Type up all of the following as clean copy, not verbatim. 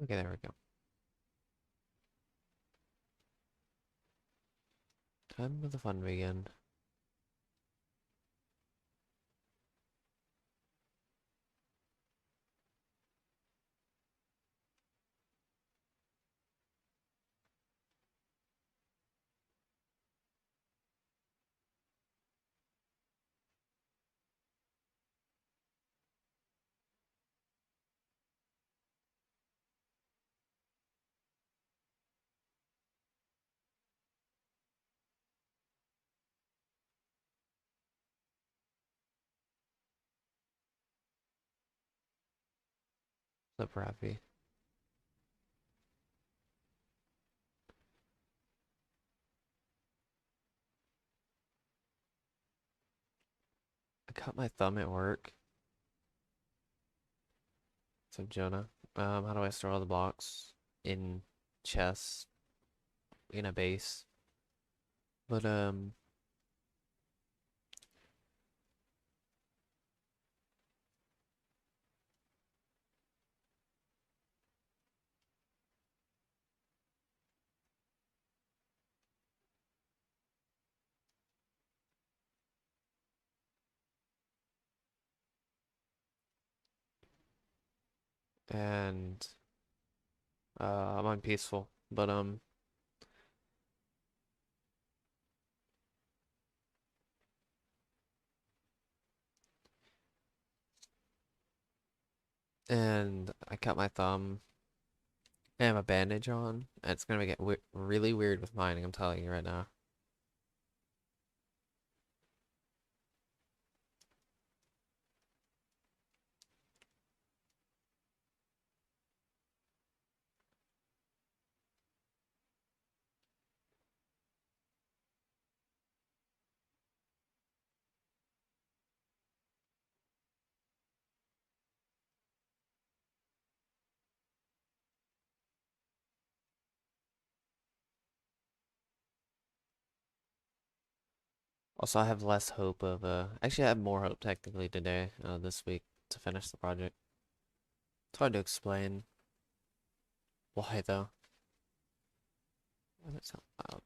Okay, there we go. Time for the fun to begin. Super happy. I cut my thumb at work. So Jonah, how do I store all the blocks in chests in a base? But and I'm on peaceful. But and I cut my thumb. I have a bandage on, and it's gonna get really weird with mining. I'm telling you right now. Also, I have less hope of actually I have more hope technically today, this week to finish the project. It's hard to explain why though. Why does that sound loud?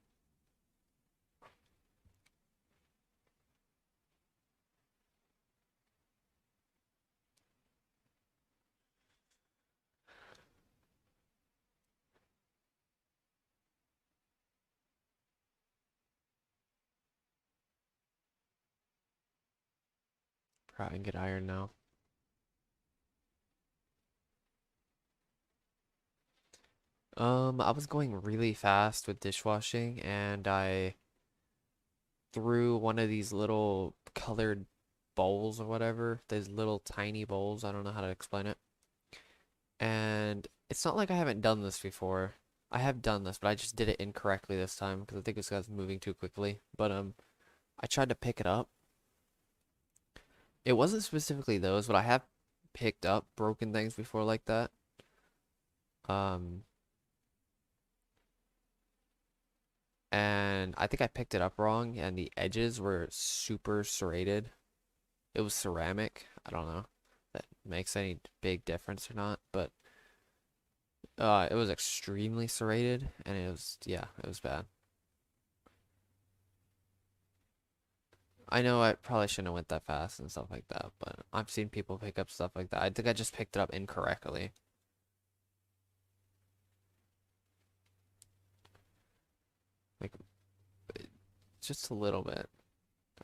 Probably get iron now. I was going really fast with dishwashing and I threw one of these little colored bowls or whatever, these little tiny bowls. I don't know how to explain it. And it's not like I haven't done this before. I have done this, but I just did it incorrectly this time because I think this guy's moving too quickly. But I tried to pick it up. It wasn't specifically those, but I have picked up broken things before like that. Um, and I think I picked it up wrong, and the edges were super serrated. It was ceramic. I don't know if that makes any big difference or not, but it was extremely serrated, and it was, yeah, it was bad. I know I probably shouldn't have went that fast and stuff like that, but I've seen people pick up stuff like that. I think I just picked it up incorrectly. Like, just a little bit.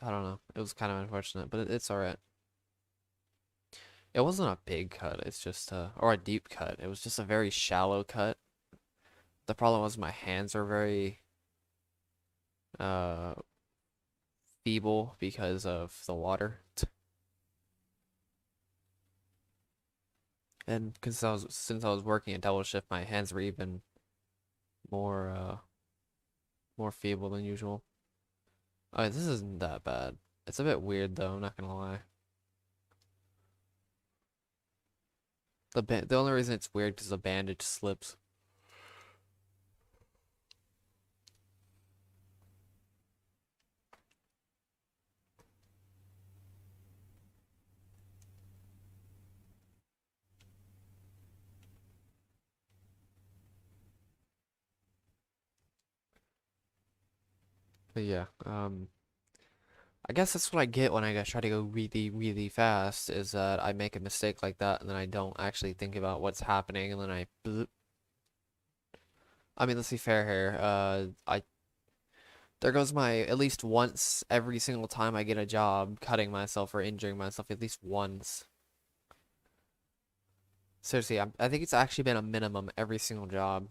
I don't know. It was kind of unfortunate, but it's all right. It wasn't a big cut. It's just or a deep cut. It was just a very shallow cut. The problem was my hands are very uh feeble because of the water. And because since I was working a double shift, my hands were even more more feeble than usual. Oh, this isn't that bad. It's a bit weird though, I'm not gonna lie. The only reason it's weird because the bandage slips. But yeah, I guess that's what I get when I try to go really, really fast, is that I make a mistake like that and then I don't actually think about what's happening and then I bloop. I mean, let's be fair here. There goes my, at least once every single time I get a job, cutting myself or injuring myself at least once. Seriously, I think it's actually been a minimum every single job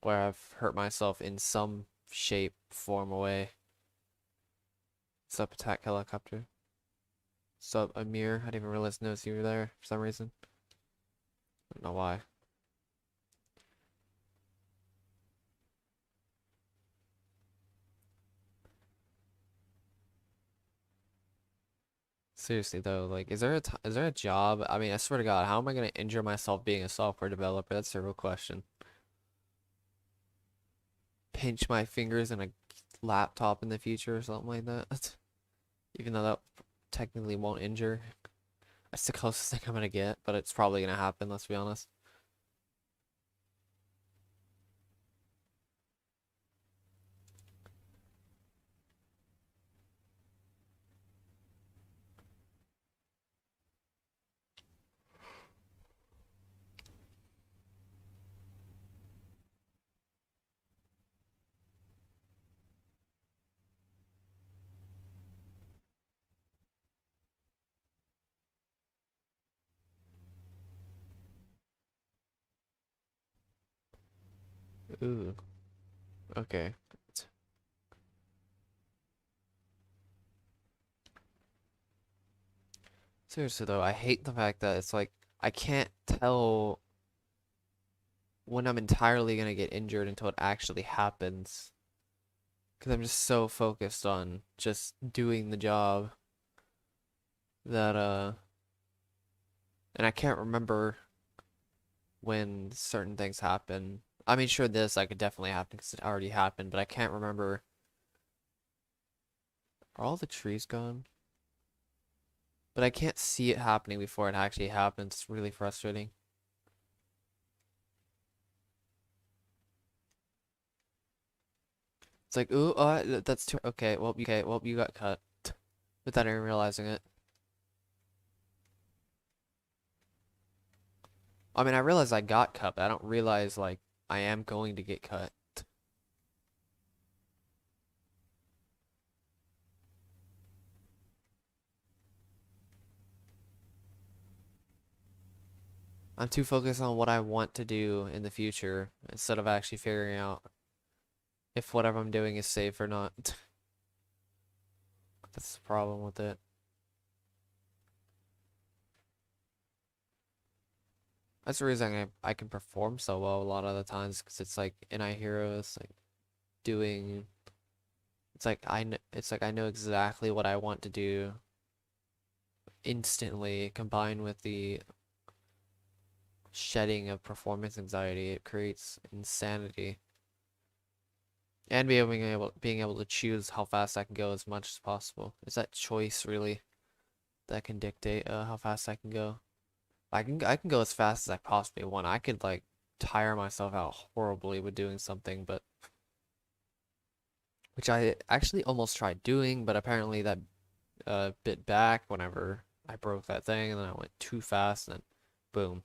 where I've hurt myself in some shape, form, or way. Sup, attack helicopter. Sup, Amir. I didn't even realize notice you were there for some reason. I don't know why. Seriously though, like, is there a job? I mean, I swear to God, how am I gonna injure myself being a software developer? That's the real question. Pinch my fingers in a laptop in the future or something like that. Even though that technically won't injure. That's the closest thing I'm gonna get, but it's probably gonna happen, let's be honest. Ooh, okay. Seriously though, I hate the fact that it's like I can't tell when I'm entirely gonna get injured until it actually happens. Because I'm just so focused on just doing the job that and I can't remember when certain things happen. I mean, sure, this I could definitely happen because it already happened, but I can't remember. Are all the trees gone? But I can't see it happening before it actually happens. It's really frustrating. It's like, ooh, that's too. Okay, well, you got cut without even realizing it. I mean, I realize I got cut, but I don't realize like I am going to get cut. I'm too focused on what I want to do in the future instead of actually figuring out if whatever I'm doing is safe or not. That's the problem with it. That's the reason I can perform so well a lot of the times because it's like in iHeroes, like doing. It's like I know exactly what I want to do instantly, combined with the shedding of performance anxiety. It creates insanity. And being able to choose how fast I can go as much as possible. It's that choice really that can dictate how fast I can go. I can go as fast as I possibly want. I could like tire myself out horribly with doing something, but which I actually almost tried doing, but apparently that bit back whenever I broke that thing, and then I went too fast, and then boom,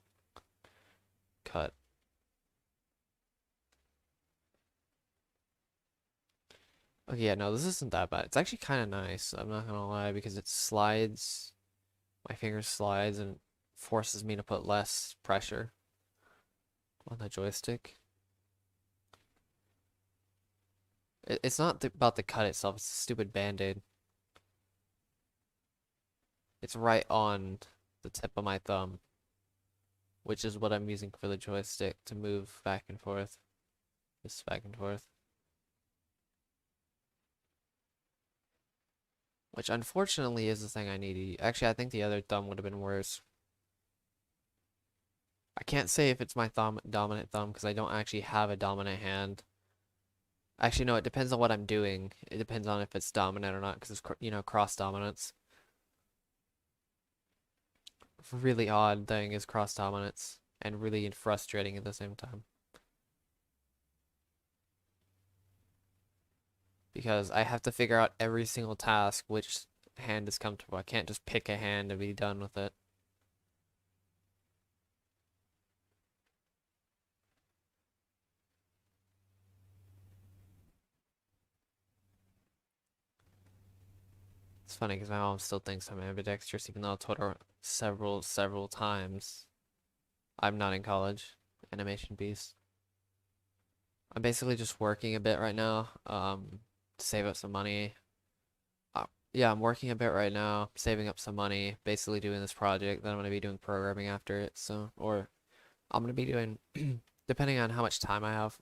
cut. Okay, yeah, no, this isn't that bad. It's actually kind of nice. I'm not gonna lie because it slides, my finger slides and forces me to put less pressure on the joystick. It's not about the cut itself. It's a stupid band-aid. It's right on the tip of my thumb, which is what I'm using for the joystick to move back and forth. Just back and forth. Which unfortunately is the thing I need. Actually, I think the other thumb would have been worse. I can't say if it's my dominant thumb because I don't actually have a dominant hand. Actually, no, it depends on what I'm doing. It depends on if it's dominant or not because it's, you know, cross dominance. Really odd thing is cross dominance and really frustrating at the same time. because I have to figure out every single task which hand is comfortable. I can't just pick a hand and be done with it. It's funny because my mom still thinks I'm ambidextrous, even though I told her several times I'm not in college. Animation piece. I'm basically just working a bit right now, to save up some money. Yeah, I'm working a bit right now, saving up some money, basically doing this project. Then I'm gonna be doing programming after it. So, or I'm gonna be doing, depending on how much time I have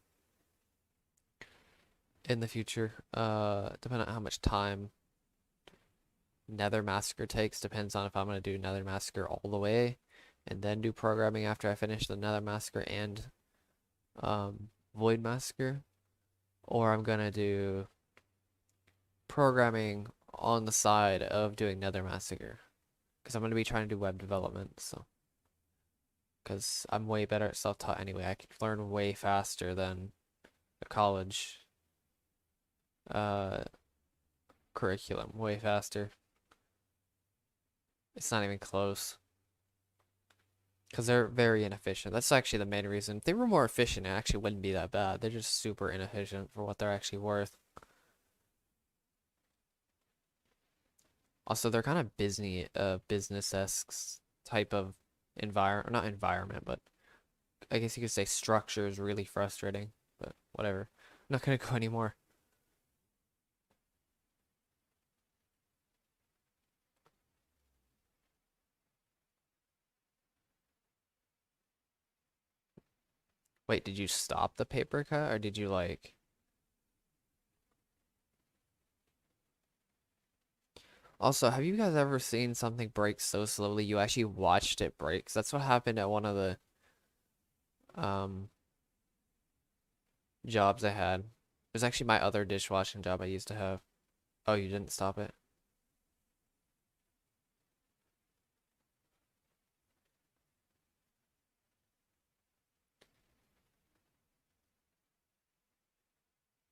in the future, depending on how much time Nether Massacre takes, depends on if I'm gonna do Nether Massacre all the way, and then do programming after I finish the Nether Massacre and Void Massacre, or I'm gonna do programming on the side of doing Nether Massacre, because I'm gonna be trying to do web development. So, because I'm way better at self-taught anyway, I can learn way faster than a college uh curriculum, way faster. It's not even close. Because they're very inefficient. That's actually the main reason. If they were more efficient, it actually wouldn't be that bad. They're just super inefficient for what they're actually worth. Also, they're kind of business-esque type of environment, not environment, but I guess you could say structure is really frustrating, but whatever. I'm not gonna go anymore. Wait, did you stop the paper cut or did you like... Also, have you guys ever seen something break so slowly you actually watched it break? 'Cause that's what happened at one of the um jobs I had. It was actually my other dishwashing job I used to have. Oh, you didn't stop it?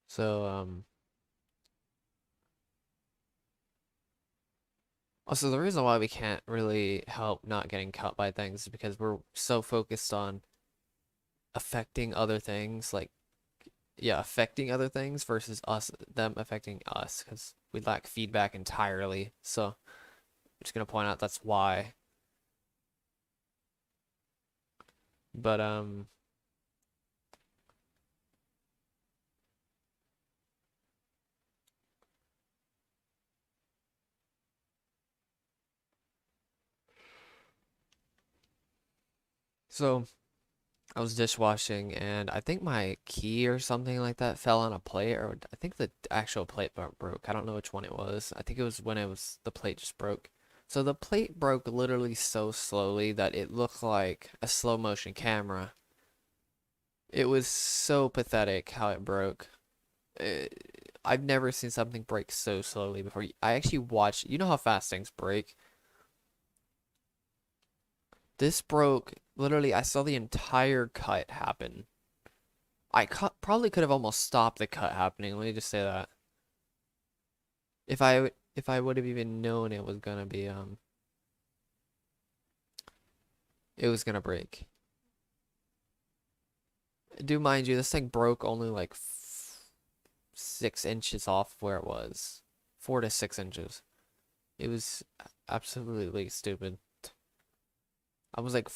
So, also the reason why we can't really help not getting cut by things is because we're so focused on affecting other things, like, yeah, affecting other things versus them affecting us, because we lack feedback entirely. So, I'm just gonna point out that's why. But, so I was dishwashing and I think my key or something like that fell on a plate, or I think the actual plate broke. I don't know which one it was. I think it was when the plate just broke. So the plate broke literally so slowly that it looked like a slow motion camera. It was so pathetic how it broke. Uh, I've never seen something break so slowly before. I actually watched, you know how fast things break? This broke, literally, I saw the entire cut happen. Probably could have almost stopped the cut happening. Let me just say that. If I would have even known it was gonna be it was gonna break. Do mind you, this thing broke only like 6 inches off where it was, 4 to 6 inches. It was absolutely stupid. I was like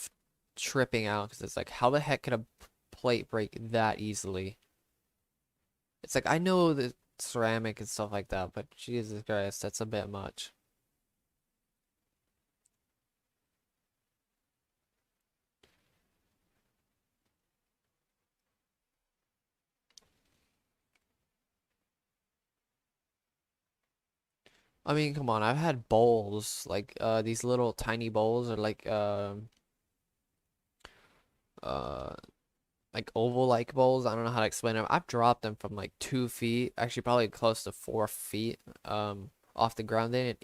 tripping out because it's like, how the heck could a plate break that easily? It's like I know the ceramic and stuff like that, but Jesus Christ, that's a bit much. I mean, come on, I've had bowls, like these little tiny bowls, or uh like oval-like bowls. I don't know how to explain them. I've dropped them from like 2 feet, actually probably close to 4 feet, off the ground. They didn't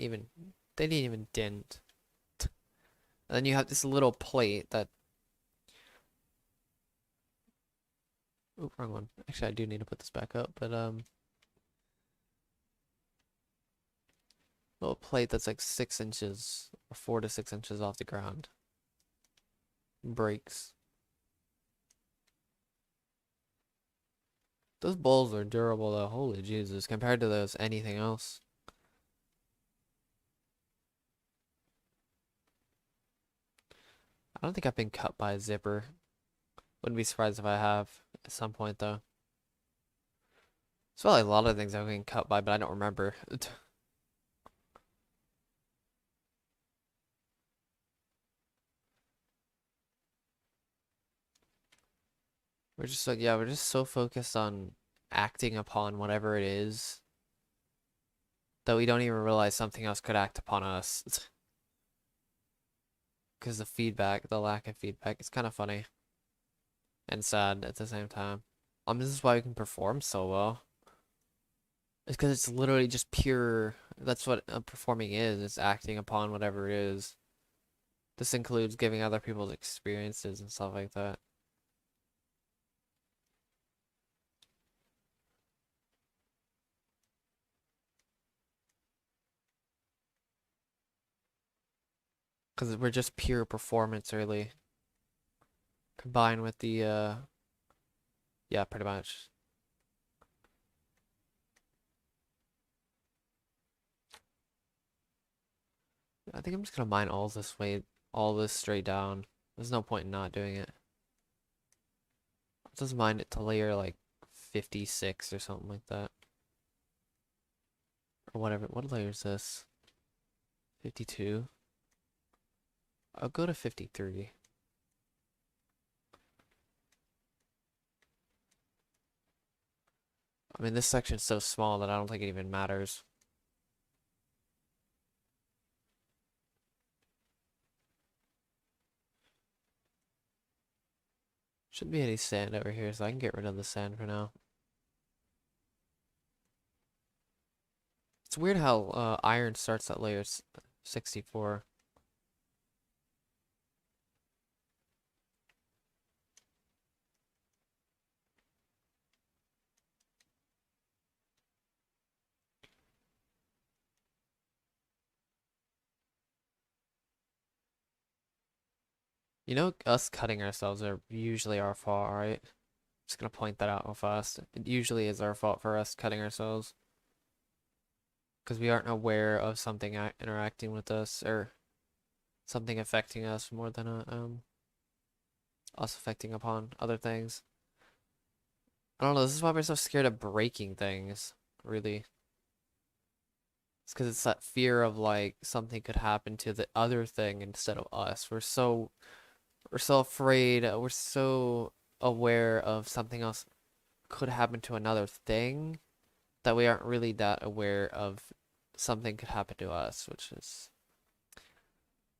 even dent. And then you have this little plate that, oh, wrong one. Actually, I do need to put this back up, but Little plate that's like 6 inches or 4 to 6 inches off the ground. Breaks. Those bowls are durable though. Holy Jesus. Compared to those anything else. I don't think I've been cut by a zipper. Wouldn't be surprised if I have at some point though. It's probably a lot of things I've been cut by, but I don't remember. We're just like, yeah, we're just so focused on acting upon whatever it is that we don't even realize something else could act upon us. Because the feedback, the lack of feedback, it's kind of funny and sad at the same time. This is why we can perform so well. It's because it's literally just pure. That's what performing is. It's acting upon whatever it is. This includes giving other people's experiences and stuff like that. Because we're just pure performance, really. Combined with the, yeah, pretty much. I think I'm just gonna mine all this way, all this straight down. There's no point in not doing it. I'll just mine it to layer like 56 or something like that. Or whatever. What layer is this? 52? I'll go to 53. I mean, this section's so small that I don't think it even matters. Shouldn't be any sand over here, so I can get rid of the sand for now. It's weird how iron starts at layer 64. You know, us cutting ourselves are usually our fault, right? Just gonna point that out real fast. It usually is our fault for us cutting ourselves. Because we aren't aware of something interacting with us or something affecting us more than us affecting upon other things. I don't know, this is why we're so scared of breaking things, really. It's because it's that fear of like something could happen to the other thing instead of us. We're so afraid, we're so aware of something else could happen to another thing that we aren't really that aware of something could happen to us, which is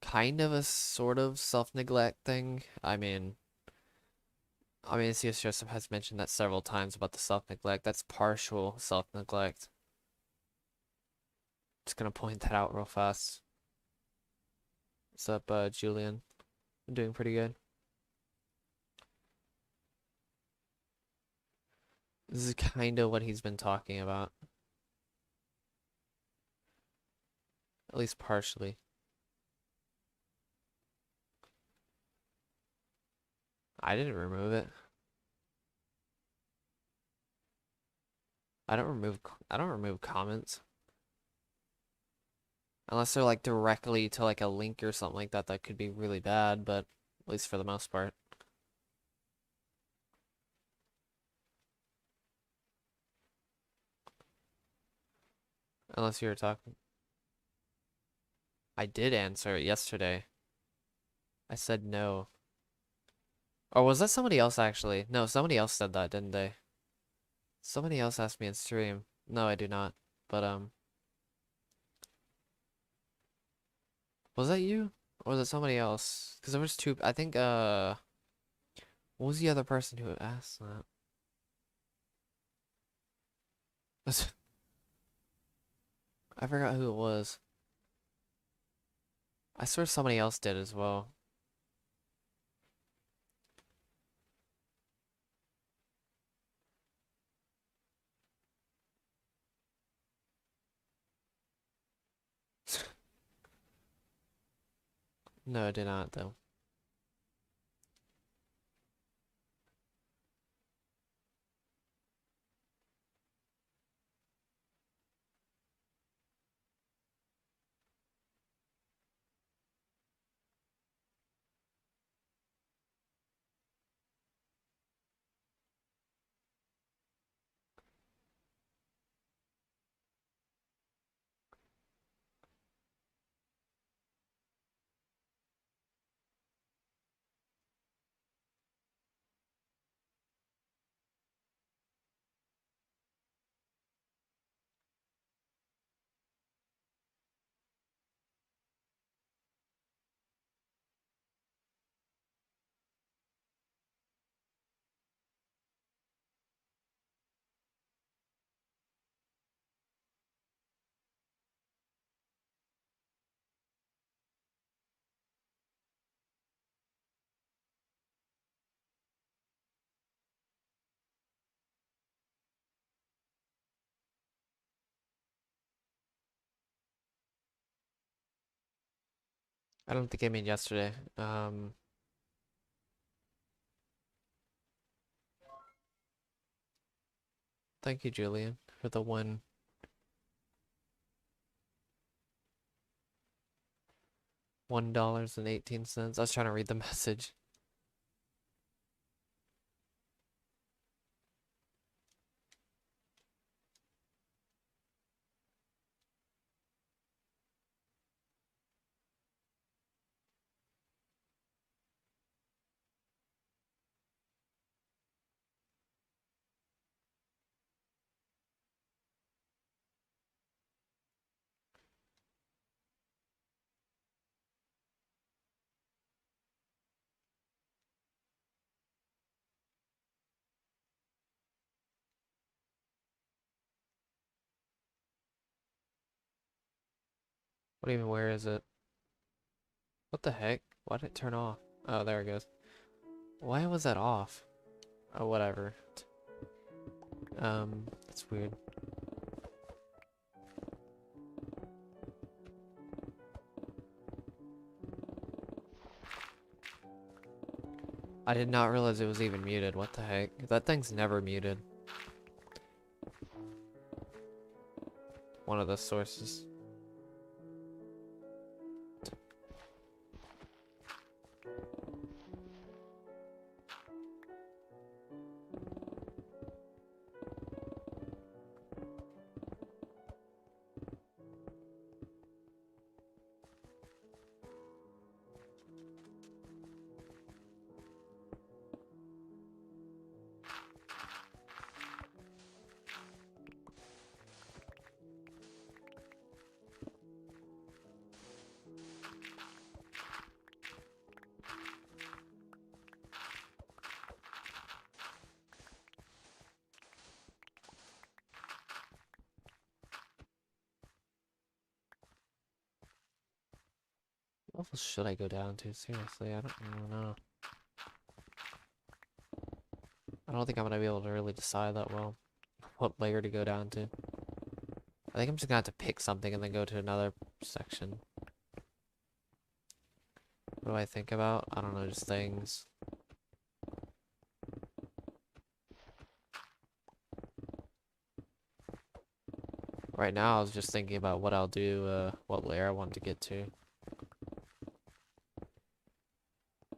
kind of a sort of self-neglect thing. I mean, CS Joseph has mentioned that several times about the self-neglect. That's partial self-neglect. Just gonna point that out real fast. What's up, Julian? I'm doing pretty good. This is kind of what he's been talking about. At least partially. I didn't remove it. I don't remove comments. Unless they're like directly to like a link or something like that, that could be really bad, but at least for the most part. Unless you were talking. I did answer it yesterday. I said no. Or was that somebody else actually? No, somebody else said that, didn't they? Somebody else asked me in stream. No, I do not. But was that you? Or was it somebody else? Because there was two. I think what was the other person who asked that? I forgot who it was. I swear somebody else did as well. No, I did not though. I don't think I made yesterday. Thank you, Julian, for the $1.18. I was trying to read the message. What do you mean, where is it? What the heck? Why did it turn off? Oh, there it goes. Why was that off? Oh, whatever. That's weird. I did not realize it was even muted. What the heck? That thing's never muted. One of the sources. What level should I go down to? Seriously, I don't know. I don't think I'm gonna be able to really decide that well what layer to go down to. I think I'm just gonna have to pick something and then go to another section. What do I think about? I don't know, just things. Right now, I was just thinking about what I'll do, what layer I want to get to.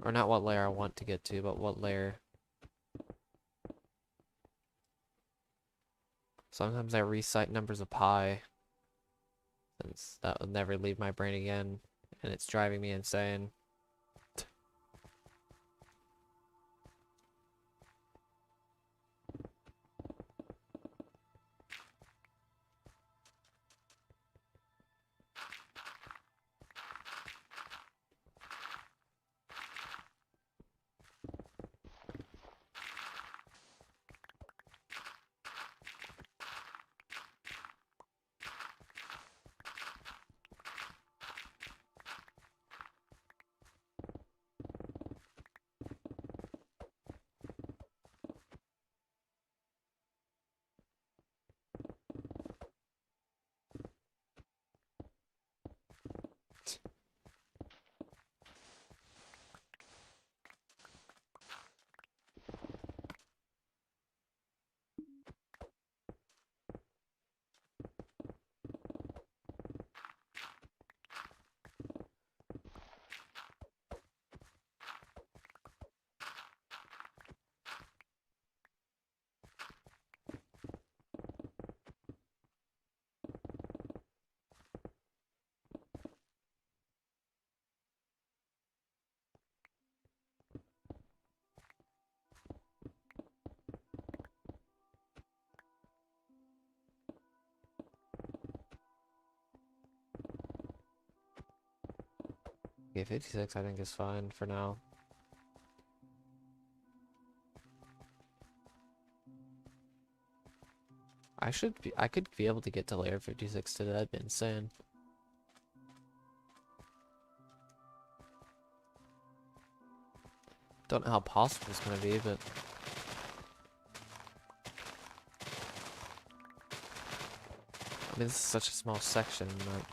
Or not what layer I want to get to, but what layer. Sometimes I recite numbers of pi, since that will never leave my brain again, and it's driving me insane. Okay, 56 I think is fine for now. I could be able to get to layer 56 today. That'd be insane. Don't know how possible it's gonna be, but I mean, this is such a small section that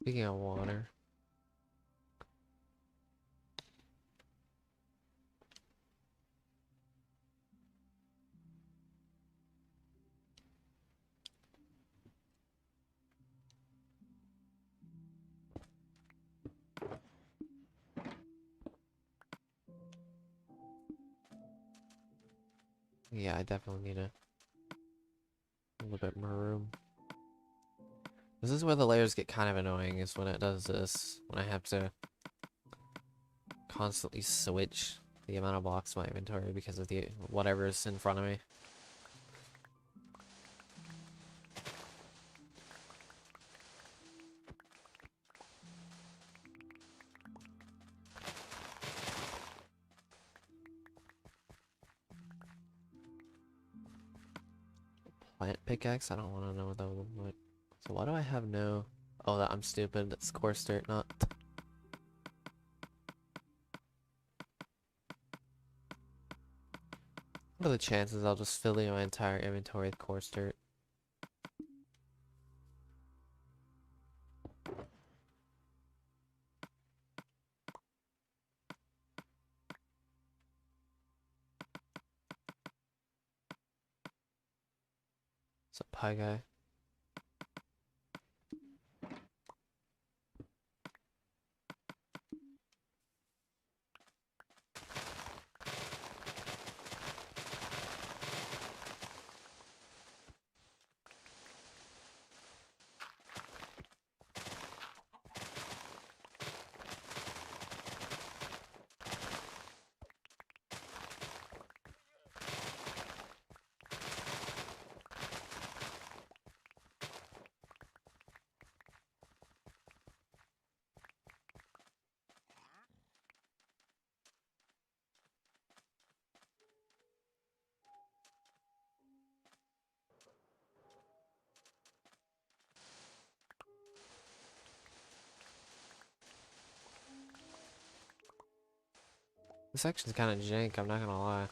speaking of water. Yeah, I definitely need a little bit more room. This is where the layers get kind of annoying, is when it does this. When I have to constantly switch the amount of blocks in my inventory because of the whatever is in front of me. Plant pickaxe? I don't want to know what that would look like. So why do I have no... Oh, that I'm stupid. That's coarse dirt, not... What are the chances I'll just fill in my entire inventory with coarse dirt? What's up, pie guy? This section's kind of jank, I'm not gonna lie.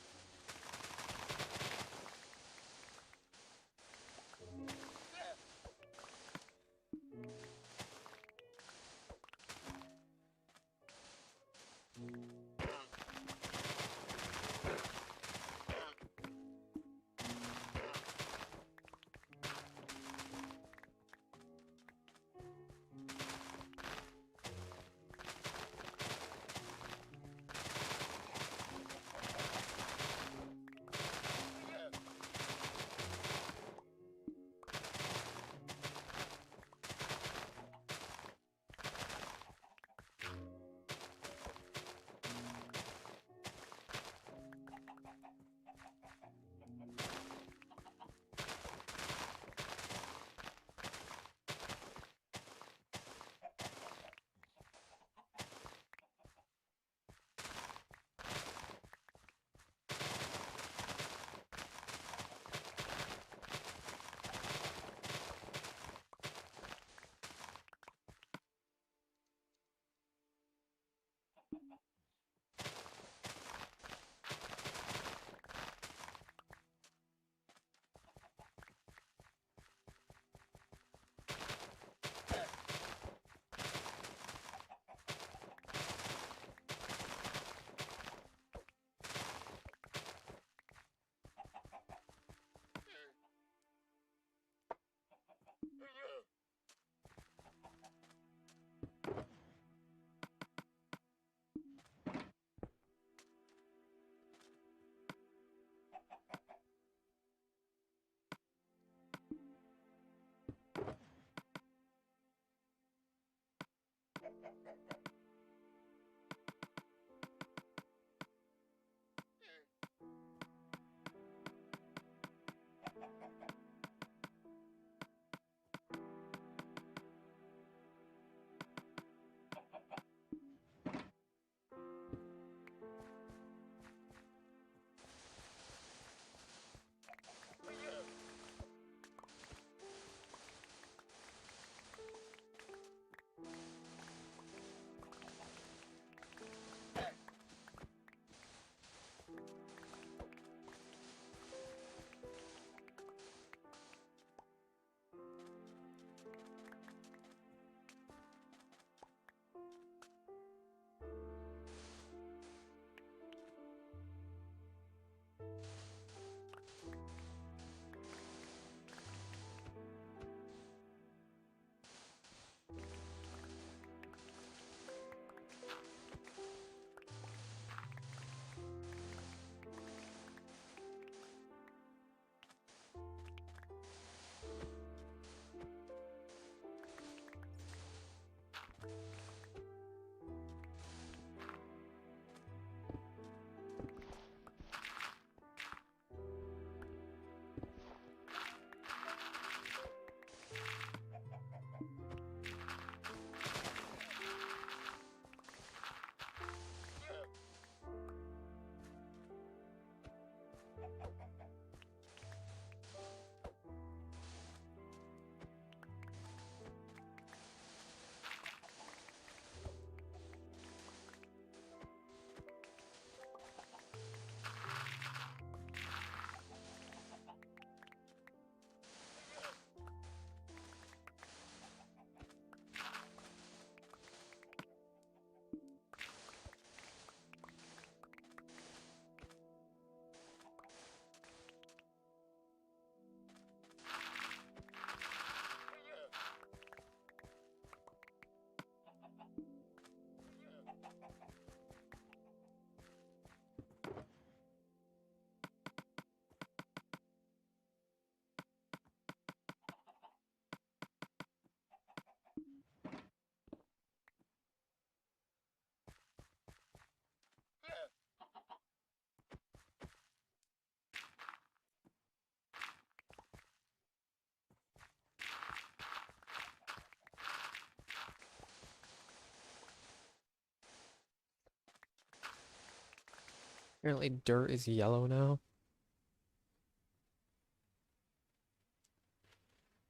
Apparently dirt is yellow now.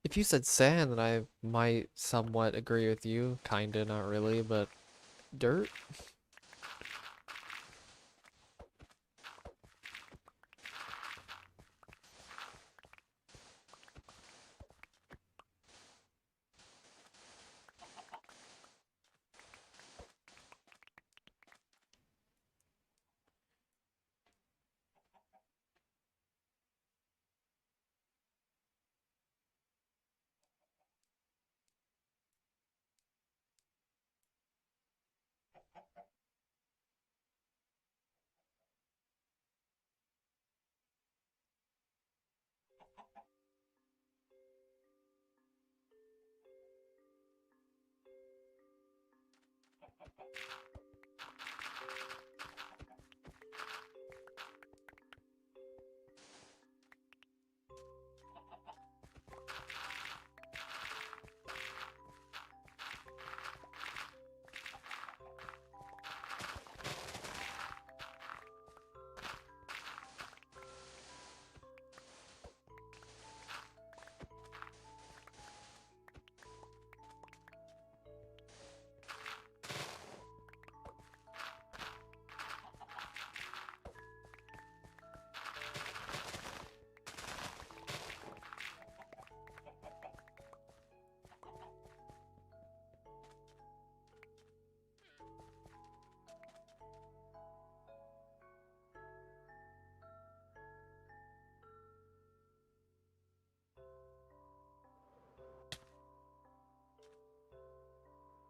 If you said sand, then I might somewhat agree with you. Kinda, not really, but dirt?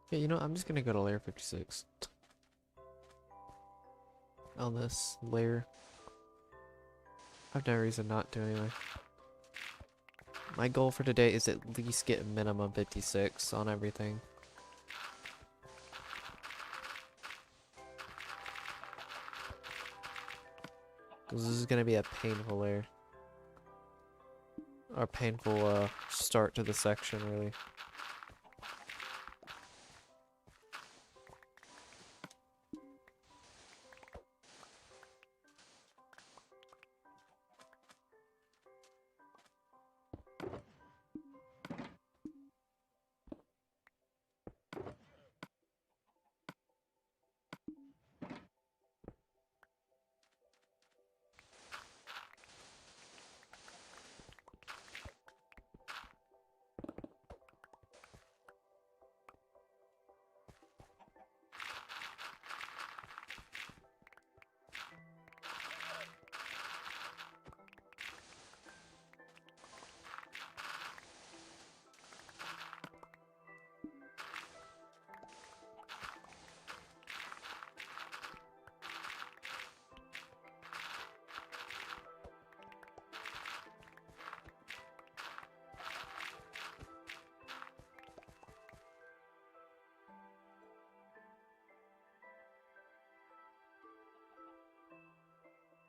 Yeah, you know, I'm just gonna go to layer 56 on this layer. I have no reason not to anyway. My goal for today is at least get minimum 56 on everything. Because this is gonna be a painful layer. Or painful start to the section, really.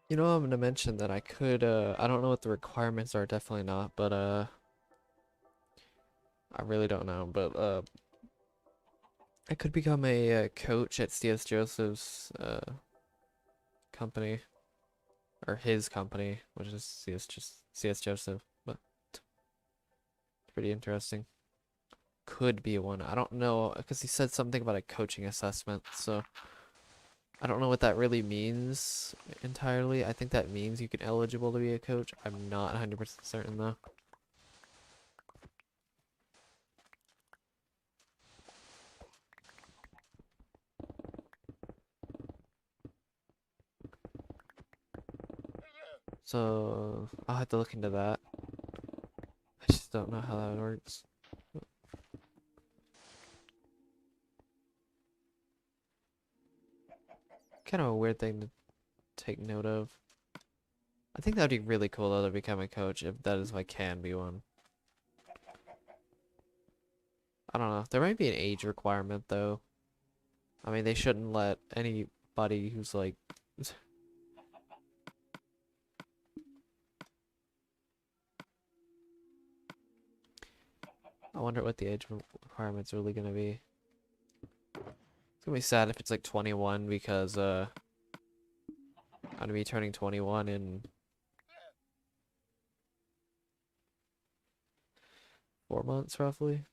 You know, I'm gonna mention that I could, I don't know what the requirements are, definitely not, but, I really don't know, but, I could become a, coach at CS Joseph's, company, or his company, which is CS Joseph, but it's pretty interesting. Could be one, I don't know, because he said something about a coaching assessment, so I don't know what that really means entirely. I think that means you can eligible to be a coach. I'm not 100% certain though. So I'll have to look into that. I just don't know how that works. Kind of a weird thing to take note of. I think that'd be really cool though to become a coach if that is if I can be one. I don't know. There might be an age requirement though. I mean, they shouldn't let anybody who's like I wonder what the age requirement's really gonna be. It's gonna be sad if it's like 21 because gonna be turning 21 in 4 months, roughly.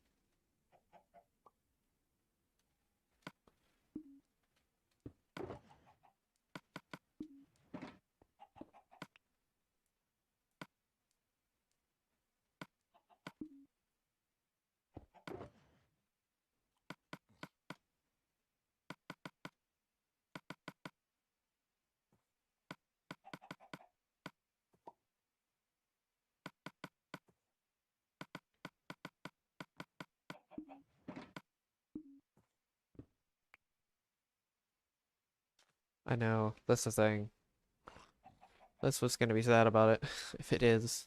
I know, that's the thing. That's what's gonna be sad about it, if it is.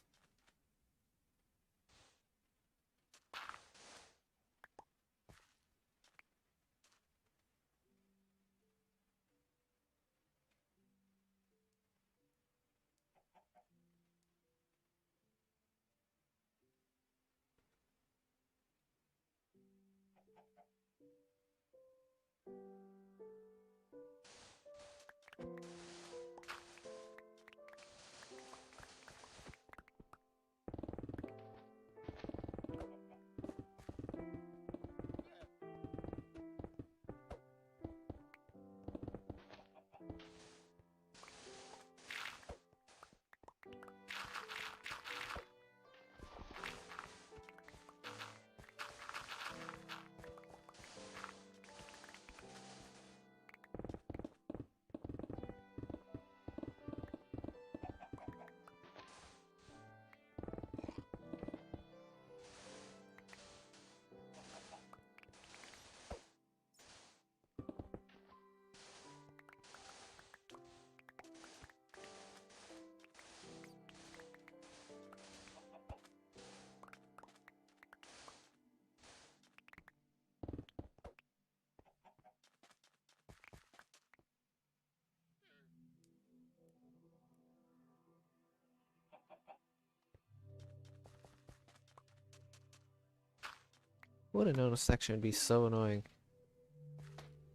Would have known a section would be so annoying.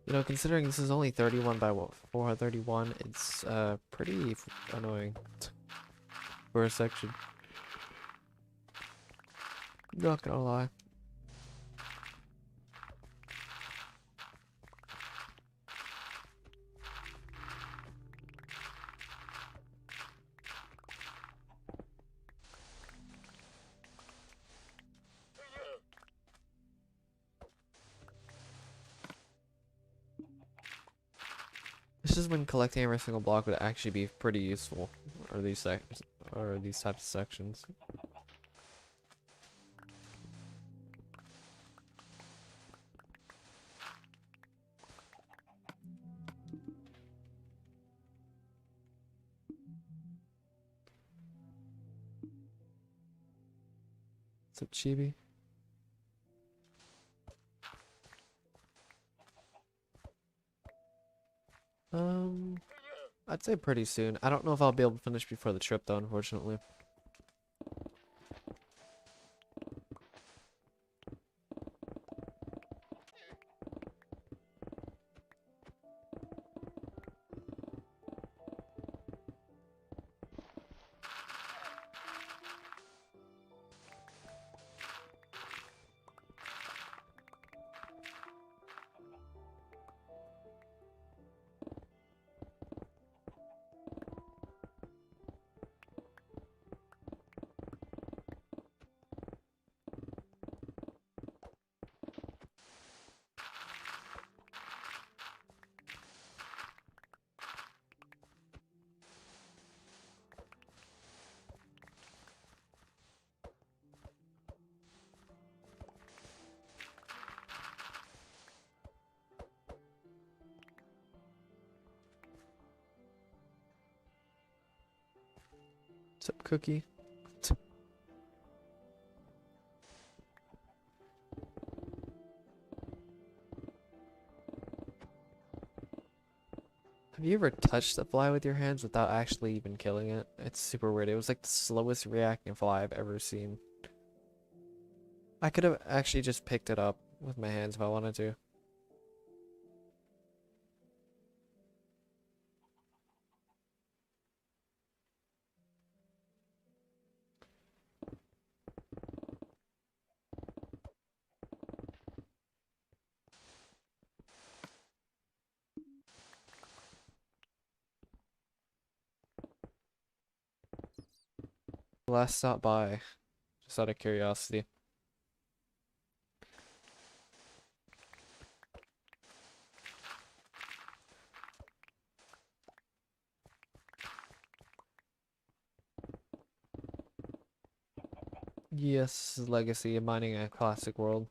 You know, considering this is only 31 by what, 431, it's pretty annoying for a section. Not gonna lie. This is when collecting every single block would actually be pretty useful, or these these types of sections. What's up, Chibi? I'd say pretty soon. I don't know if I'll be able to finish before the trip though, unfortunately. What's up, Cookie? Have you ever touched the fly with your hands without actually even killing it? It's super weird. It was like the slowest reacting fly I've ever seen. I could have actually just picked it up with my hands if I wanted to. Last stop by, just out of curiosity. Yes, legacy of mining a classic world.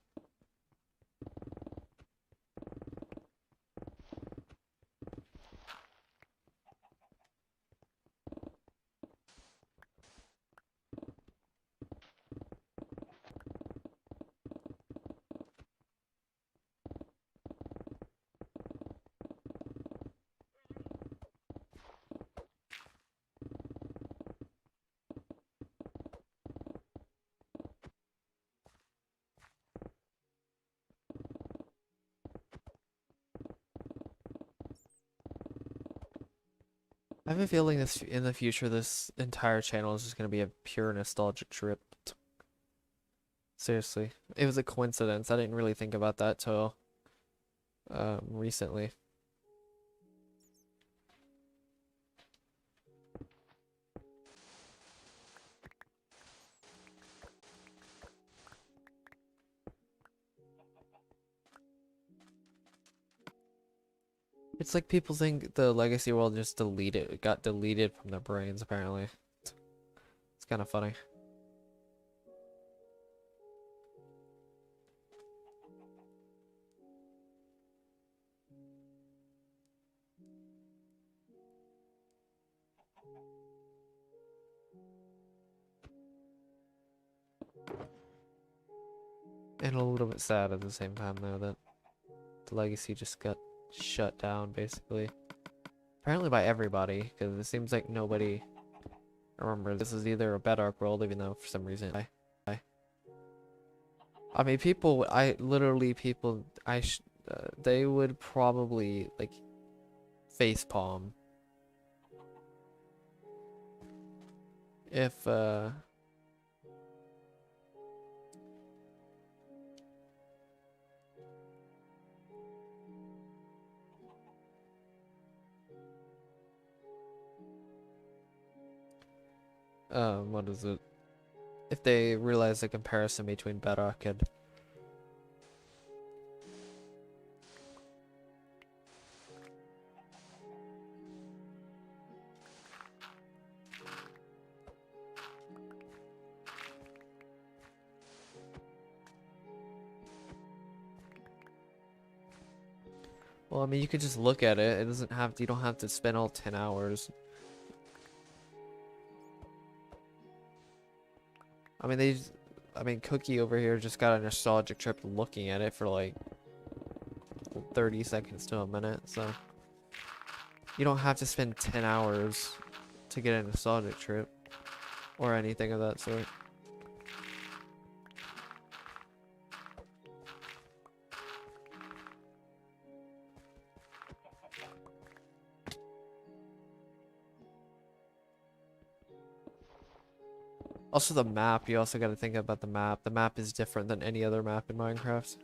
I have a feeling this in the future, this entire channel is just gonna be a pure nostalgic trip. Seriously, it was a coincidence. I didn't really think about that till recently. It's like people think the legacy world just got deleted from their brains. Apparently, it's kind of funny. And a little bit sad at the same time, though, that the legacy just got shut down, basically. Apparently by everybody, because it seems like nobody... Remember, this is either a Bedrock world, even though for some reason... I mean, people... they would probably, like, facepalm if, what is it? If they realize the comparison between Bedrock and... Well, I mean, you could just look at it. It doesn't have to, you don't have to spend all 10 hours. I mean, Cookie over here just got a nostalgic trip looking at it for like 30 seconds to a minute, so you don't have to spend 10 hours to get a nostalgic trip or anything of that sort. Also, the map, you also got to think about the map. The map is different than any other map in Minecraft.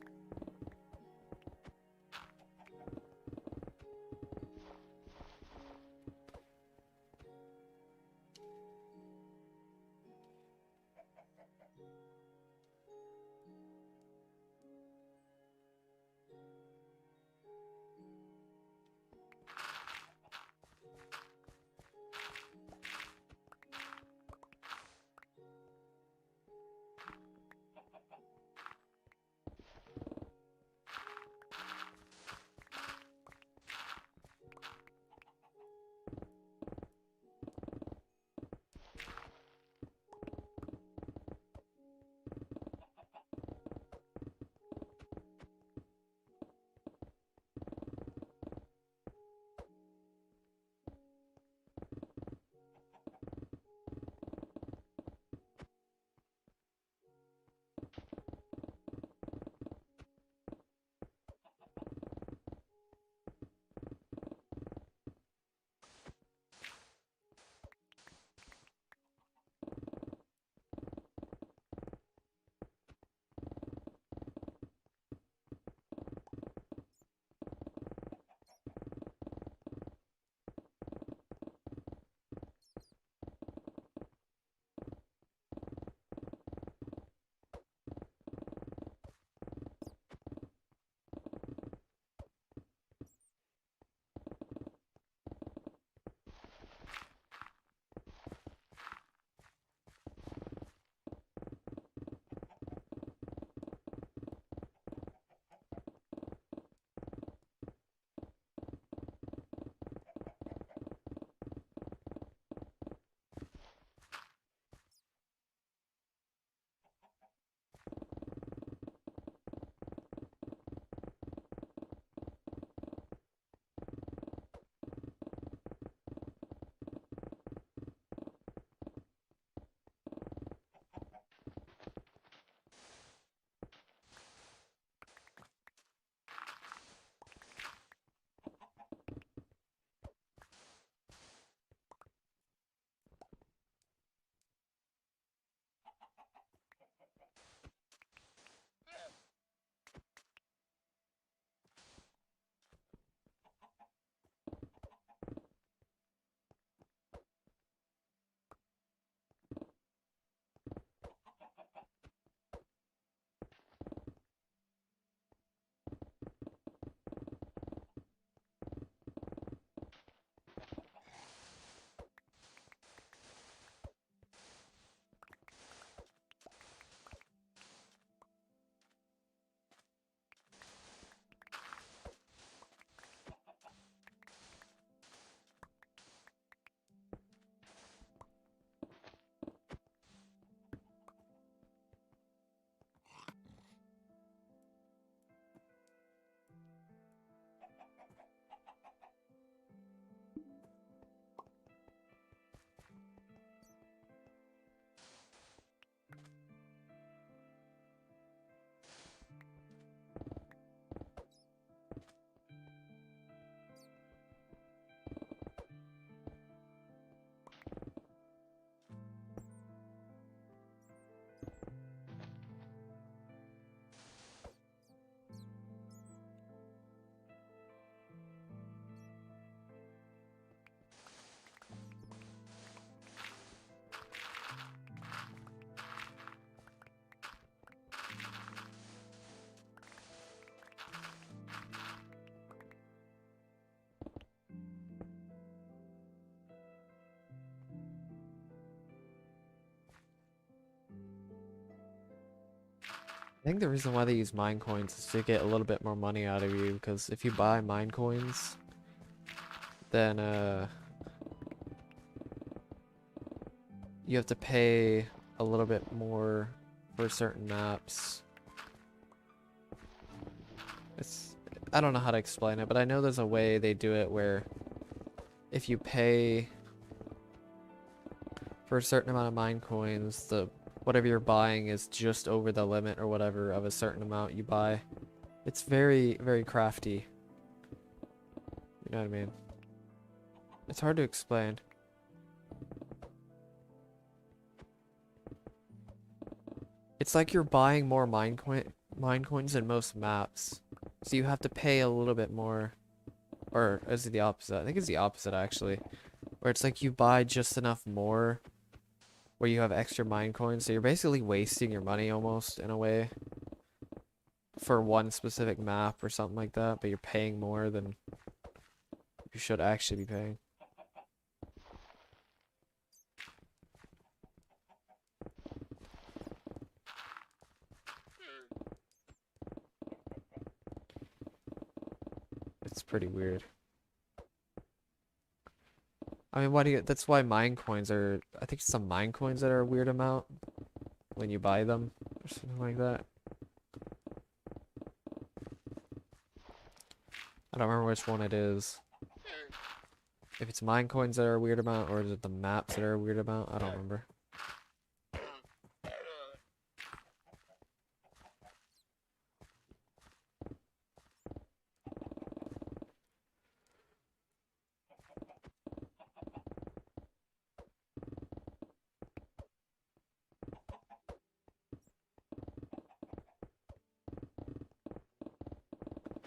I think the reason why they use mine coins is to get a little bit more money out of you, because if you buy mine coins, then you have to pay a little bit more for certain maps. It's I don't know how to explain it, but I know there's a way they do it where if you pay for a certain amount of mine coins, the whatever you're buying is just over the limit or whatever of a certain amount you buy. It's very, very crafty. You know what I mean? It's hard to explain. It's like you're buying more mine coins in most maps. So you have to pay a little bit more. Or is it the opposite? I think it's the opposite actually. Where it's like you buy just enough more where you have extra mine coins. So you're basically wasting your money almost in a way for one specific map or something like that, but you're paying more than you should actually be paying. It's pretty weird. I mean, why do you, that's why mine coins are, I think some mine coins that are a weird amount when you buy them or something like that. I don't remember which one it is. If it's mine coins that are a weird amount or is it the maps that are a weird amount? I don't remember.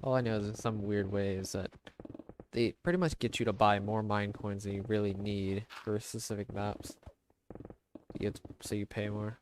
All I know is in some weird ways that they pretty much get you to buy more mine coins than you really need for specific maps. So you pay more.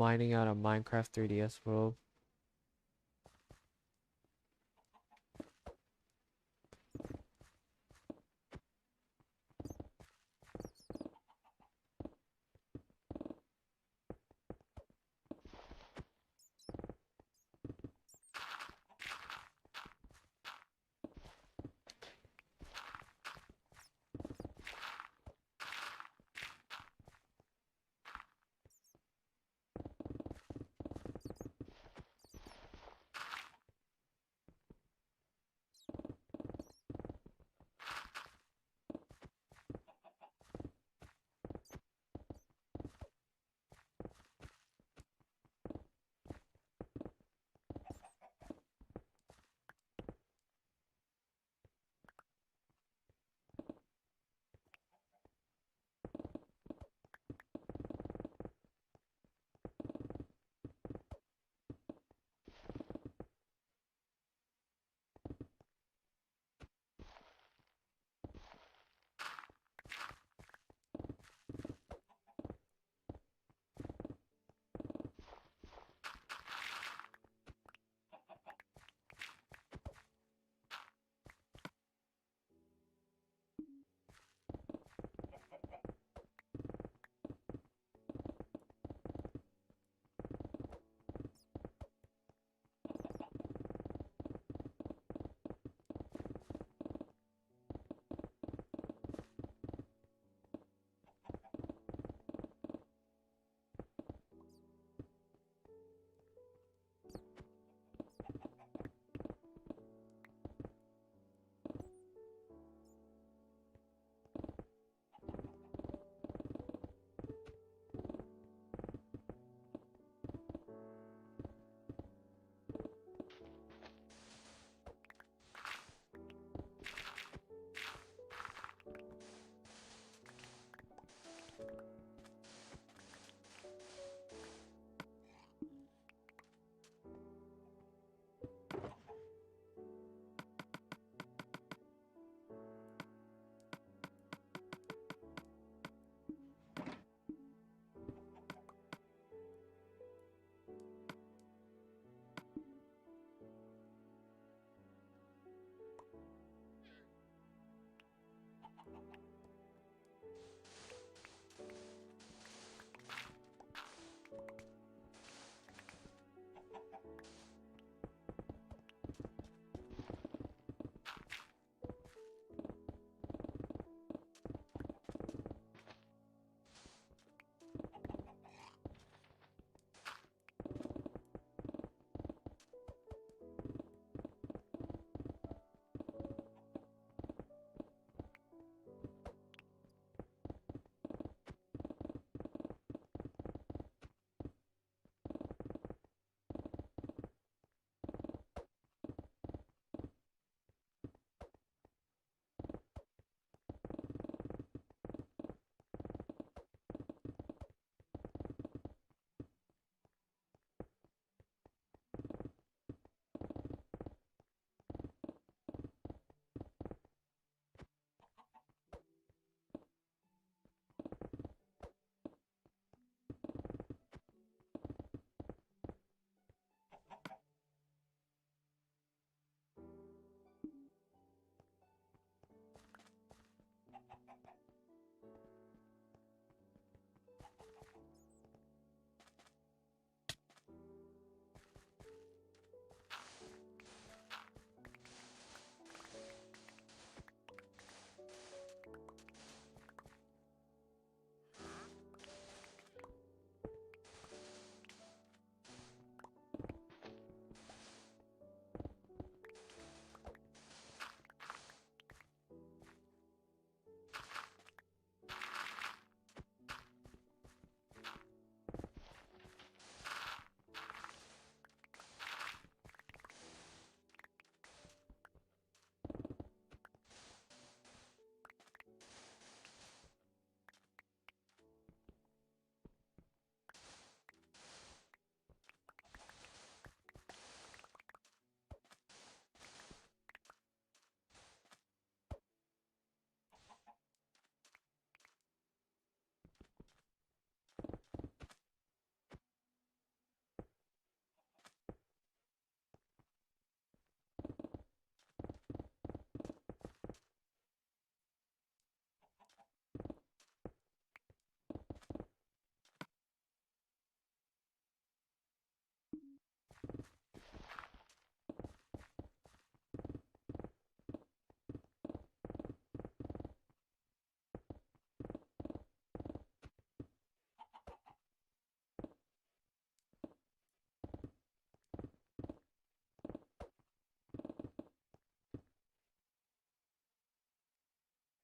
mining out a Minecraft 3DS world.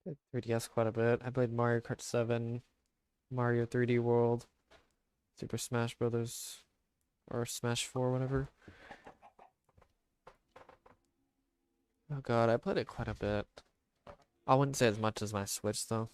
Played 3DS quite a bit. I played Mario Kart 7, Mario 3D World, Super Smash Brothers, or Smash 4, whatever. Oh god, I played it quite a bit. I wouldn't say as much as my Switch though.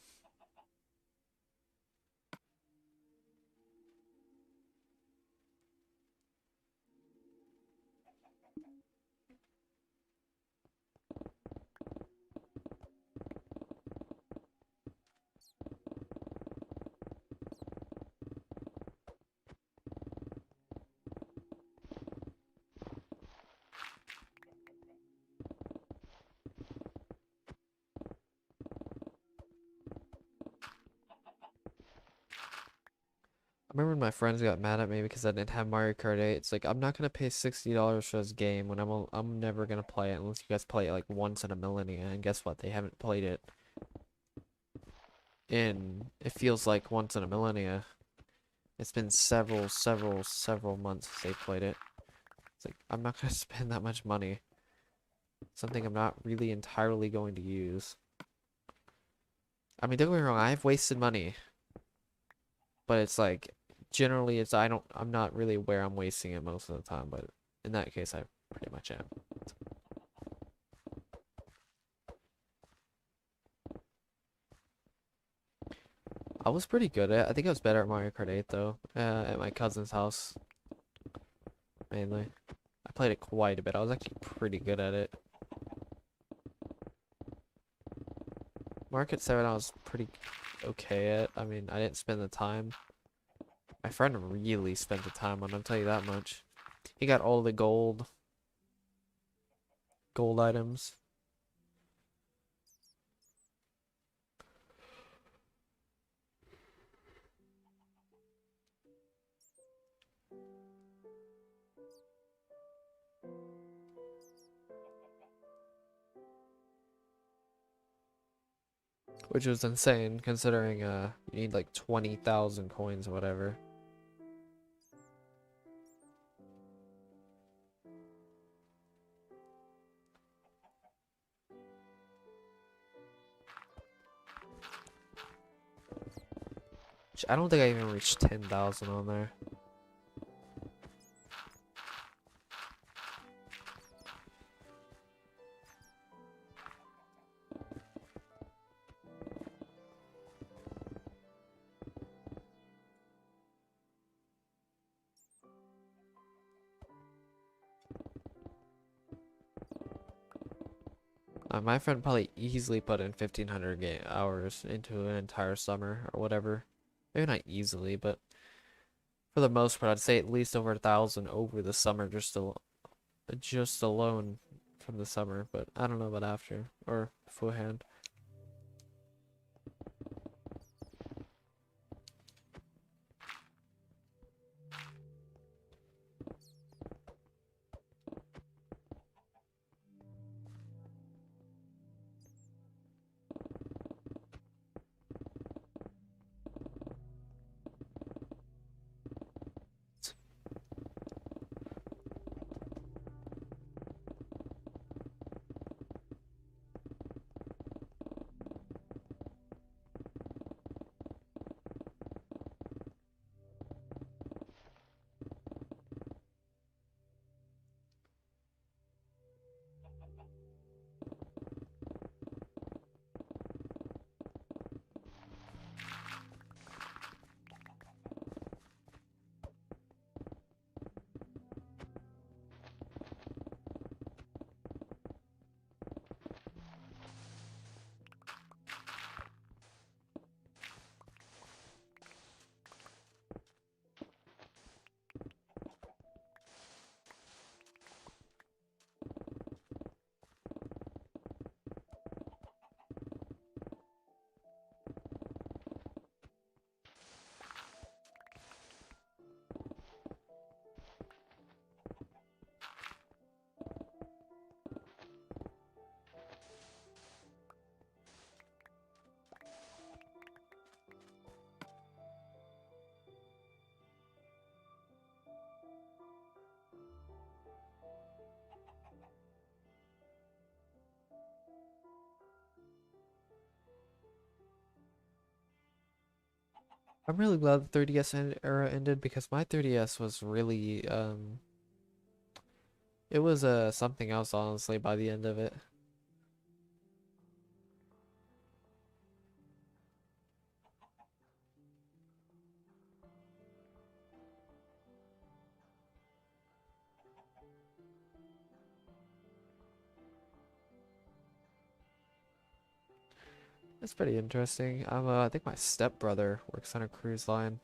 I remember when my friends got mad at me because I didn't have Mario Kart 8. It's like I'm not gonna pay $60 for this game when I'm never gonna play it unless you guys play it like once in a millennia. And guess what? They haven't played it in it feels like once in a millennia. It's been several months since they played it. It's like I'm not gonna spend that much money. Something I'm not really entirely going to use. I mean, don't get me wrong, I've wasted money, but it's like generally I'm not really where I'm wasting it most of the time, but in that case I pretty much am. I was pretty good at it. I think I was better at Mario Kart 8 though, at my cousin's house mainly. I played it quite a bit. I was actually pretty good at it. Mario Kart 7 I was pretty okay at. I mean, I didn't spend the time. My friend really spent the time on it, I'll tell you that much. He got all the gold items. Which was insane considering you need like 20,000 coins or whatever. I don't think I even reached 10,000 on there. My friend probably easily put in 1,500 hours into an entire summer or whatever. Maybe not easily, but for the most part, I'd say at least over 1,000 over the summer just alone from the summer. But I don't know about after or beforehand. I'm really glad the 3DS era ended because my 3DS was really it was something else honestly by the end of it. It's pretty interesting. I think my stepbrother works on a cruise line.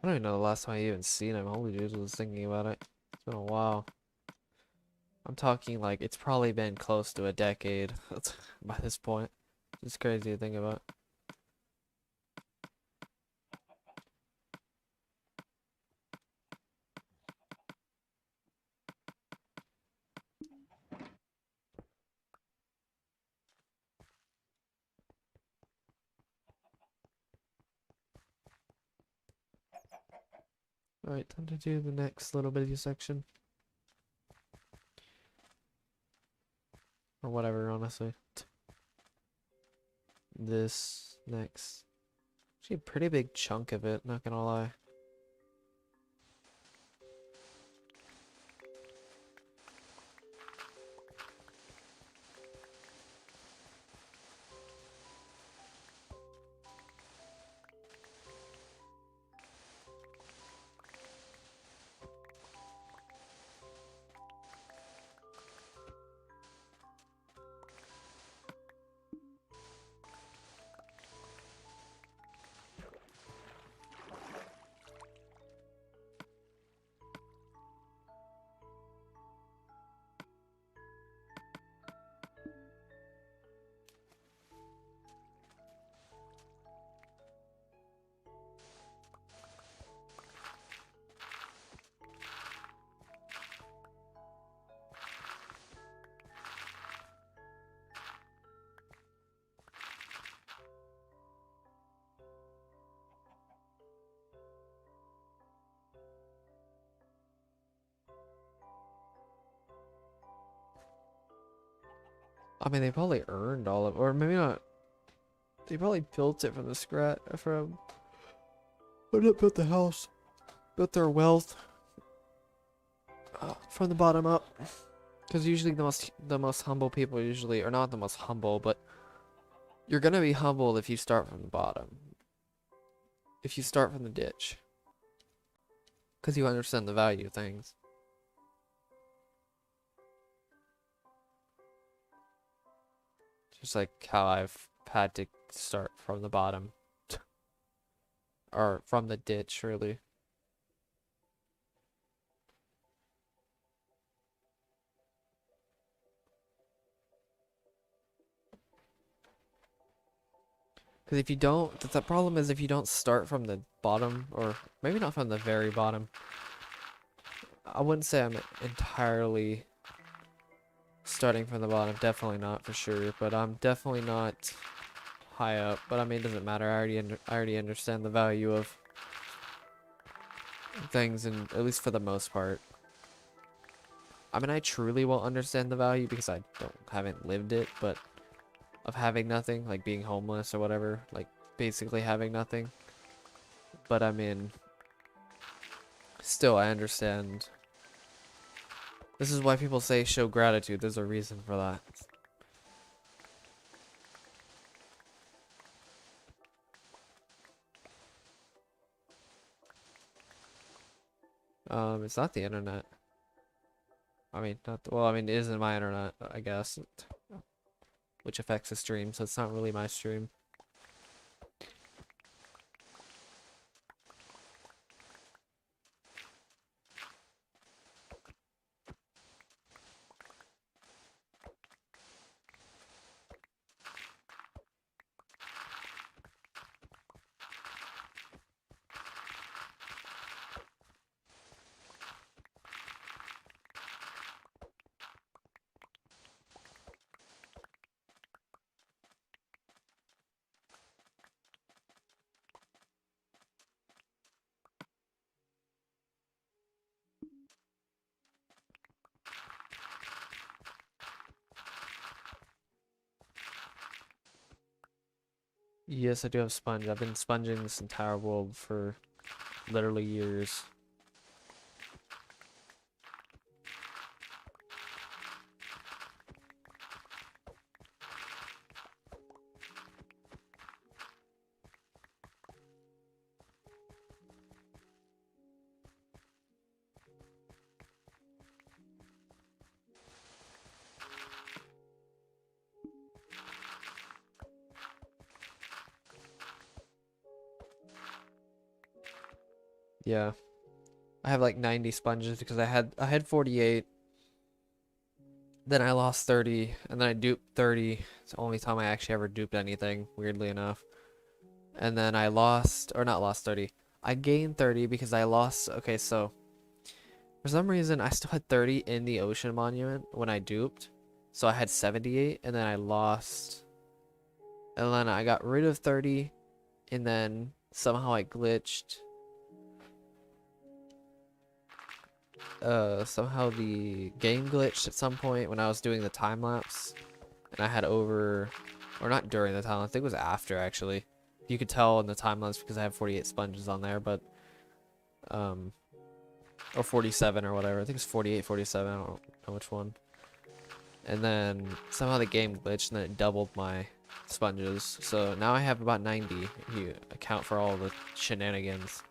I don't even know the last time I even seen him. Holy dude, was thinking about it. It's been a while. I'm talking like it's probably been close to a decade by this point. It's crazy to think about. Alright, time to do the next little bitty section. Or whatever, honestly. This next. Actually, a pretty big chunk of it, not gonna lie. I mean, they probably earned all of, or maybe not. They probably built it from the scratch, or not built the house, built their wealth from the bottom up. Because usually the most humble people usually, or not the most humble, but you're gonna be humble if you start from the bottom. If you start from the ditch, because you understand the value of things. Just like how I've had to start from the bottom. Or from the ditch, really. Because if you don't, the problem is if you don't start from the bottom, or maybe not from the very bottom. I wouldn't say I'm entirely starting from the bottom. Definitely not for sure, but I'm definitely not high up. But I mean, it doesn't matter. I already understand the value of things, and at least for the most part. I mean, I truly won't understand the value because I haven't lived it, but of having nothing, like being homeless or whatever, like basically having nothing. But I mean, still, I understand. This is why people say show gratitude. There's a reason for that. It's not the internet. I mean, not well. I mean, it isn't my internet, I guess, which affects the stream. So it's not really my stream. Yes, I do have sponge. I've been sponging this entire world for literally years. Yeah. I have like 90 sponges because I had 48, then I lost 30, and then I duped 30. It's the only time I actually ever duped anything, weirdly enough. And then I lost, or not lost 30. I gained 30 because I lost. Okay, so for some reason I still had 30 in the ocean monument when I duped. So I had 78 and then I lost. And then I got rid of 30 and then somehow I glitched. Somehow the game glitched at some point when I was doing the time lapse, and I had over, or not during the time lapse, I think it was after actually. You could tell in the time lapse because I have 48 sponges on there, but um, or 47 or whatever. I think it's 48, 47. I don't know which one. And then somehow the game glitched and then it doubled my sponges. So now I have about 90 if you account for all the shenanigans.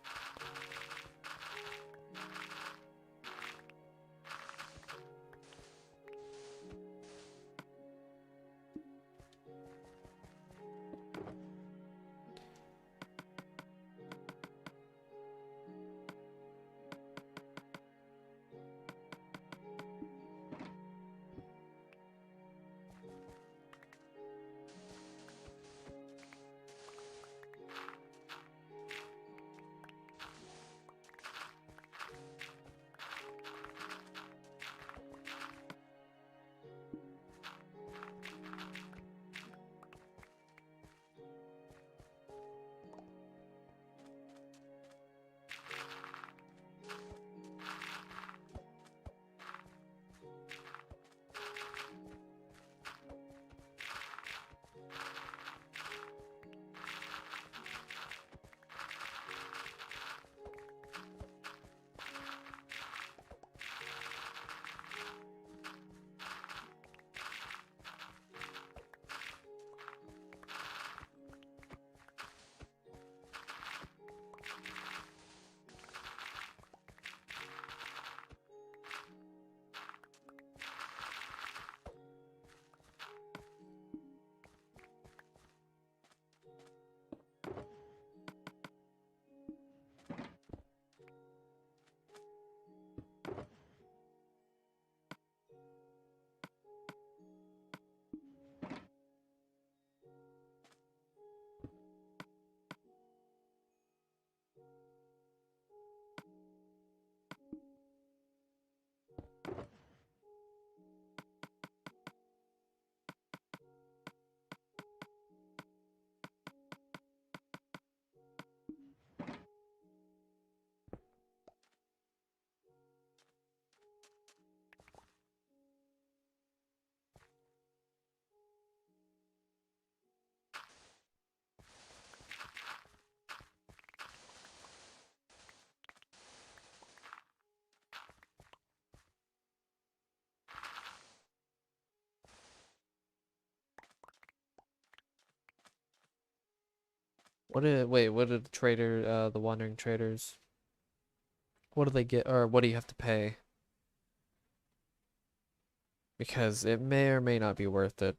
What did the wandering traders, what do they get, or what do you have to pay? Because it may or may not be worth it.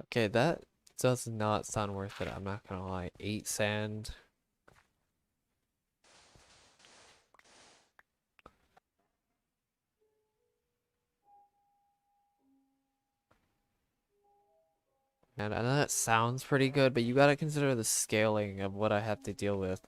Okay, that does not sound worth it. I'm not gonna lie. 8 sand. And I know that sounds pretty good, but you gotta consider the scaling of what I have to deal with.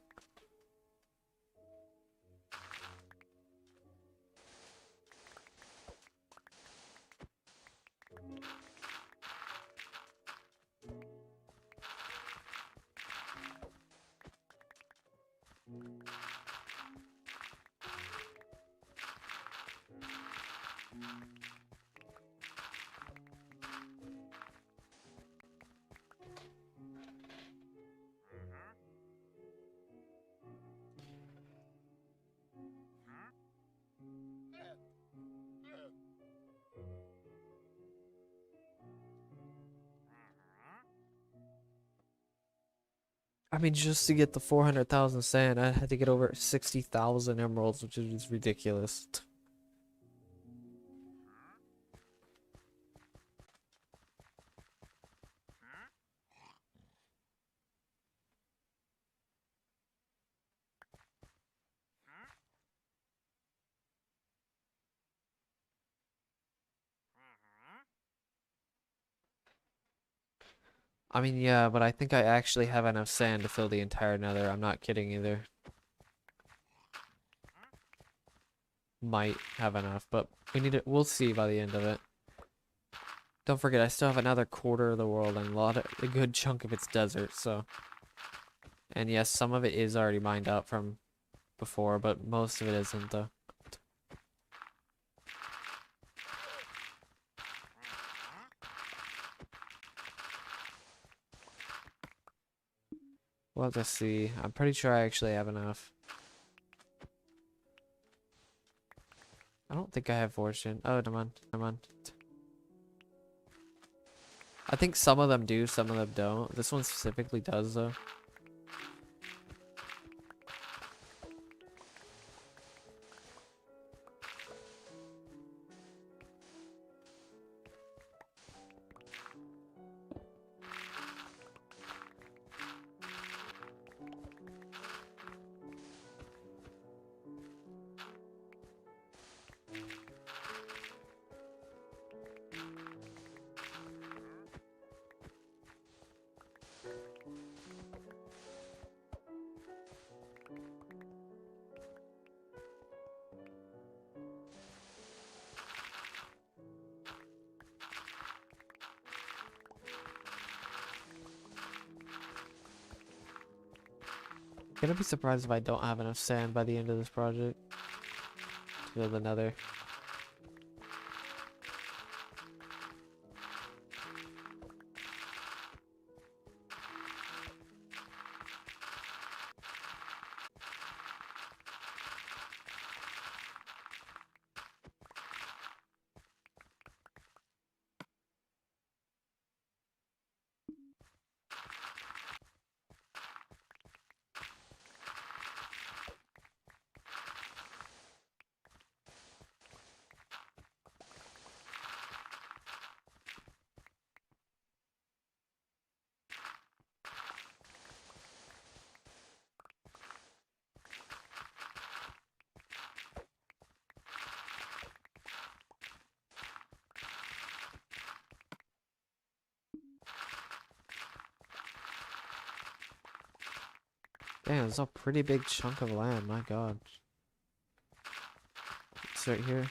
I mean, just to get the 400,000 sand, I had to get over 60,000 emeralds, which is ridiculous. I mean, yeah, but I think I actually have enough sand to fill the entire nether. I'm not kidding either. Might have enough, but we'll see by the end of it. Don't forget, I still have another quarter of the world and a good chunk of it's desert, so. And yes, some of it is already mined out from before, but most of it isn't though. We'll have to see. I'm pretty sure I actually have enough. I don't think I have fortune. Oh, never mind. Never mind. I think some of them do, some of them don't. This one specifically does though. Gonna be surprised if I don't have enough sand by the end of this project to build another. Damn, it's a pretty big chunk of land, my god. It's right here.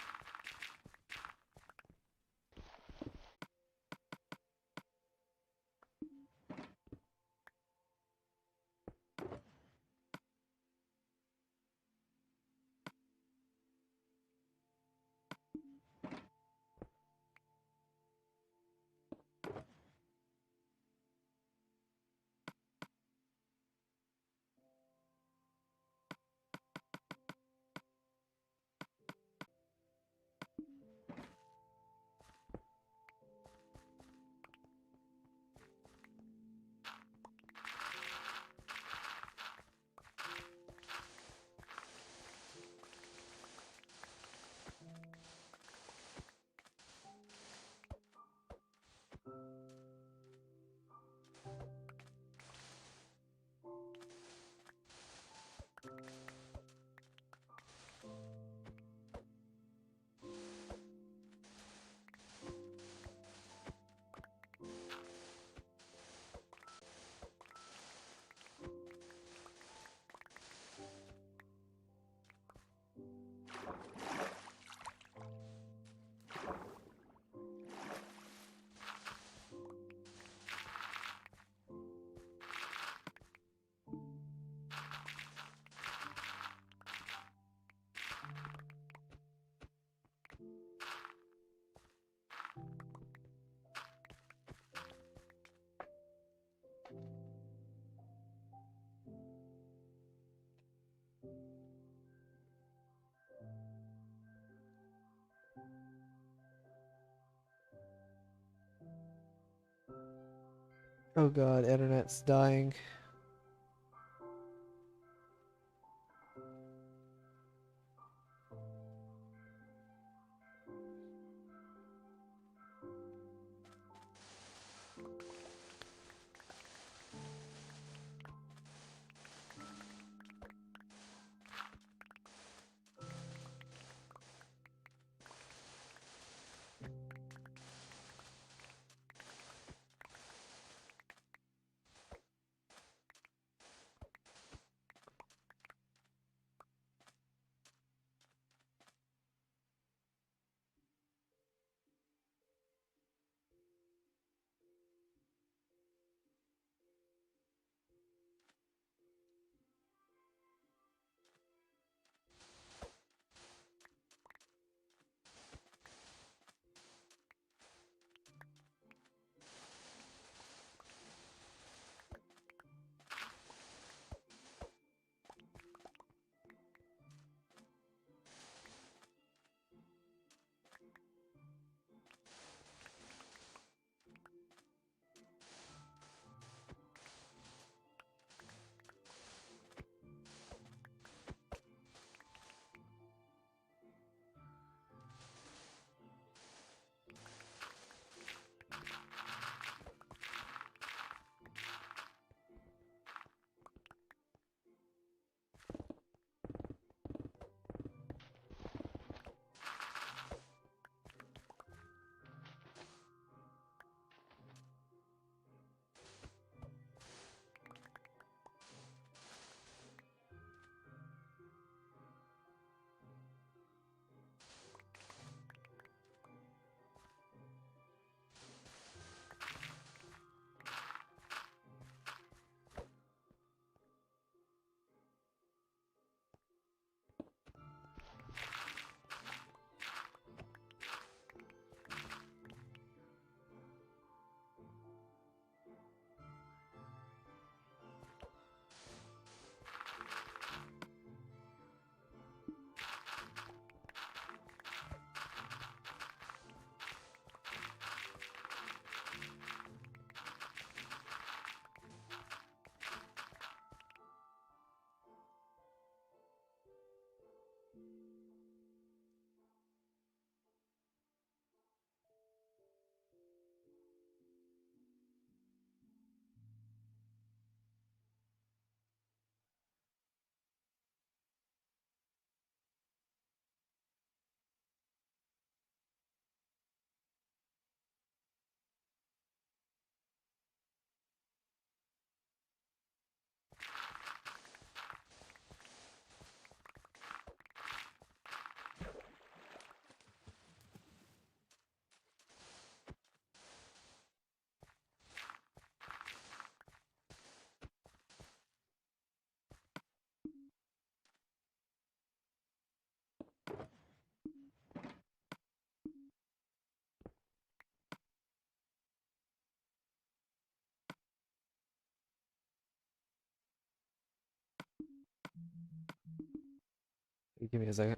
Oh god, internet's dying. Give me a second.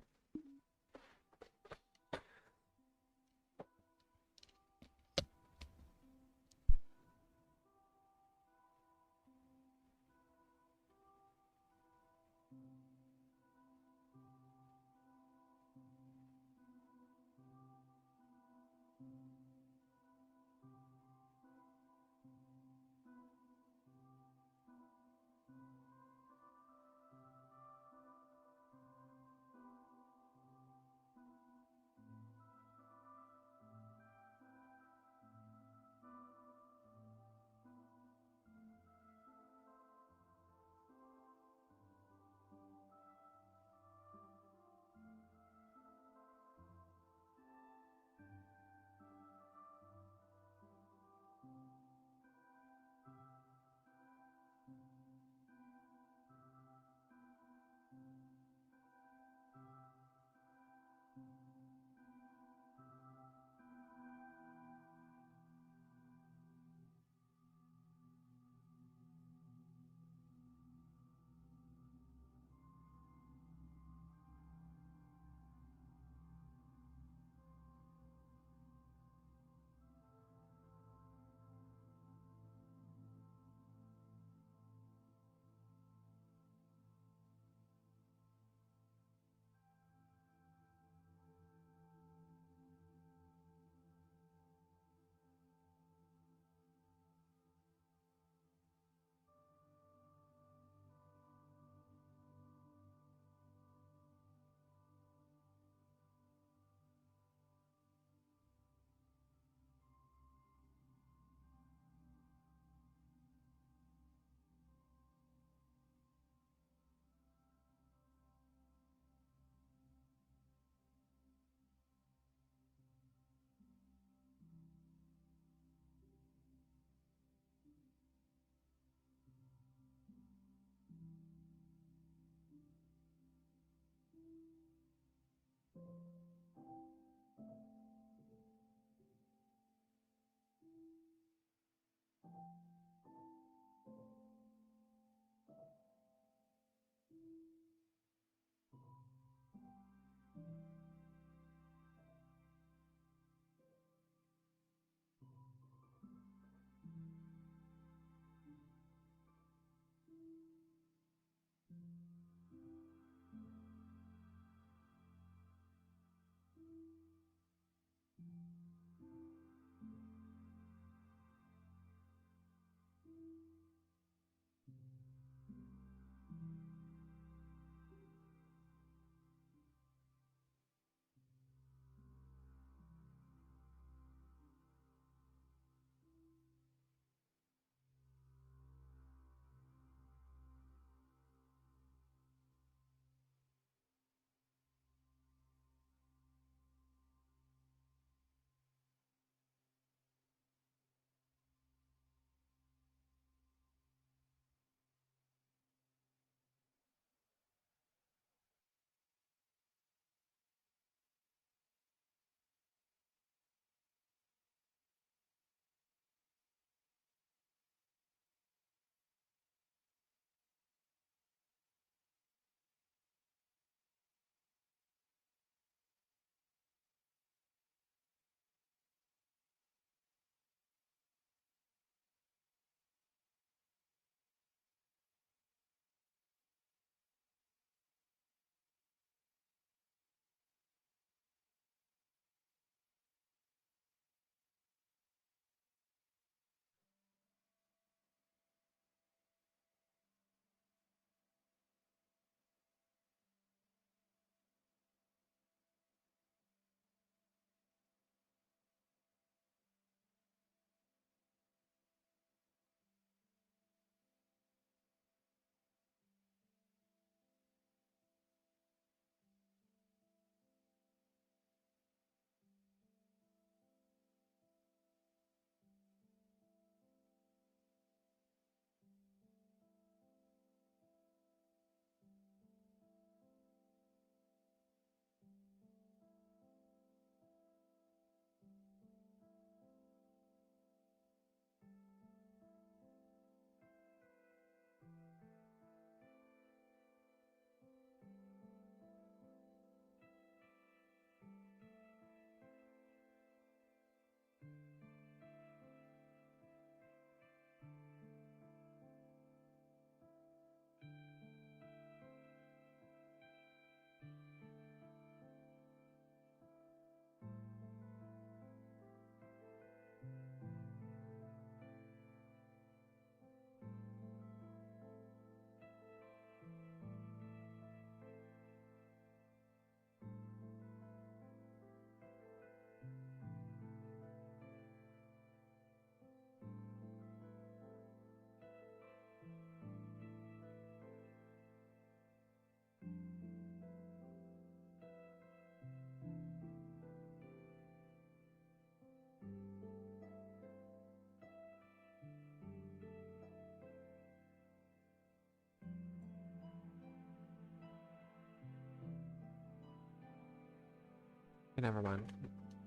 Never mind.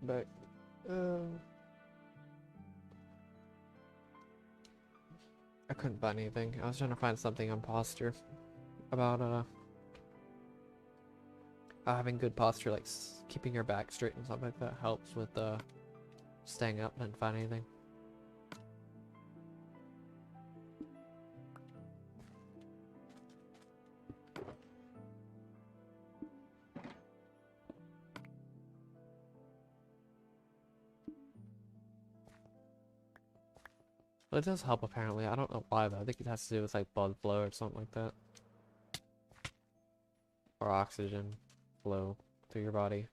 But, uh, I couldn't find anything. I was trying to find something on posture about, having good posture, like keeping your back straight and something like that helps with, staying up and find anything. But it does help apparently. I don't know why though. I think it has to do with like blood flow or something like that. Or oxygen flow through your body.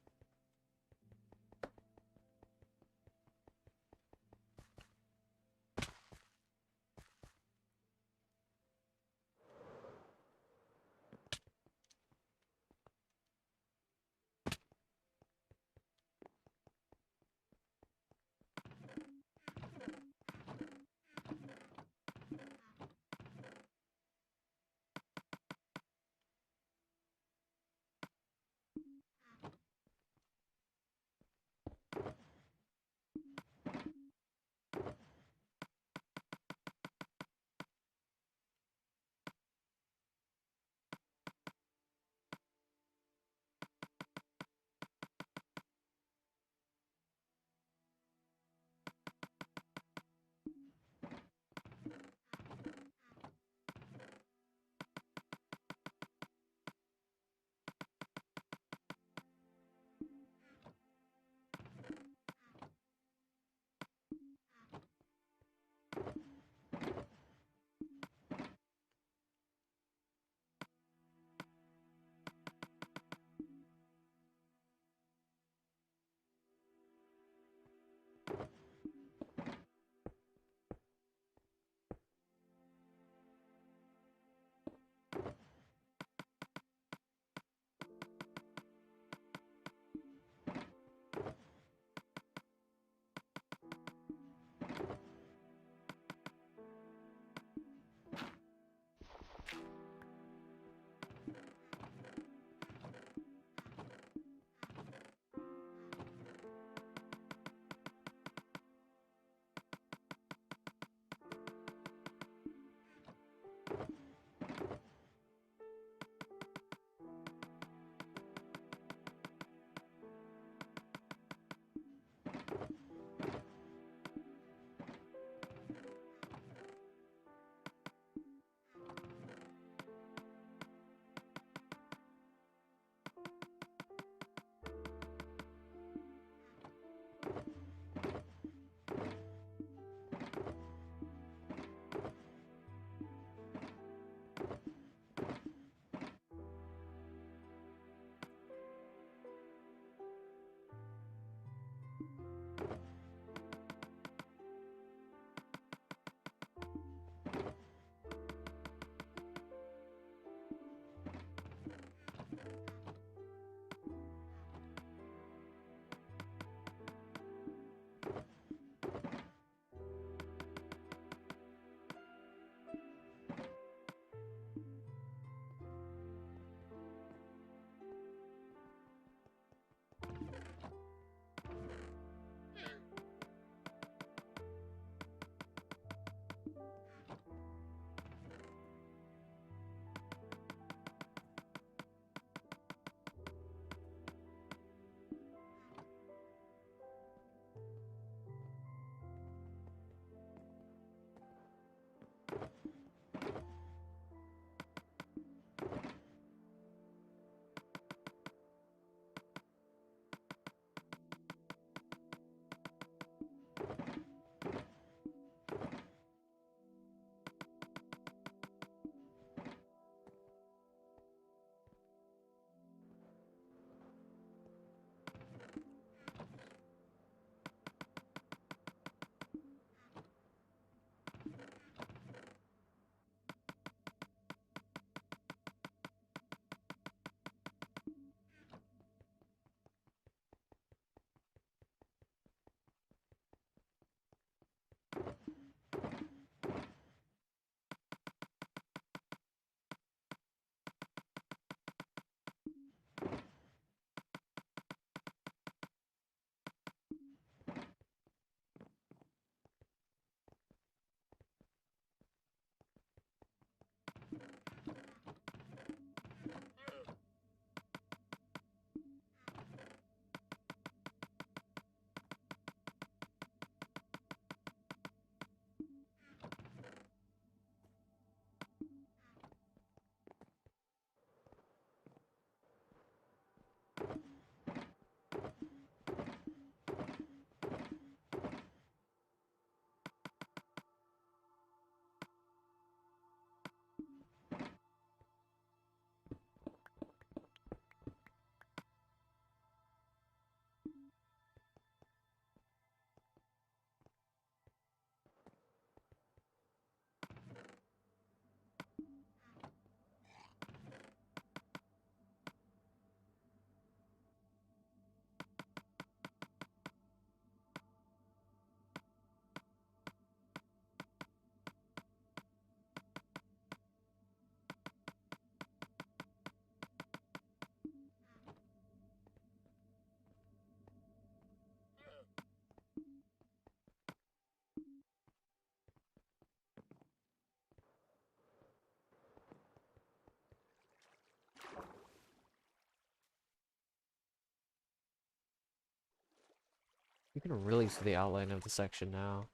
You can really see the outline of the section now.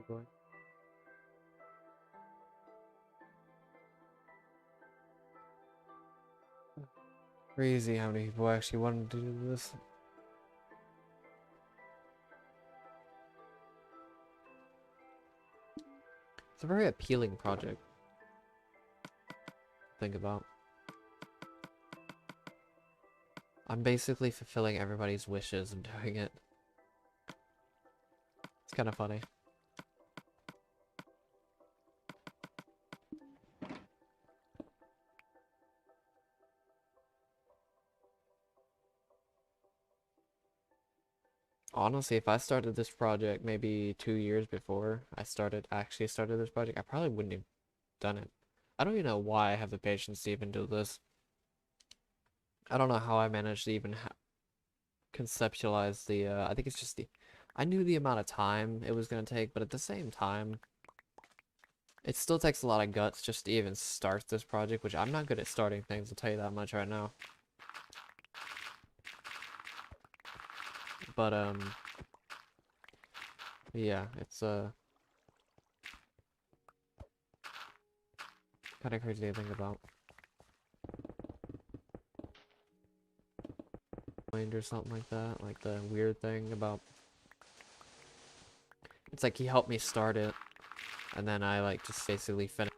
going. Crazy how many people actually wanted to do this. It's a very appealing project to think about. I'm basically fulfilling everybody's wishes and doing it. It's kind of funny. Honestly, if I started this project maybe 2 years before I actually started this project, I probably wouldn't have done it. I don't even know why I have the patience to even do this. I don't know how I managed to even conceptualize the, I think it's just I knew the amount of time it was going to take, but at the same time, it still takes a lot of guts just to even start this project, which I'm not good at starting things, I'll tell you that much right now. But, yeah, it's, kind of crazy to think about. Or something like that, like the weird thing about, it's like he helped me start it, and then I like just basically finished.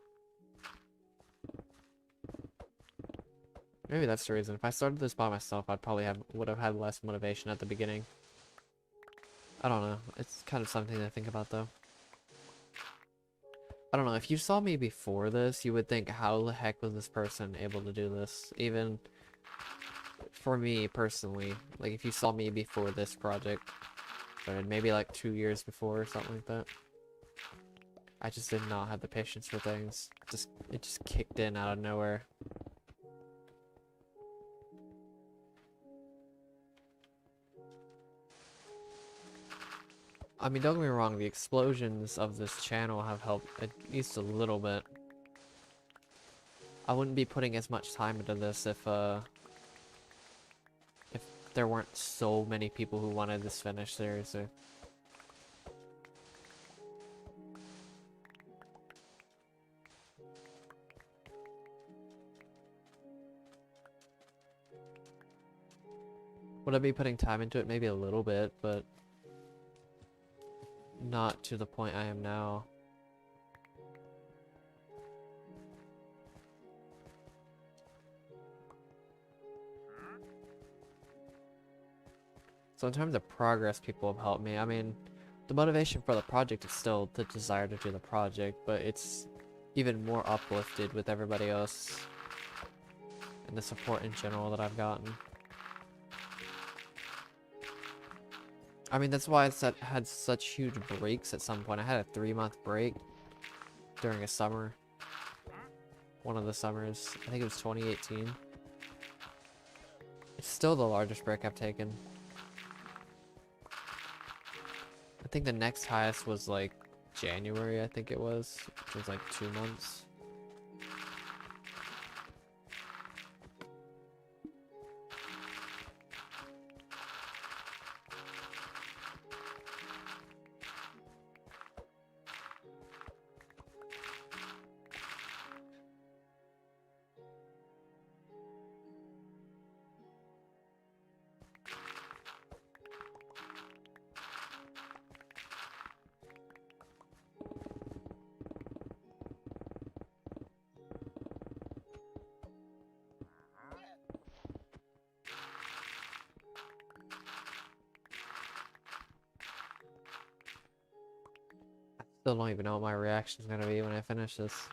Maybe that's the reason. If I started this by myself, I'd probably would have had less motivation at the beginning. I don't know. It's kind of something to think about though. I don't know. If you saw me before this, you would think, how the heck was this person able to do this? Even for me personally, like if you saw me before this project, or maybe like 2 years before or something like that, I just did not have the patience for things. It just kicked in out of nowhere. I mean, don't get me wrong, the explosions of this channel have helped at least a little bit. I wouldn't be putting as much time into this if there weren't so many people who wanted this finished, seriously. Would I be putting time into it? Maybe a little bit, but not to the point I am now. So in terms of progress, people have helped me. I mean, the motivation for the project is still the desire to do the project, but it's even more uplifted with everybody else and the support in general that I've gotten. I mean, that's why I had such huge breaks at some point. I had a 3-month break during a summer. One of the summers. I think it was 2018. It's still the largest break I've taken. I think the next highest was like January, I think it was. It was like 2 months. Still don't even know what my reaction is gonna be when I finish this.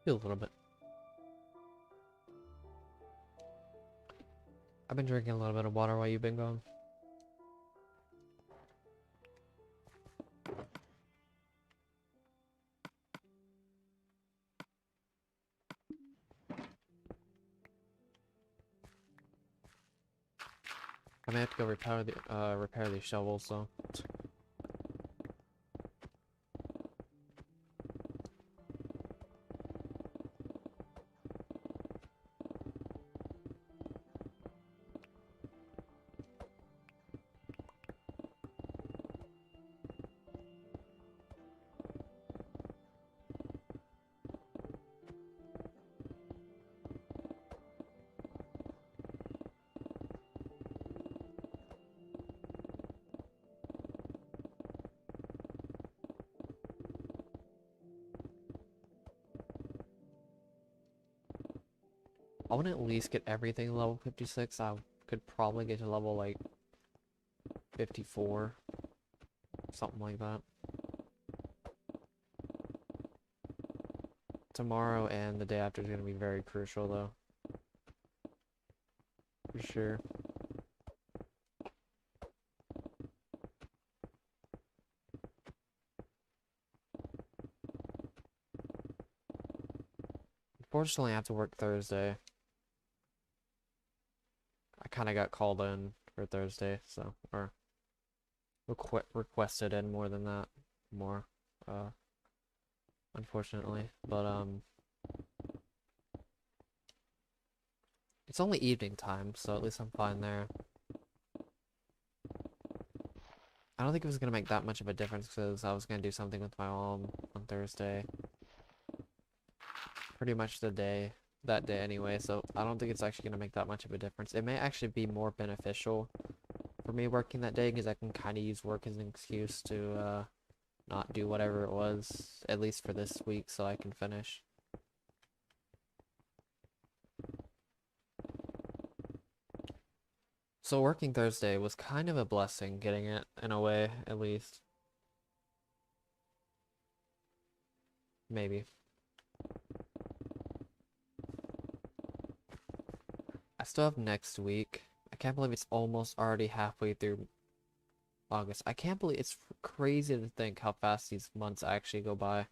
A little bit. I've been drinking a little bit of water while you've been gone. I may have to go repair these shovels though. I want to at least get everything level 56. I could probably get to level like 54. Something like that. Tomorrow and the day after is going to be very crucial though. For sure. Unfortunately, I have to work Thursday. I kind of got called in for Thursday, so, or requested in more than that, unfortunately, but, it's only evening time, so at least I'm fine there. I don't think it was gonna make that much of a difference because I was gonna do something with my mom on Thursday. Pretty much that day anyway, so I don't think it's actually gonna make that much of a difference. It may actually be more beneficial for me working that day because I can kind of use work as an excuse to not do whatever it was, at least for this week, so I can finish. So working Thursday was kind of a blessing, getting it in a way, at least. Maybe. I still have next week. I can't believe it's almost already halfway through August. I can't believe it's crazy to think how fast these months actually go by.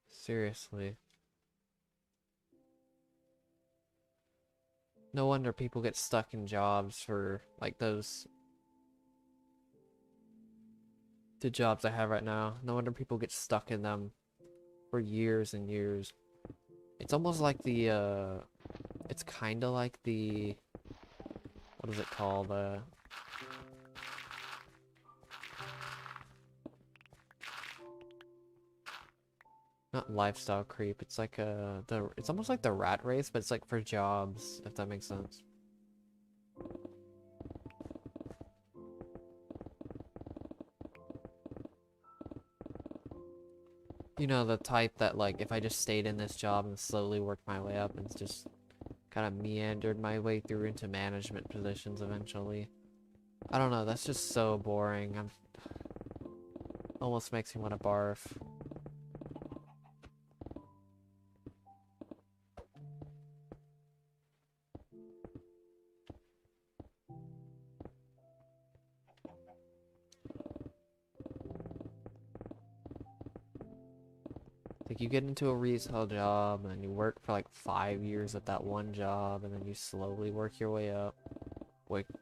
Seriously. No wonder people get stuck in jobs for like the jobs I have right now. No wonder people get stuck in them for years and years. It's almost like it's kind of like what is it called? Not lifestyle creep. It's like it's almost like the rat race, but it's like for jobs, if that makes sense. You know, the type that like if I just stayed in this job and slowly worked my way up and just kind of meandered my way through into management positions eventually. I don't know, that's just so boring. Almost makes me want to barf. Like you get into a retail job and then you work for like 5 years at that one job and then you slowly work your way up.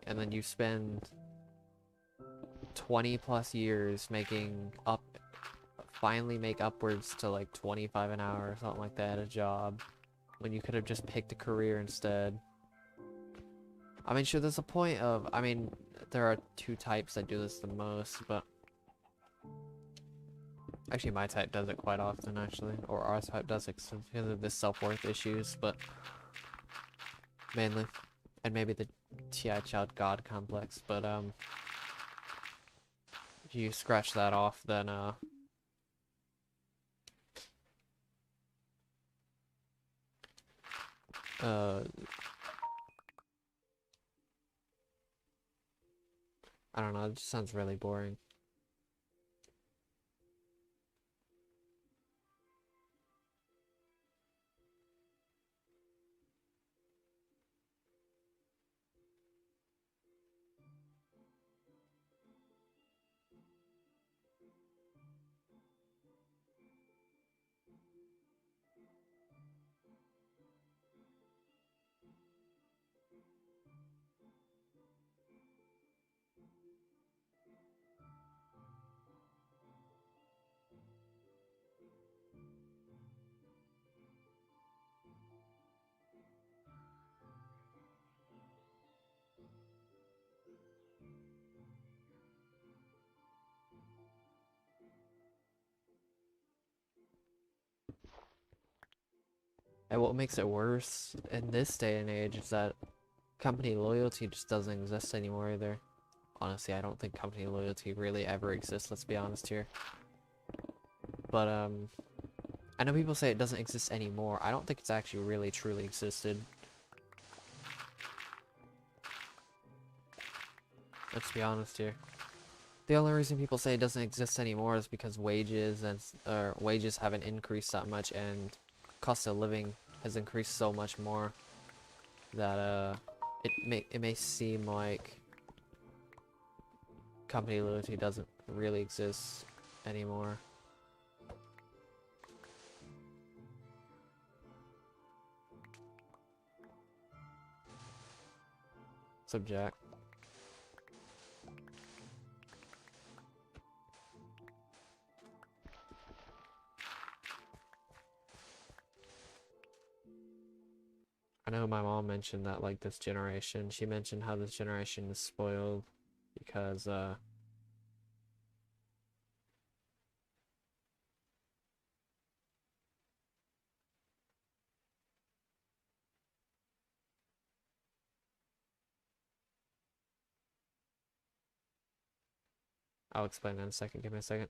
And then you spend 20 plus years finally make upwards to like 25 an hour or something like that at a job when you could have just picked a career instead. I mean, sure, there's a point of, I mean, there are two types that do this the most, but actually my type does it quite often, actually, or our type does it because of the self-worth issues, but mainly, and maybe the TI child god complex, but if you scratch that off, then I don't know, it just sounds really boring. And what makes it worse in this day and age is that company loyalty just doesn't exist anymore either. Honestly, I don't think company loyalty really ever exists, let's be honest here. But, I know people say it doesn't exist anymore. I don't think it's actually really truly existed. Let's be honest here. The only reason people say it doesn't exist anymore is because wages haven't increased that much, and cost of living has increased so much more that it may seem like company loyalty doesn't really exist anymore. Subject. I know my mom mentioned that, like, this generation, she mentioned how this generation is spoiled because, I'll explain that in a second, give me a second.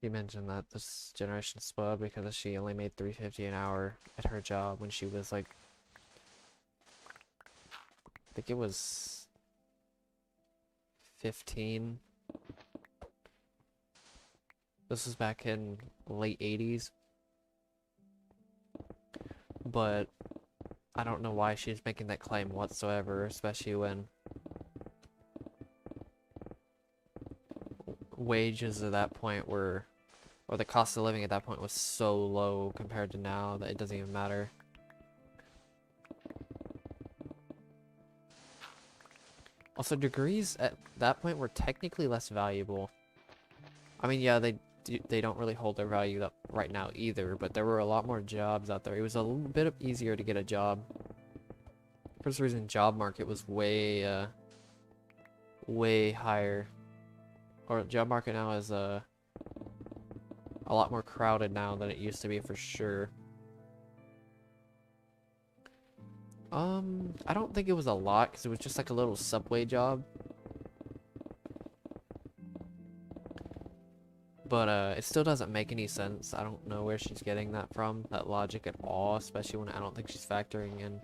She mentioned that this generation is spoiled because she only made $3.50 an hour at her job when she was like, I think it was 15. This was back in late 80s. But I don't know why she's making that claim whatsoever, especially when wages at that point were, or the cost of living at that point was so low compared to now that it doesn't even matter. Also, degrees at that point were technically less valuable. I mean, yeah, they don't really hold their value up right now either, but there were a lot more jobs out there. It was a little bit easier to get a job. For some reason, job market was way higher. Or job market now is a lot more crowded now than it used to be for sure. I don't think it was a lot because it was just like a little subway job. But it still doesn't make any sense. I don't know where she's getting that from, that logic at all, especially when I don't think she's factoring in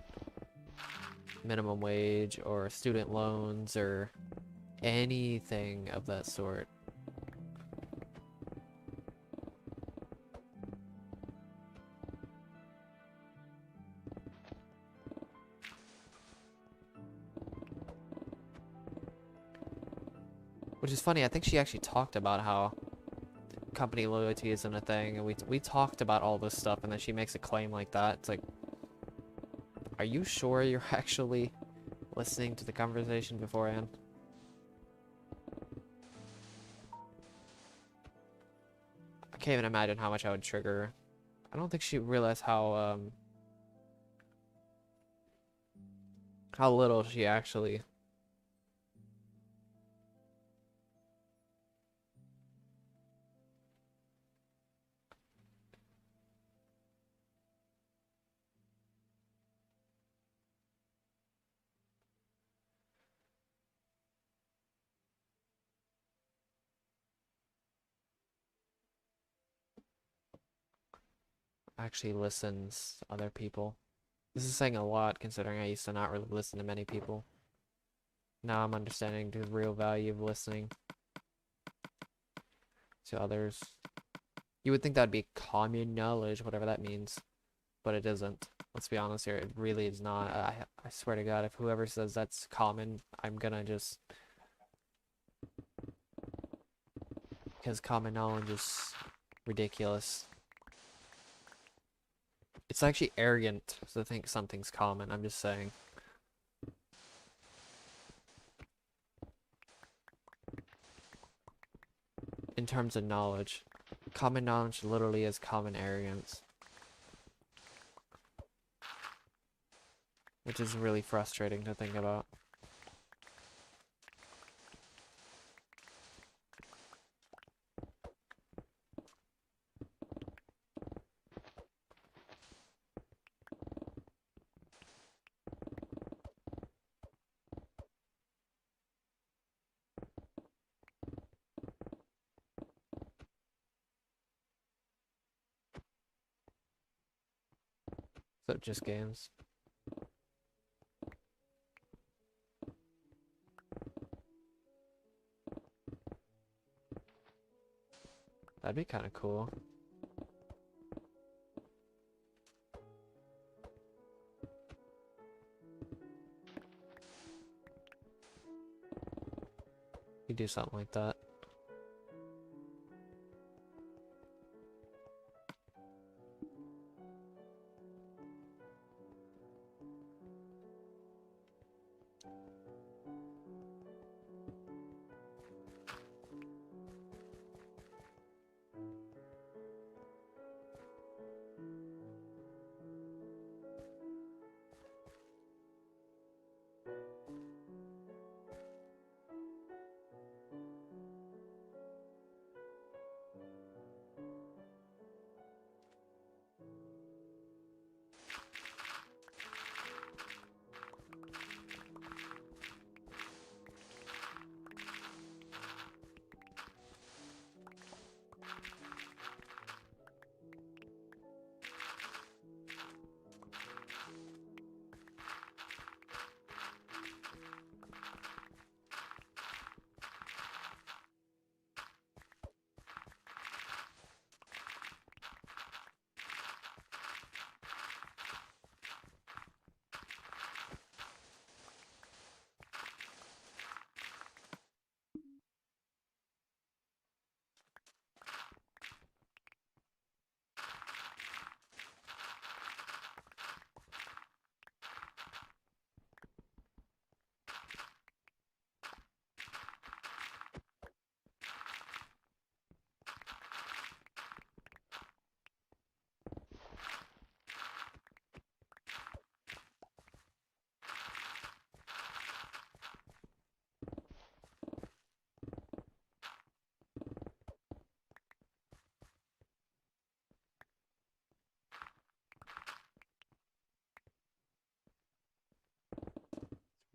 minimum wage or student loans or anything of that sort. Which is funny, I think she actually talked about how company loyalty isn't a thing, and we talked about all this stuff, and then she makes a claim like that. It's like, are you sure you're actually listening to the conversation beforehand? I can't even imagine how much I would trigger her. I don't think she realized how little she actually listens to other people. This is saying a lot considering I used to not really listen to many people. Now I'm understanding the real value of listening to others. You would think that'd be common knowledge, whatever that means, but it isn't. Let's be honest here, it really is not. I swear to God, if whoever says that's common, I'm gonna just... Because common knowledge is ridiculous. It's actually arrogant to think something's common, I'm just saying. In terms of knowledge. Common knowledge literally is common arrogance. Which is really frustrating to think about. So just games. That'd be kind of cool. You do something like that.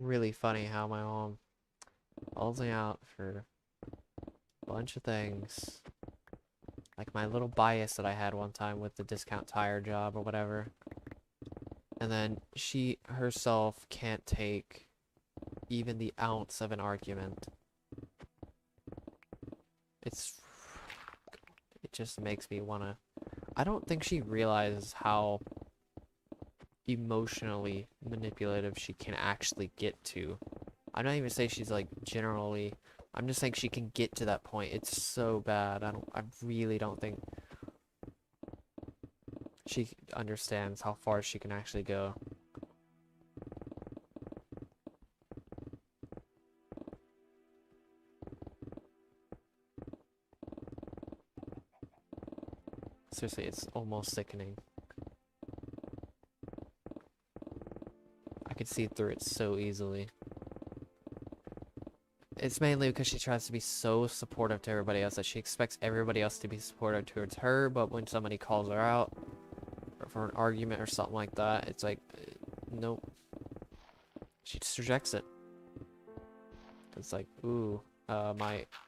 Really funny how my mom calls me out for a bunch of things. Like my little bias that I had one time with the discount tire job or whatever. And then she herself can't take even the ounce of an argument. It just makes me wanna... I don't think she realizes how emotionally manipulative she can actually get to. I'm not even saying she's like generally... I'm just saying she can get to that point. It's so bad. I really don't think she understands how far she can actually go. Seriously, it's almost sickening. I could see through it so easily. It's mainly because she tries to be so supportive to everybody else that she expects everybody else to be supportive towards her, but when somebody calls her out or for an argument or something like that, it's like, nope. She just rejects it. It's like, ooh, I'm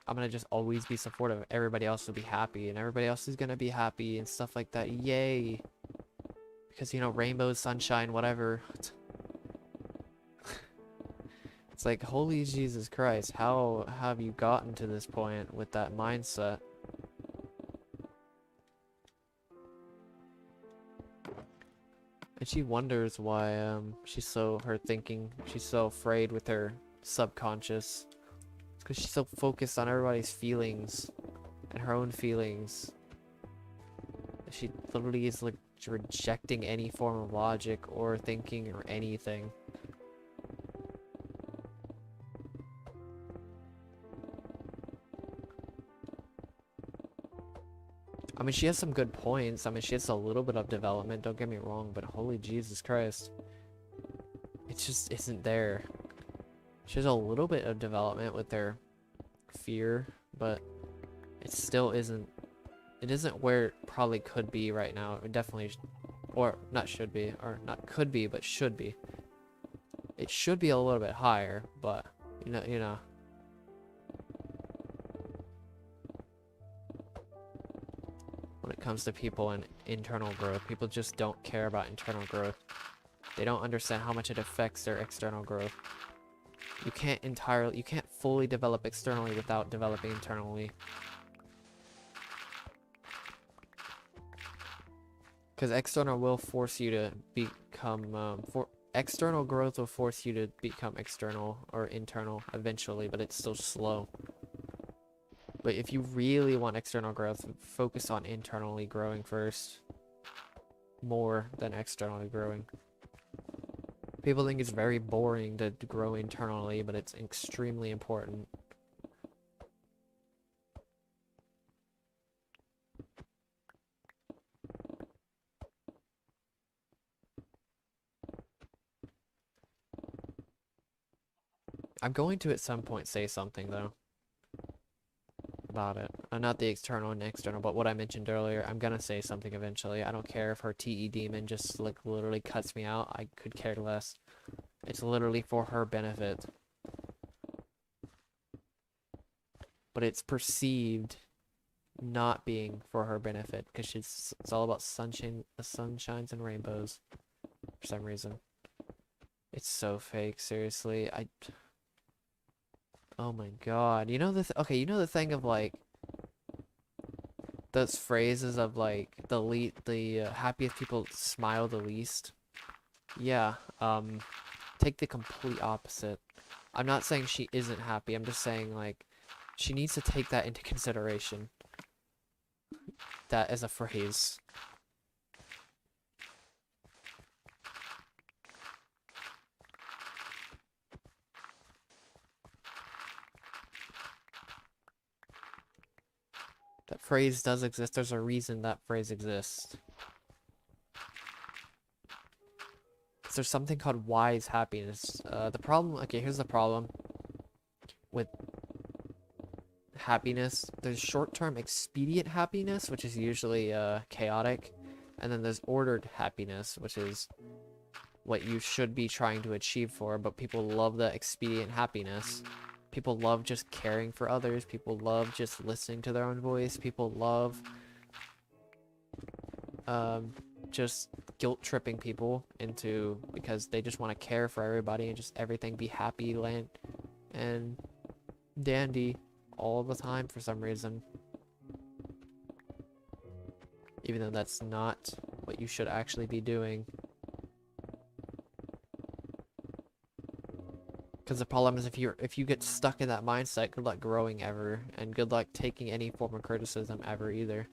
gonna just always be supportive. Everybody else will be happy, and everybody else is gonna be happy and stuff like that. Yay! Because, you know, rainbows, sunshine, whatever. It's like, holy Jesus Christ, how have you gotten to this point with that mindset? And she wonders why she's so afraid with her subconscious. It's because she's so focused on everybody's feelings and her own feelings. She literally is like rejecting any form of logic or thinking or anything. I mean, she has some good points. I mean, she has a little bit of development, don't get me wrong, but holy Jesus Christ. It just isn't there. She has a little bit of development with her fear, but it still isn't. It isn't where it probably could be right now. It definitely, or not should be, or not could be, but should be. It should be a little bit higher, but you know. When it comes to people and internal growth, people just don't care about internal growth. They don't understand how much it affects their external growth. You can't fully develop externally without developing internally. Because external will force you to become, external growth will force you to become external or internal eventually, but it's still slow. But if you really want external growth, focus on internally growing first. More than externally growing. People think it's very boring to grow internally, but it's extremely important. I'm going to at some point say something though about it. Not the external and external, but what I mentioned earlier. I'm gonna say something eventually. I don't care if her TE demon just like literally cuts me out. I could care less. It's literally for her benefit. But it's perceived not being for her benefit because it's all about sunshine, the sunshines and rainbows for some reason. It's so fake, seriously. Oh my god. You know okay, you know the thing of like those phrases of like the happiest people smile the least? Yeah, take the complete opposite. I'm not saying she isn't happy. I'm just saying like she needs to take that into consideration. That as a phrase. That phrase does exist. There's a reason that phrase exists. There's something called wise happiness. The problem, okay, here's the problem with happiness. There's short-term expedient happiness, which is usually chaotic, and then there's ordered happiness, which is what you should be trying to achieve for, but people love the expedient happiness. People love just caring for others. People love just listening to their own voice. People love just guilt-tripping people into because they just want to care for everybody and just everything be happy land and dandy all the time for some reason. Even though that's not what you should actually be doing. Because the problem is if you get stuck in that mindset, good luck growing ever, and good luck taking any form of criticism ever either.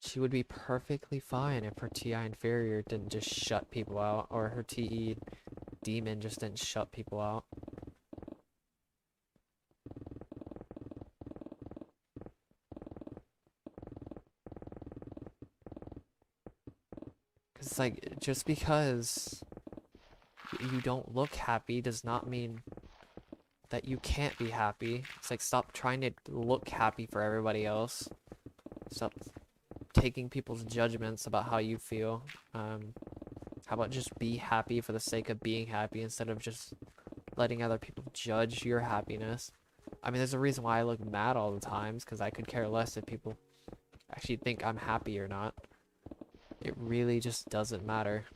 She would be perfectly fine if her TI inferior didn't just shut people out, or her TE demon just didn't shut people out. Cause it's like, just because you don't look happy does not mean that you can't be happy. It's like, stop trying to look happy for everybody else. Stop taking people's judgments about how you feel. How about just be happy for the sake of being happy instead of just letting other people judge your happiness? I mean, there's a reason why I look mad all the times, because I could care less if people actually think I'm happy or not. It really just doesn't matter.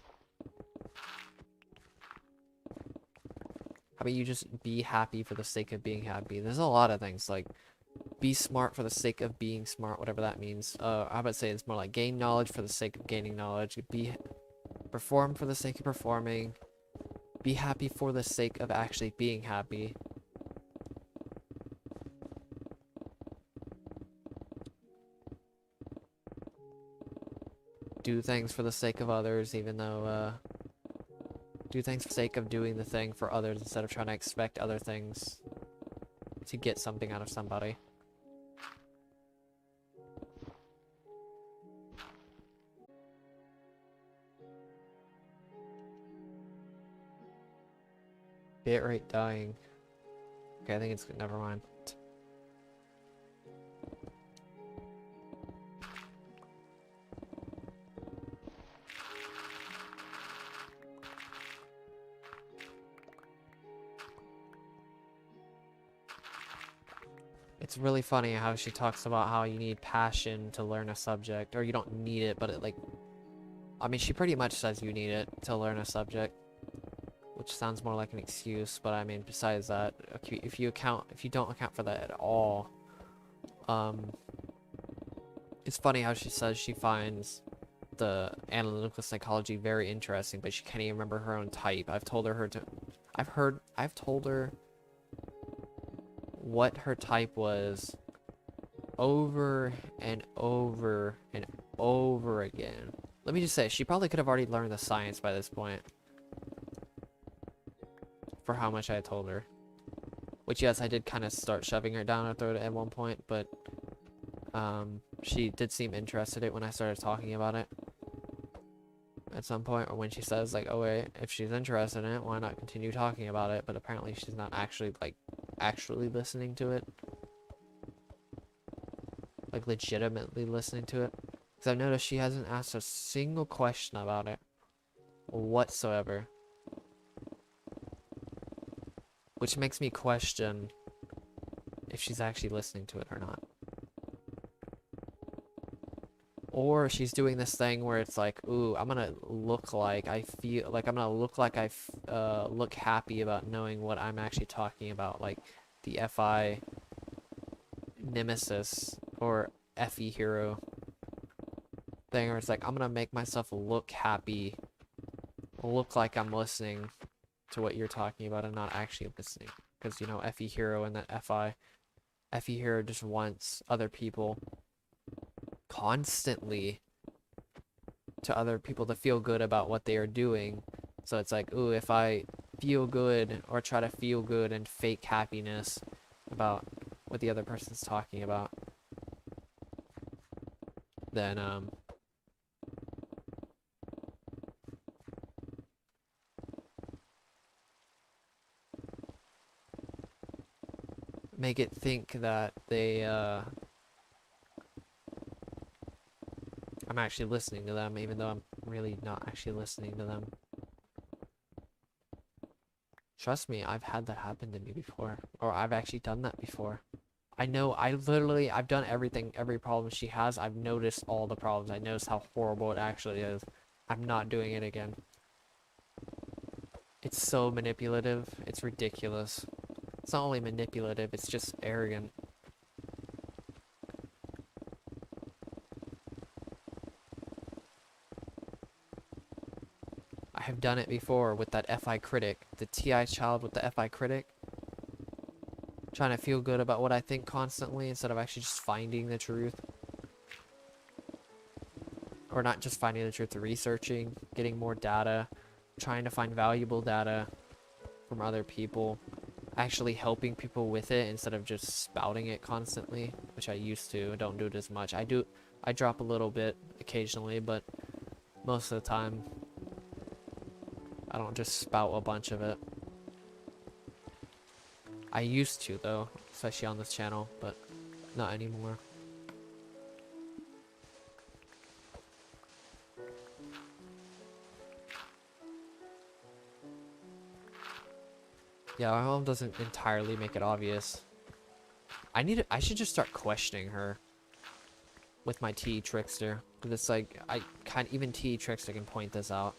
How about you just be happy for the sake of being happy? There's a lot of things, like be smart for the sake of being smart, whatever that means. I would say it's more like gain knowledge for the sake of gaining knowledge. Perform for the sake of performing. Be happy for the sake of actually being happy. Do things for the sake of others, even though, do things for the sake of doing the thing for others instead of trying to expect other things to get something out of somebody. Bitrate dying. Okay, I think it's... never mind. It's really funny how she talks about how you need passion to learn a subject, or you don't need it, but it like... I mean, she pretty much says you need it to learn a subject, which sounds more like an excuse, but I mean, besides that, if you don't account for that at all, it's funny how she says she finds the analytical psychology very interesting, but she can't even remember her own type. I've told her what her type was over and over and over again. Let me just say, she probably could have already learned the science by this point, for how much I told her. Which, yes, I did kind of start shoving her down her throat at one point, but she did seem interested in it when I started talking about it at some point, or when she says like, oh wait, if she's interested in it, why not continue talking about it? But apparently she's not actually listening to it, like legitimately listening to it, because I've noticed she hasn't asked a single question about it whatsoever, which makes me question if she's actually listening to it or not. Or she's doing this thing where it's like, ooh, I'm gonna look like I feel like I'm gonna look like I look happy about knowing what I'm actually talking about, like the FI nemesis or FE hero thing, where it's like, I'm gonna make myself look happy, look like I'm listening to what you're talking about and not actually listening. Because, you know, FE hero and that FE hero just wants other people constantly to feel good about what they are doing. So it's like, ooh, if I feel good or try to feel good and fake happiness about what the other person's talking about, then make it think that I'm actually listening to them, even though I'm really not actually listening to them. Trust me, I've had that happen to me before, or I've actually done that before. I know, I've done everything, every problem she has. I've noticed all the problems. I noticed how horrible it actually is. I'm not doing it again. It's so manipulative. It's ridiculous. It's not only manipulative, it's just arrogant. I have done it before with that FI critic, the TI child with the FI critic. Trying to feel good about what I think constantly instead of actually just finding the truth. Or not just finding the truth, researching, getting more data, trying to find valuable data from other people, actually helping people with it instead of just spouting it constantly, which I used to. I don't do it as much. I drop a little bit occasionally, but most of the time I don't just spout a bunch of it. I used to, though, especially on this channel, but not anymore. Yeah, my mom doesn't entirely make it obvious I should just start questioning her with my T trickster. Cause it's like even T trickster can point this out.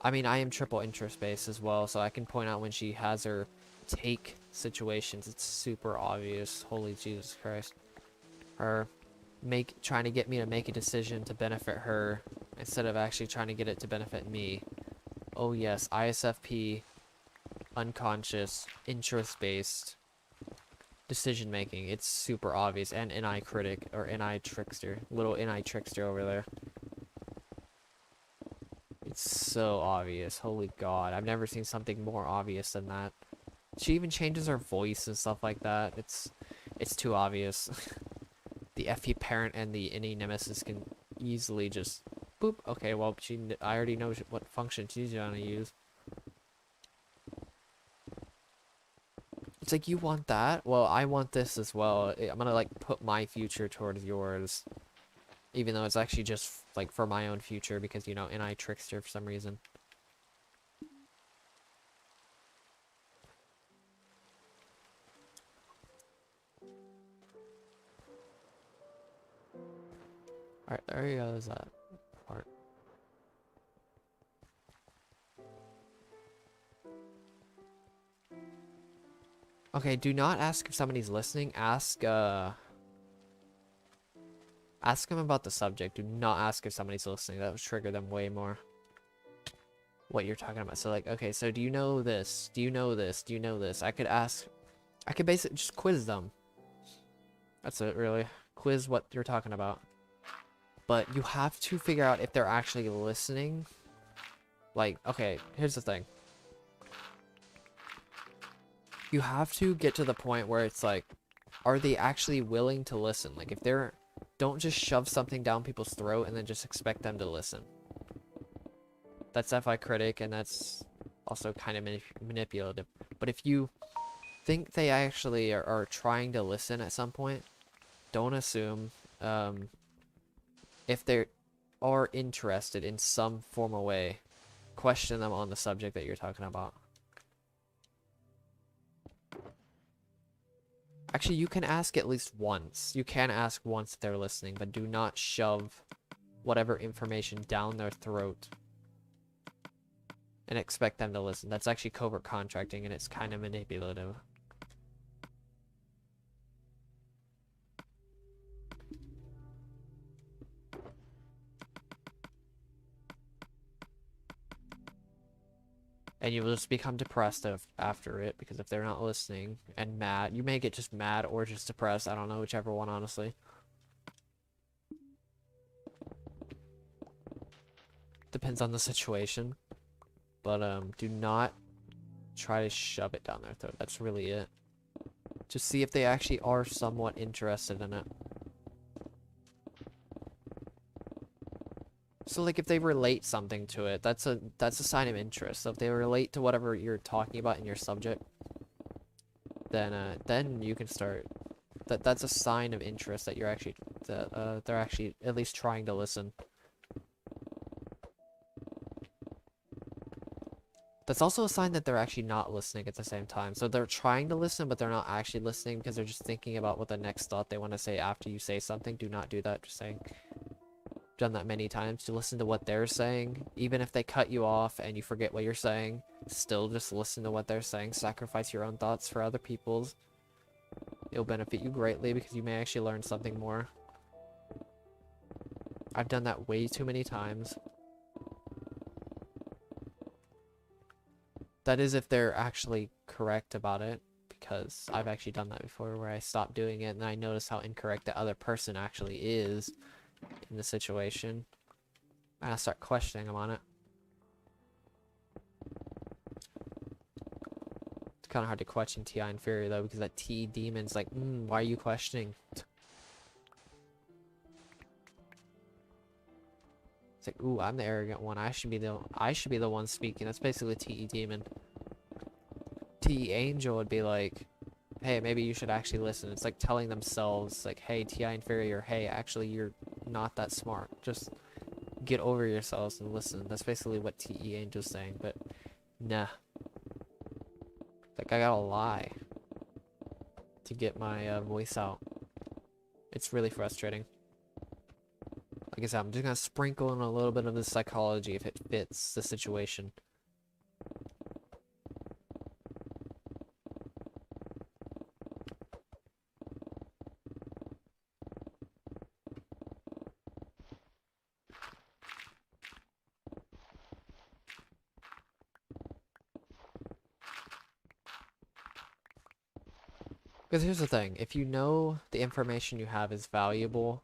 I mean, I am triple interest based as well, so I can point out when she has her take situations. It's super obvious. Holy Jesus Christ. Her trying to get me to make a decision to benefit her instead of actually trying to get it to benefit me. Oh yes, ISFP, unconscious, interest based decision making. It's super obvious. And NI critic or NI trickster. Little NI trickster over there. It's so obvious. Holy God. I've never seen something more obvious than that. She even changes her voice and stuff like that. It's too obvious. The FP parent and the NE nemesis can easily just boop. Okay, well, I already know what function she's gonna use. It's like, you want that? Well, I want this as well. I'm gonna like put my future towards yours. Even though it's actually just like for my own future because, you know, NI trickster for some reason. Alright, there goes that part. Okay, do not ask if somebody's listening. Ask them about the subject. Do not ask if somebody's listening. That would trigger them way more. What you're talking about. So like, okay, so do you know this? Do you know this? Do you know this? I could basically just quiz them. That's it, really. Quiz what you're talking about. But you have to figure out if they're actually listening. Like, okay, here's the thing. You have to get to the point where it's like, are they actually willing to listen? Like, if they're, don't just shove something down people's throat and then just expect them to listen. That's FI critic, and that's also kind of manipulative. But if you think they actually are trying to listen at some point, don't assume. If they are interested in some formal way, question them on the subject that you're talking about. Actually, you can ask at least once. You can ask once if they're listening, but do not shove whatever information down their throat and expect them to listen. That's actually covert contracting, and it's kind of manipulative. And you will just become depressed after it, because if they're not listening and mad, you may get just mad or just depressed. I don't know, whichever one, honestly. Depends on the situation. But do not try to shove it down their throat. That's really it. Just see if they actually are somewhat interested in it. So like if they relate something to it, that's a sign of interest. So if they relate to whatever you're talking about in your subject, then you can start. That's a sign of interest that you're actually they're actually at least trying to listen. That's also a sign that they're actually not listening at the same time. So they're trying to listen, but they're not actually listening because they're just thinking about what the next thought they want to say after you say something. Do not do that. Just saying. Done that many times, to listen to what they're saying. Even if they cut you off and you forget what you're saying, still just listen to what they're saying. Sacrifice your own thoughts for other people's. It'll benefit you greatly because you may actually learn something more. I've done that way too many times. That is if they're actually correct about it, because I've actually done that before where I stopped doing it and I noticed how incorrect the other person actually is in the situation. And I start questioning them on it. It's kind of hard to question TI and Fury though, because that T demon's like, why are you questioning? It's like, ooh, I'm the arrogant one. I should be the one speaking. That's basically TE demon. TE angel would be like, hey, maybe you should actually listen. It's like telling themselves, like, hey, TI inferior, hey, actually, you're not that smart. Just get over yourselves and listen. That's basically what TE Angel's saying, but nah. Like, I gotta lie. to get my voice out. It's really frustrating. Like I said, I'm just gonna sprinkle in a little bit of the psychology if it fits the situation. Because here's the thing, if you know the information you have is valuable,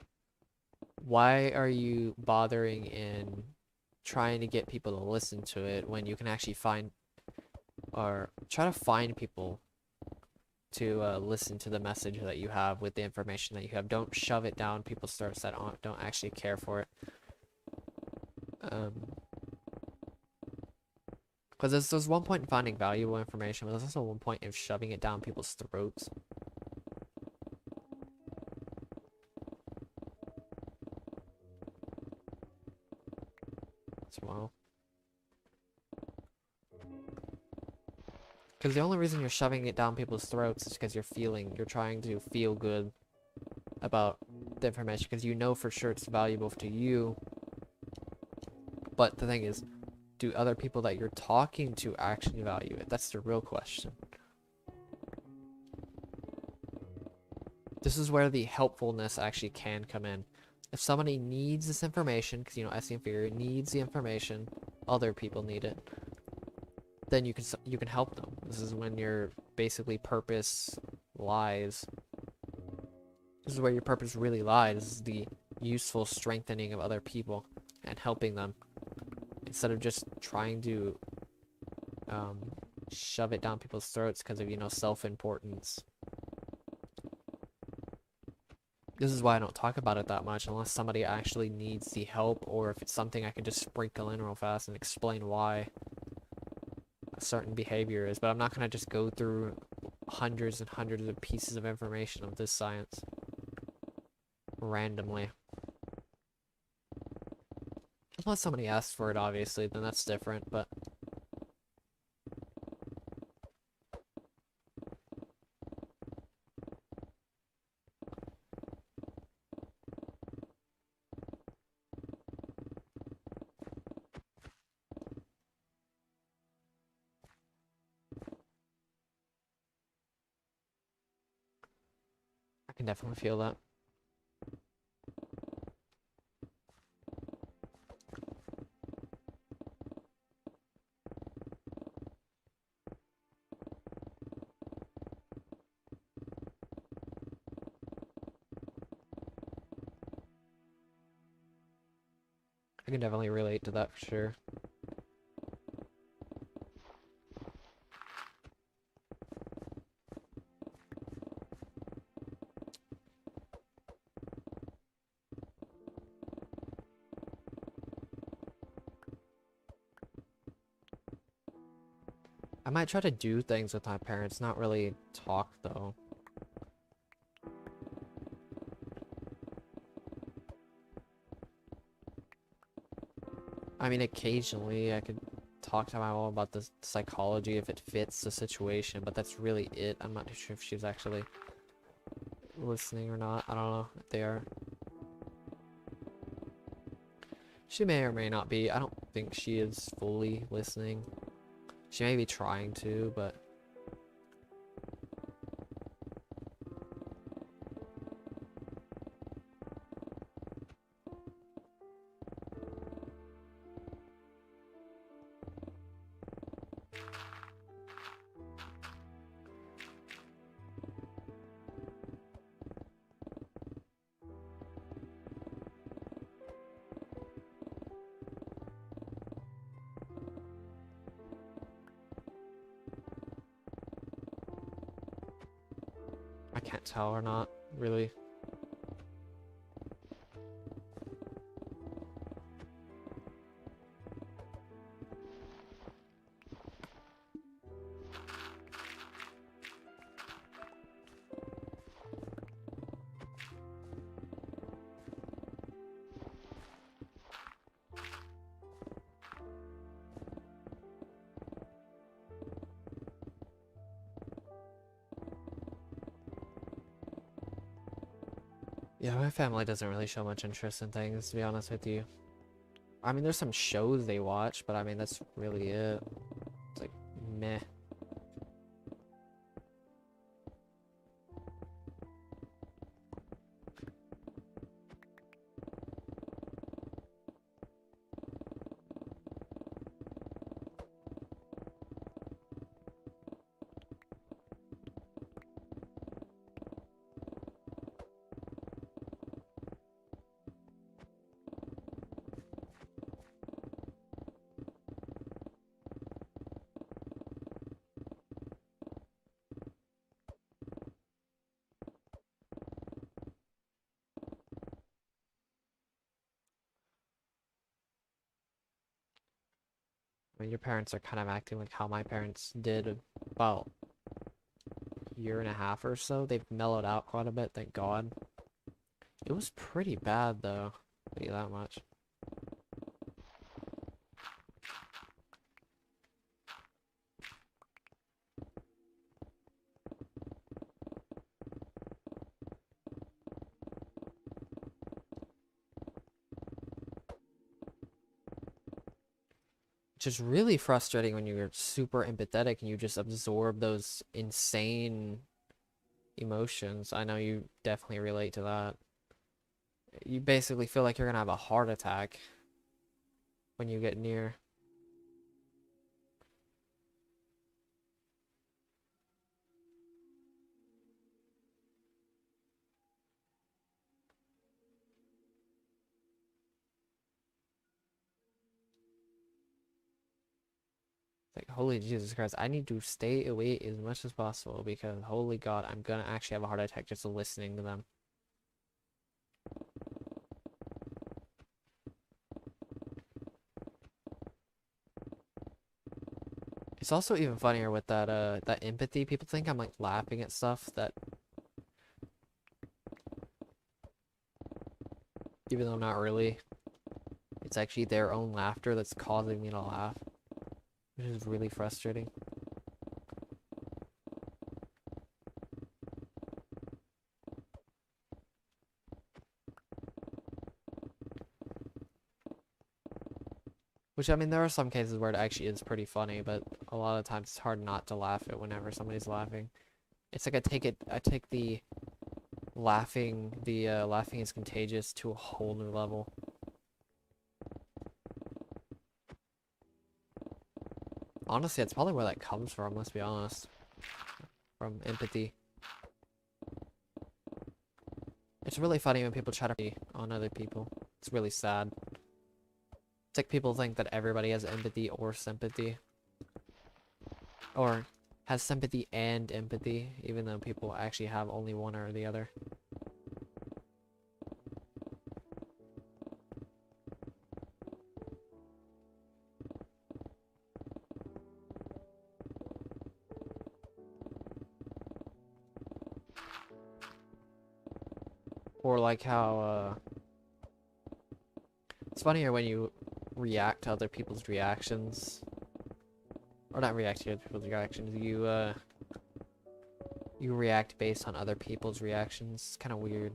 why are you bothering in trying to get people to listen to it when you can actually find, or try to find people to listen to the message that you have with the information that you have. Don't shove it down people's throats that don't actually care for it. Because there's one point in finding valuable information, but there's also one point in shoving it down people's throats. As well. Because the only reason you're shoving it down people's throats is because you're trying to feel good about the information, because you know for sure it's valuable to you. But the thing is, do other people that you're talking to actually value it? That's the real question. This is where the helpfulness actually can come in. If somebody needs this information, because you know SC Inferior needs the information, other people need it, then you can help them. This is when your basically purpose lies. This is where your purpose really lies. This is the useful strengthening of other people and helping them, instead of just trying to shove it down people's throats because of, you know, self-importance. This is why I don't talk about it that much unless somebody actually needs the help, or if it's something I can just sprinkle in real fast and explain why a certain behavior is. But I'm not going to just go through hundreds and hundreds of pieces of information of this science randomly. Unless somebody asks for it, obviously, then that's different, but I can definitely feel that. I can definitely relate to that for sure. I might try to do things with my parents, not really talk though. I mean, occasionally I could talk to my mom about the psychology if it fits the situation, but that's really it. I'm not too sure if she's actually listening or not. I don't know if they are. She may or may not be. I don't think she is fully listening. She may be trying to, but I can't tell or not, really. Yeah, my family doesn't really show much interest in things, to be honest with you. I mean, there's some shows they watch, but I mean, that's really it. It's like, meh. I mean, your parents are kind of acting like how my parents did about a year and a half or so. They've mellowed out quite a bit, thank God. It was pretty bad, though. I'll tell you that much. Which is really frustrating when you're super empathetic and you just absorb those insane emotions. I know you definitely relate to that. You basically feel like you're gonna have a heart attack when you get near. Like, holy Jesus Christ, I need to stay away as much as possible because, holy God, I'm gonna actually have a heart attack just listening to them. It's also even funnier with that empathy. People think I'm like laughing at stuff that, even though I'm not really, it's actually their own laughter that's causing me to laugh, which is really frustrating. Which, I mean, there are some cases where it actually is pretty funny, but a lot of times it's hard not to laugh at whenever somebody's laughing. It's like I take the laughing is contagious to a whole new level. Honestly, that's probably where that comes from, let's be honest. From empathy. It's really funny when people try to be on other people. It's really sad. It's like people think that everybody has empathy or sympathy. Or has sympathy and empathy, even though people actually have only one or the other. Or like how, it's funnier when you react to other people's reactions. Or not react to other people's reactions, you react based on other people's reactions. It's kind of weird.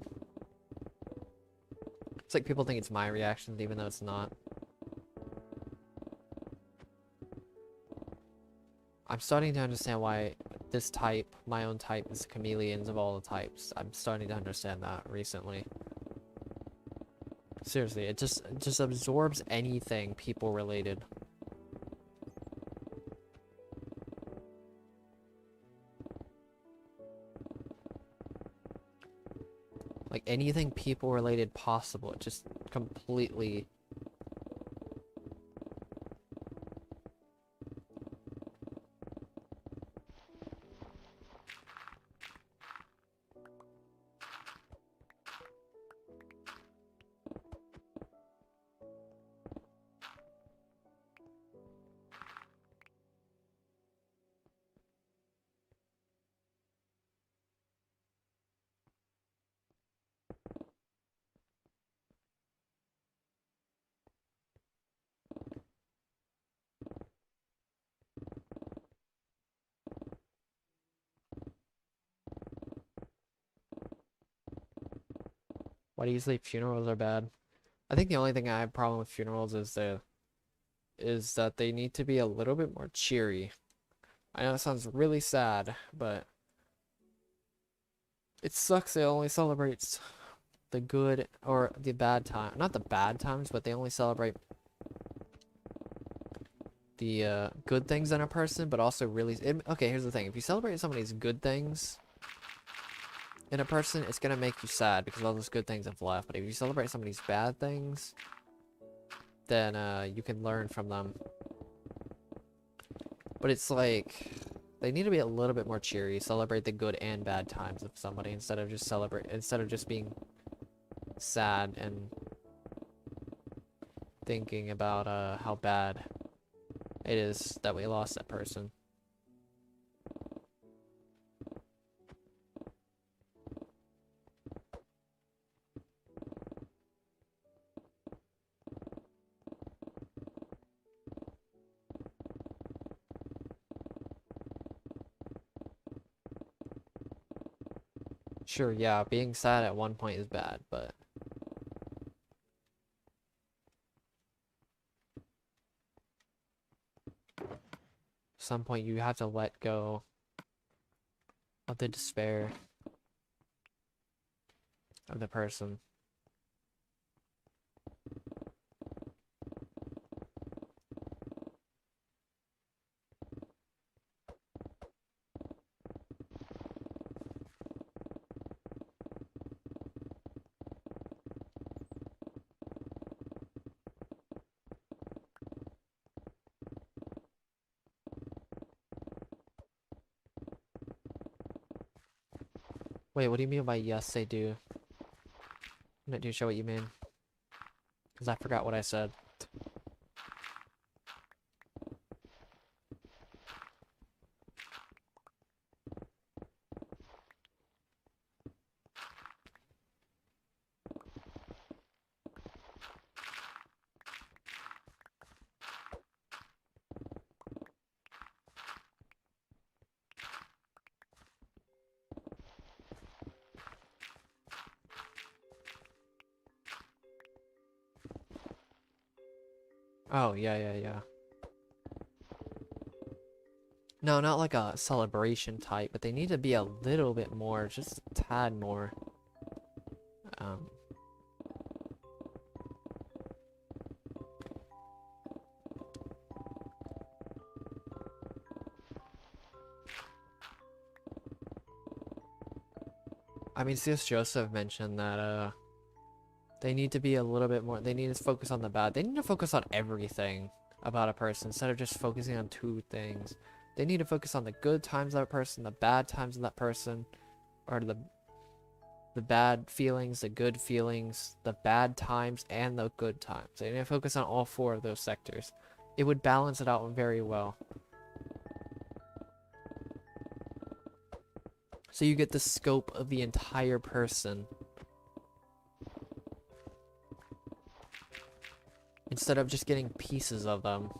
It's like people think it's my reactions even though it's not. I'm starting to understand why this type, my own type, is chameleons of all the types. I'm starting to understand that recently. Seriously, it just absorbs anything people related. Like anything people related possible, it just completely. Why do you say funerals are bad? I think the only thing I have a problem with funerals is that they need to be a little bit more cheery. I know it sounds really sad, but it sucks it only celebrates the good or the bad time. Not the bad times, but they only celebrate the good things in a person, but also okay, here's the thing. If you celebrate somebody's good things in a person, it's gonna make you sad because all those good things have left. But if you celebrate somebody's bad things, then you can learn from them. But it's like they need to be a little bit more cheery, celebrate the good and bad times of somebody instead of just being sad and thinking about how bad it is that we lost that person. Sure, yeah, being sad at one point is bad, but at some point you have to let go of the despair of the person. Wait, what do you mean by yes, they do? I'm not too sure what you mean. Because I forgot what I said. Oh, yeah. No, not like a celebration type, but they need to be a little bit more, just a tad more. Um, I mean, C.S. Joseph mentioned that, they need to be a little bit more, they need to focus on the bad. They need to focus on everything about a person instead of just focusing on two things. They need to focus on the good times of that person, the bad times of that person, or the bad feelings, the good feelings, the bad times, and the good times. They need to focus on all four of those sectors. It would balance it out very well. So you get the scope of the entire person. Instead of just getting pieces of them.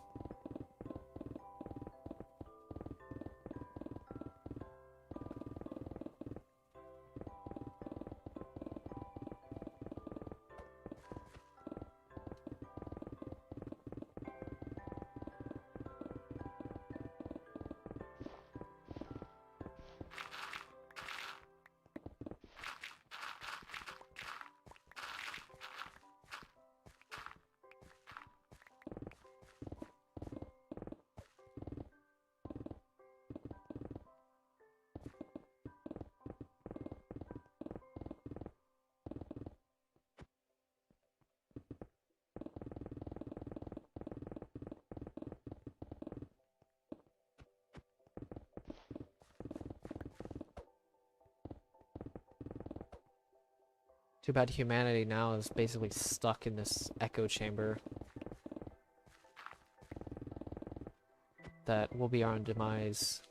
Too bad humanity now is basically stuck in this echo chamber that will be our own demise.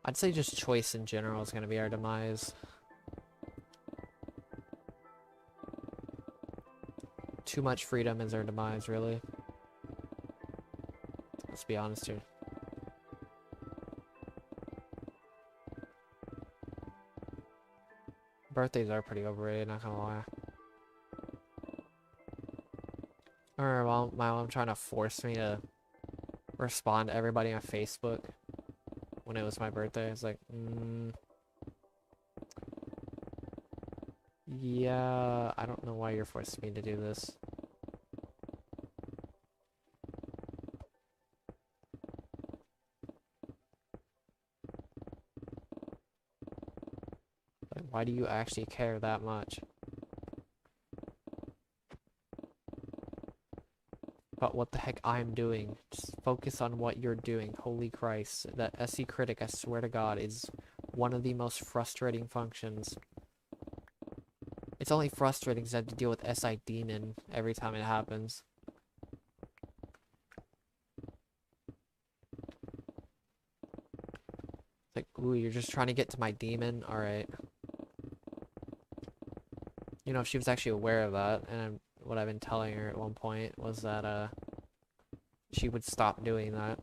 I'd say just choice in general is going to be our demise. Too much freedom is our demise, really. Let's be honest here. Birthdays are pretty overrated, not gonna lie. Or well, my mom trying to force me to respond to everybody on Facebook when it was my birthday. It's like, yeah, I don't know why you're forcing me to do this. Like, why do you actually care that much? But what the heck I'm doing. Just focus on what you're doing. Holy Christ. That SE critic, I swear to God, is one of the most frustrating functions. It's only frustrating because I have to deal with SI Demon every time it happens. It's like, ooh, you're just trying to get to my demon? Alright. You know, if she was actually aware of that, and what I've been telling her at one point was that, she would stop doing that.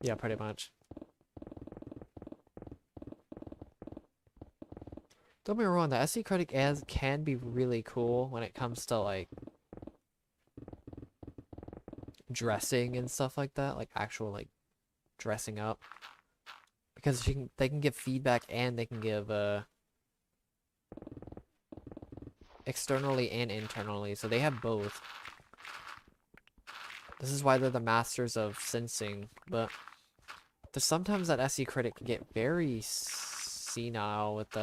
Yeah, pretty much. Don't get me wrong, the SE critic can be really cool when it comes to, like, dressing and stuff like that. Like, actual, like, dressing up. Because they can give feedback and they can give, externally and internally. So they have both. This is why they're the masters of sensing. But there's sometimes that SE critic can get very senile with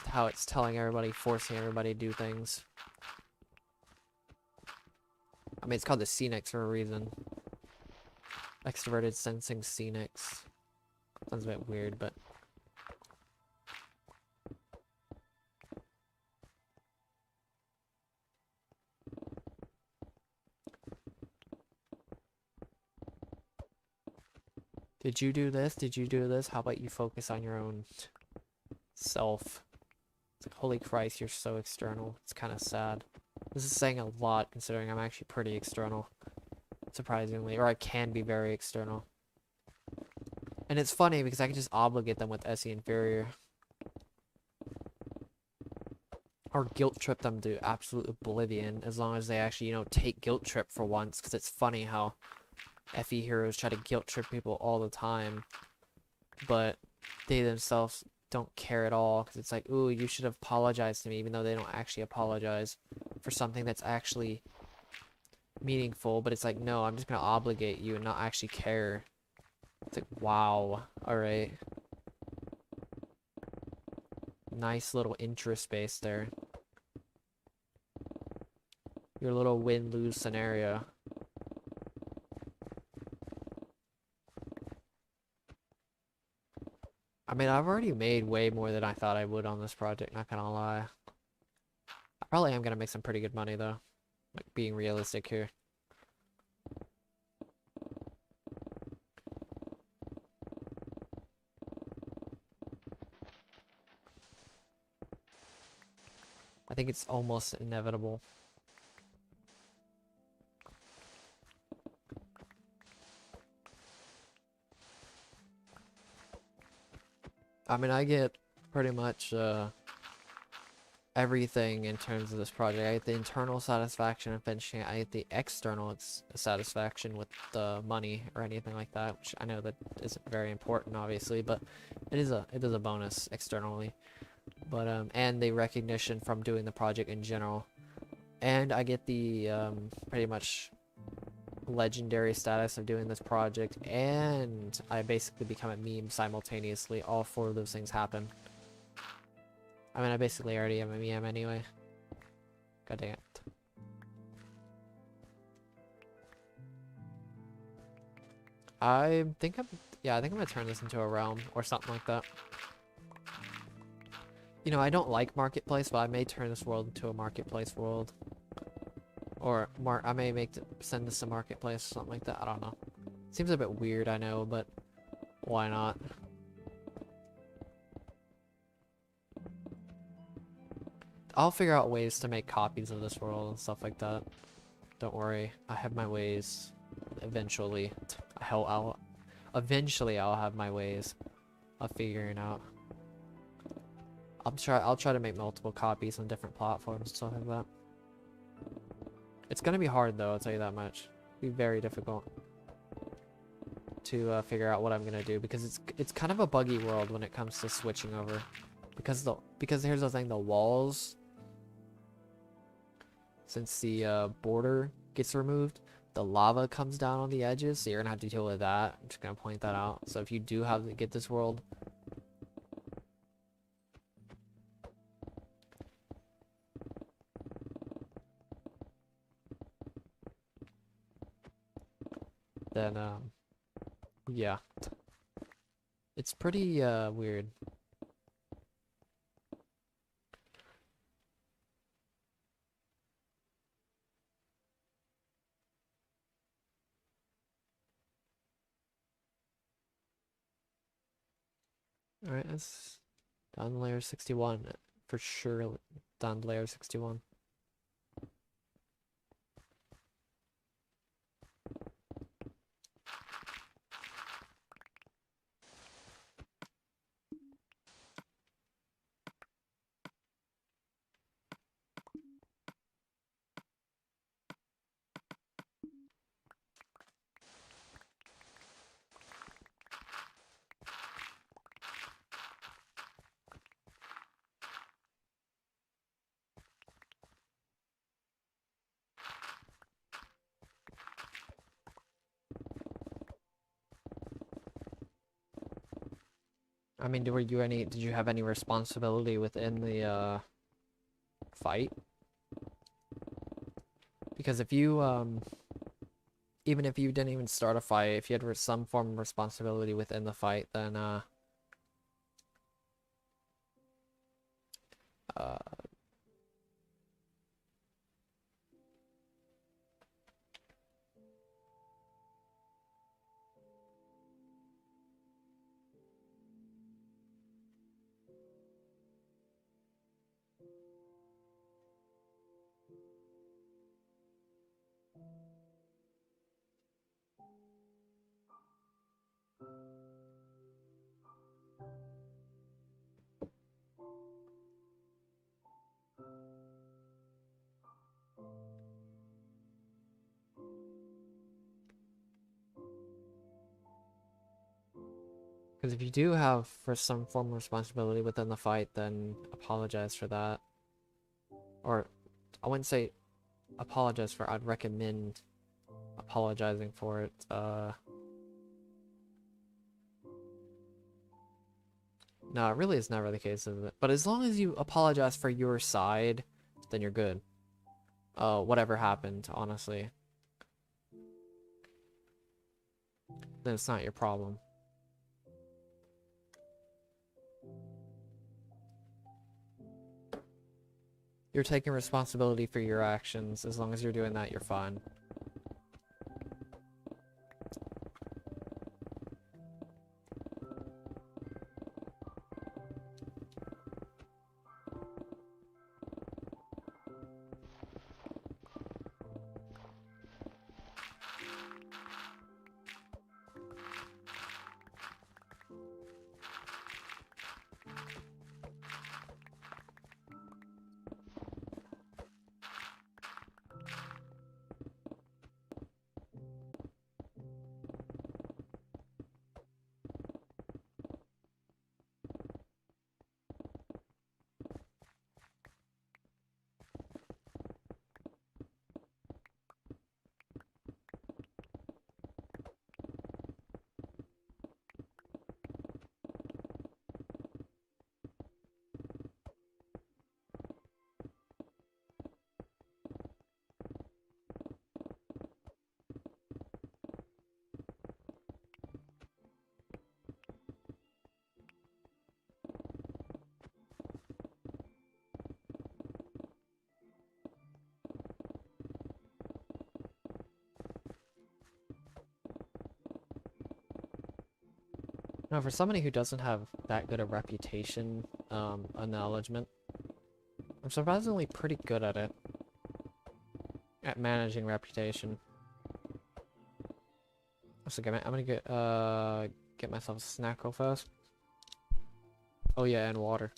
how it's telling everybody, forcing everybody to do things. I mean, it's called the Scenics for a reason. Extroverted sensing Scenics. Sounds a bit weird, but... Did you do this? Did you do this? How about you focus on your own self? It's like, holy Christ, you're so external. It's kind of sad. This is saying a lot, considering I'm actually pretty external. Surprisingly. Or I can be very external. And it's funny, because I can just obligate them with SE Inferior. Or guilt trip them to absolute oblivion, as long as they actually, you know, take guilt trip for once. Because it's funny how FE heroes try to guilt trip people all the time, but they themselves don't care at all, because it's like, ooh, you should have apologized to me, even though they don't actually apologize for something that's actually meaningful. But it's like, no, I'm just gonna obligate you and not actually care. It's like, wow, alright. Nice little interest base there. Your little win-lose scenario. I mean, I've already made way more than I thought I would on this project, not gonna lie. I probably am gonna make some pretty good money, though. Like, being realistic here. I think it's almost inevitable. I mean, I get pretty much, everything in terms of this project. I get the internal satisfaction of finishing it. I get the external satisfaction with the money or anything like that, which I know that isn't very important, obviously, but it is a bonus externally. But and the recognition from doing the project in general, and I get the pretty much legendary status of doing this project, and I basically become a meme simultaneously. All four of those things happen. I mean, I basically already am a meme anyway. God dang it. I think I'm gonna turn this into a realm or something like that. You know, I don't like marketplace, but I may turn this world into a marketplace world. Or I may send this to marketplace or something like that. I don't know. Seems a bit weird, I know, but why not? I'll figure out ways to make copies of this world and stuff like that. Don't worry, I have my ways. Eventually, eventually I'll have my ways of figuring out. I'll try to make multiple copies on different platforms and stuff like that. It's gonna be hard though, I'll tell you that much. It'll be very difficult to figure out what I'm gonna do because it's kind of a buggy world when it comes to switching over. Because here's the thing, the walls, since the border gets removed, the lava comes down on the edges, so you're gonna have to deal with that. I'm just gonna point that out. So if you do have to get this world, then yeah, it's pretty weird. Alright, that's down to layer 61. For sure, down to layer 61. I mean, did you have any responsibility within the fight? Because if you even if you didn't even start a fight, if you had some form of responsibility within the fight, then because if you do have for some form of responsibility within the fight, then apologize for that. Or I wouldn't say apologize for, I'd recommend apologizing for it. No, it really is never the case, is it? But as long as you apologize for your side, then you're good. Whatever happened, honestly. Then it's not your problem. You're taking responsibility for your actions. As long as you're doing that, you're fine. No, for somebody who doesn't have that good a reputation, acknowledgement, I'm surprisingly pretty good at it. at managing reputation. So I'm gonna get myself a snack real fast. Oh yeah, and water.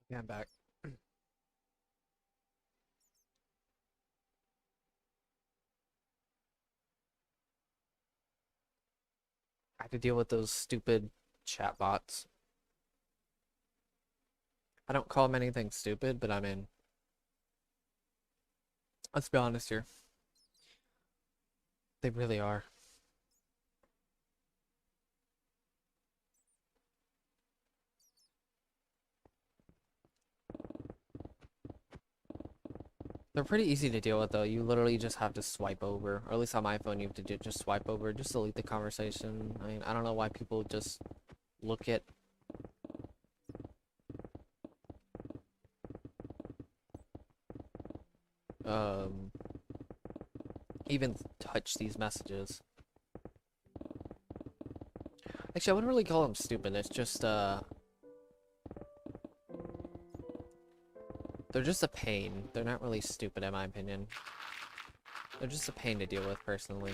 Yeah, I'm back. I have to deal with those stupid chatbots. I don't call them anything stupid, but I mean, let's be honest here. They really are. They're pretty easy to deal with though. You literally just have to swipe over, or at least on my phone, you have to just swipe over, just delete the conversation. I mean, I don't know why people just look at um even touch these messages. Actually, I wouldn't really call them stupid. It's just they're just a pain. They're not really stupid in my opinion. They're just a pain to deal with personally.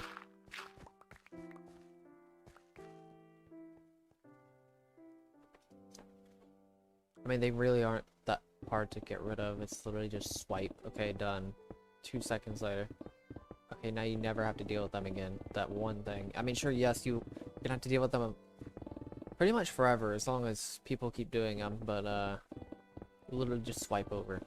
I mean, they really aren't that hard to get rid of. It's literally just swipe. Okay, done. 2 seconds later. Okay, now you never have to deal with them again. That one thing. I mean, sure, yes, you're gonna have to deal with them pretty much forever as long as people keep doing them, but you literally just swipe over.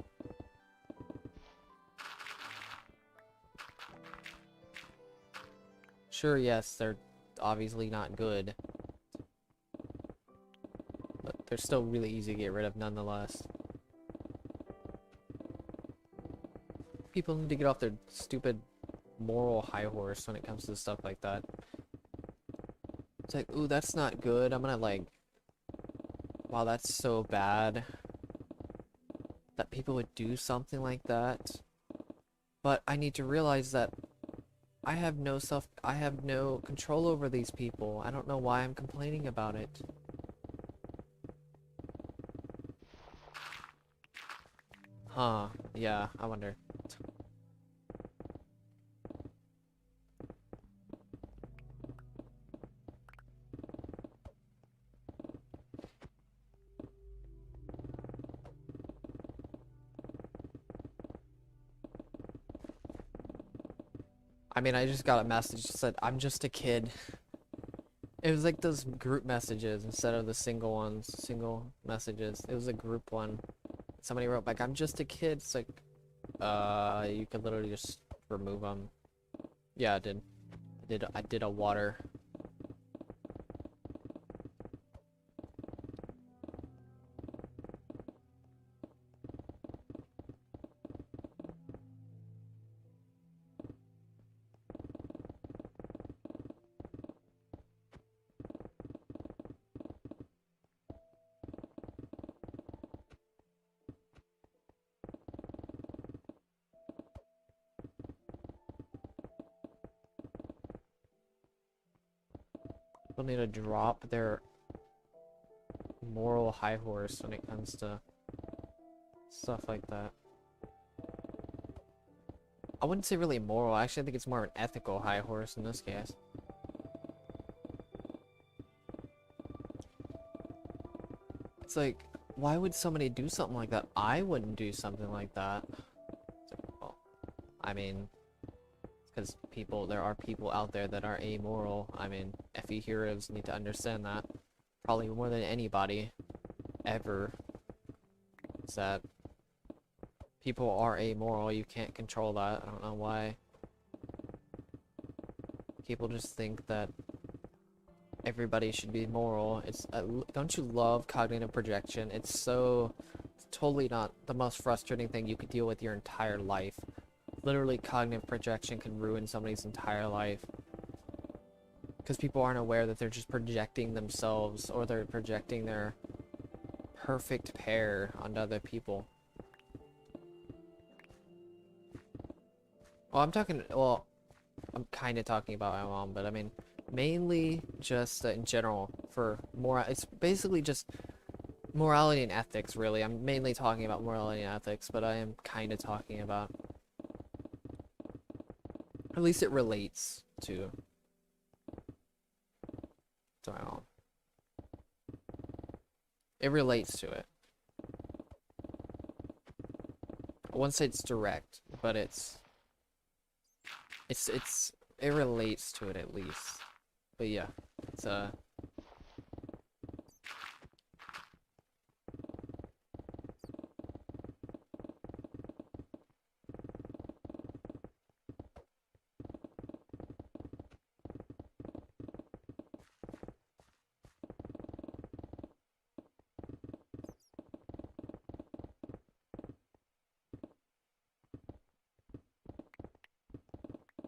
Sure, yes, they're obviously not good, but they're still really easy to get rid of nonetheless. People need to get off their stupid moral high horse when it comes to stuff like that. It's like, ooh, that's not good. I'm gonna like, wow, that's so bad that people would do something like that. But I need to realize that I have no control over these people. I don't know why I'm complaining about it. Huh, yeah, I wonder. I mean, I just got a message that said, I'm just a kid. It was like those group messages instead of the single messages. It was a group one. Somebody wrote back, I'm just a kid. It's like, you could literally just remove them. Yeah, I did. I did a water. People need to drop their moral high horse when it comes to stuff like that. I wouldn't say really moral. Actually, I think it's more of an ethical high horse in this case. It's like, why would somebody do something like that? I wouldn't do something like that. It's like, well, I mean, because there are people out there that are amoral. I mean, FE heroes need to understand that. Probably more than anybody ever. Is that people are amoral. You can't control that. I don't know why. People just think that everybody should be moral. It's don't you love cognitive projection? It's totally not the most frustrating thing you could deal with your entire life. Literally, cognitive projection can ruin somebody's entire life because people aren't aware that they're just projecting themselves or they're projecting their perfect pair onto other people. Well, I'm kind of talking about my mom, but I mean, mainly just in general for more. It's basically just morality and ethics, really. I'm mainly talking about morality and ethics, but I am kind of talking about. At least it relates to my mom. It relates to it. I wouldn't say it's direct, but it relates to it at least. But yeah, it's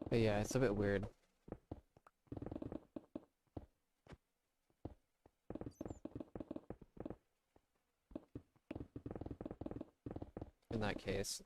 but yeah, it's a bit weird. In that case,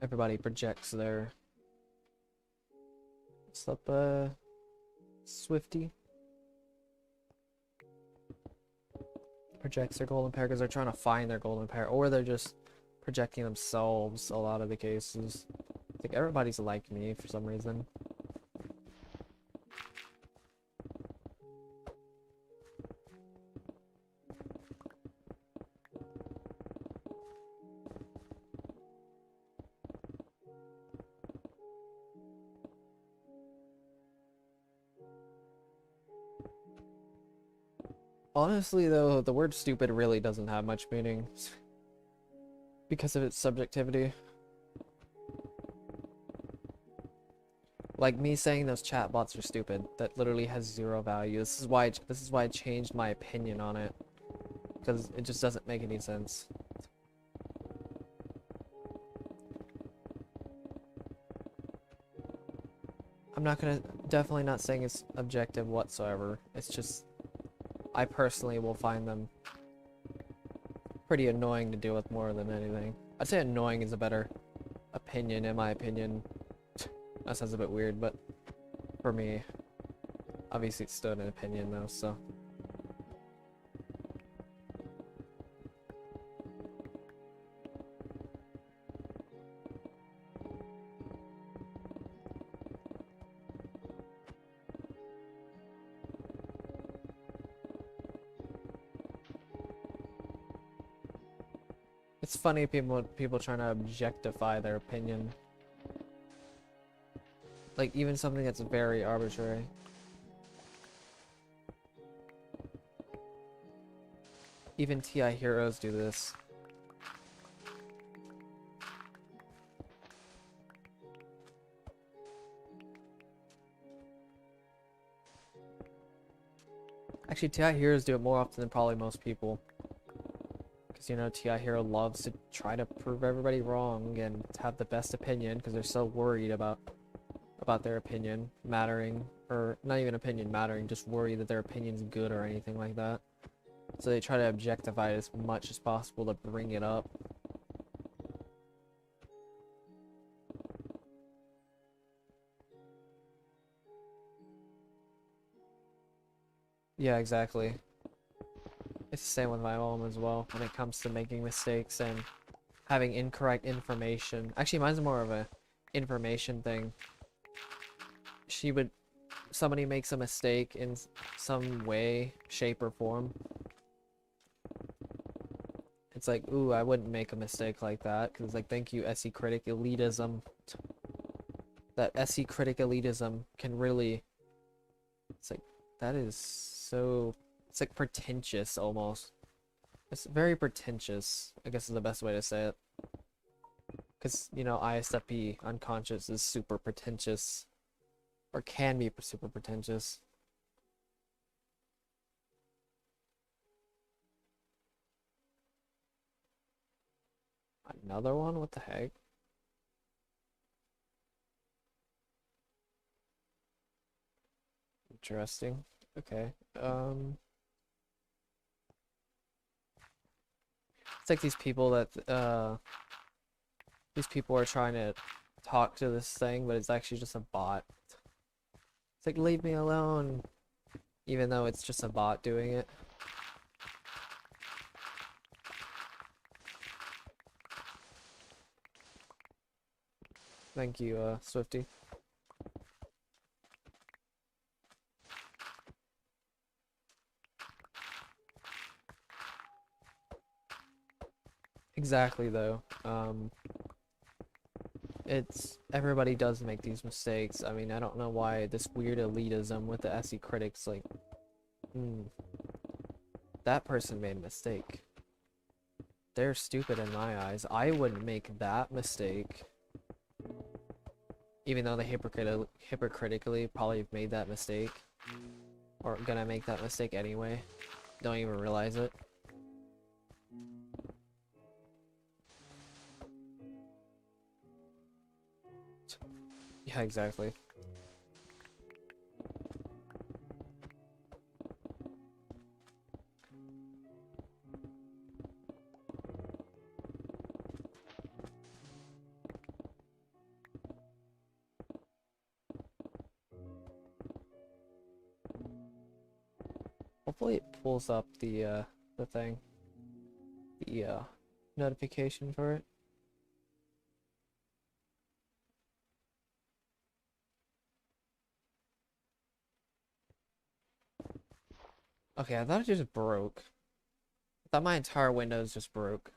everybody projects their what's up, Swifty projects their golden pair because they're trying to find their golden pair, or they're just projecting themselves. A lot of the cases, I think everybody's like me for some reason. Honestly, though, the word stupid really doesn't have much meaning because of its subjectivity. Like me saying those chatbots are stupid, that literally has zero value. This is why I changed my opinion on it, because it just doesn't make any sense. I'm not gonna, definitely not saying it's objective whatsoever. It's just, I personally will find them pretty annoying to deal with more than anything. I'd say annoying is a better opinion, in my opinion. That sounds a bit weird, but for me, obviously it's still an opinion though, so. It's funny people trying to objectify their opinion. Like even something that's very arbitrary. Even TI heroes do this. Actually, TI heroes do it more often than probably most people. Because, you know, TI hero loves to try to prove everybody wrong and have the best opinion because they're so worried about their opinion mattering, or not even opinion mattering, just worried that their opinion's good or anything like that. So they try to objectify it as much as possible to bring it up. Yeah, exactly. It's the same with my mom as well when it comes to making mistakes and having incorrect information. Actually, mine's more of a information thing. Somebody makes a mistake in some way, shape, or form. It's like, ooh, I wouldn't make a mistake like that, because like, thank you, SE critic elitism. That SE critic elitism can really, it's like, that is so, it's like pretentious almost. It's very pretentious, I guess is the best way to say it. Because, you know, ISFP, unconscious, is super pretentious. Or can be super pretentious. Another one? What the heck? Interesting. Okay. It's like these people that these people are trying to talk to this thing, but it's actually just a bot. It's like, leave me alone, even though it's just a bot doing it. Thank you, Swifty. Exactly, though. It's everybody does make these mistakes. I mean, I don't know why this weird elitism with the SE critics, like, that person made a mistake. They're stupid in my eyes. I wouldn't make that mistake. Even though they hypocritically probably made that mistake. Or gonna make that mistake anyway. Don't even realize it. Yeah, exactly. Hopefully it pulls up the thing. The notification for it. Okay, I thought it just broke. I thought my entire Windows just broke.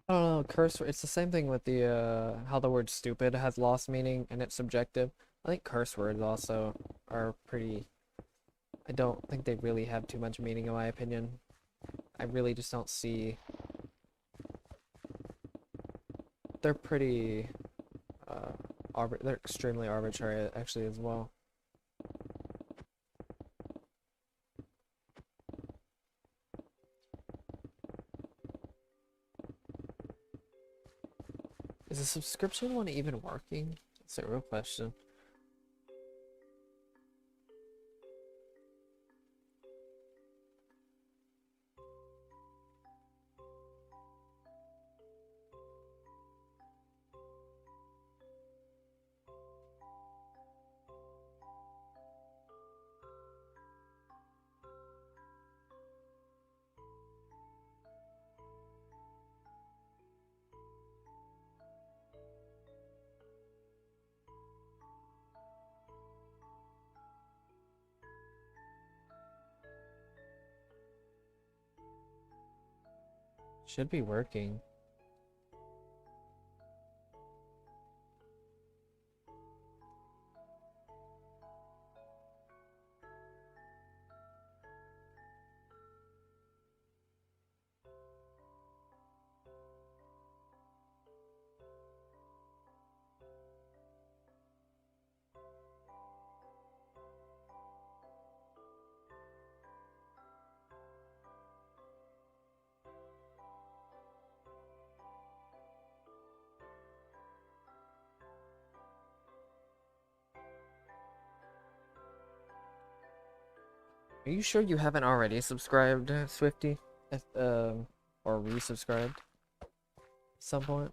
I don't know, curse it's the same thing with the how the word stupid has lost meaning and it's subjective. I think curse words also are pretty, I don't think they really have too much meaning in my opinion. I really just don't see, they're pretty they're extremely arbitrary actually as well. Is the subscription one even working? That's a real question. Should be working. Are you sure you haven't already subscribed, Swifty? Or resubscribed at some point?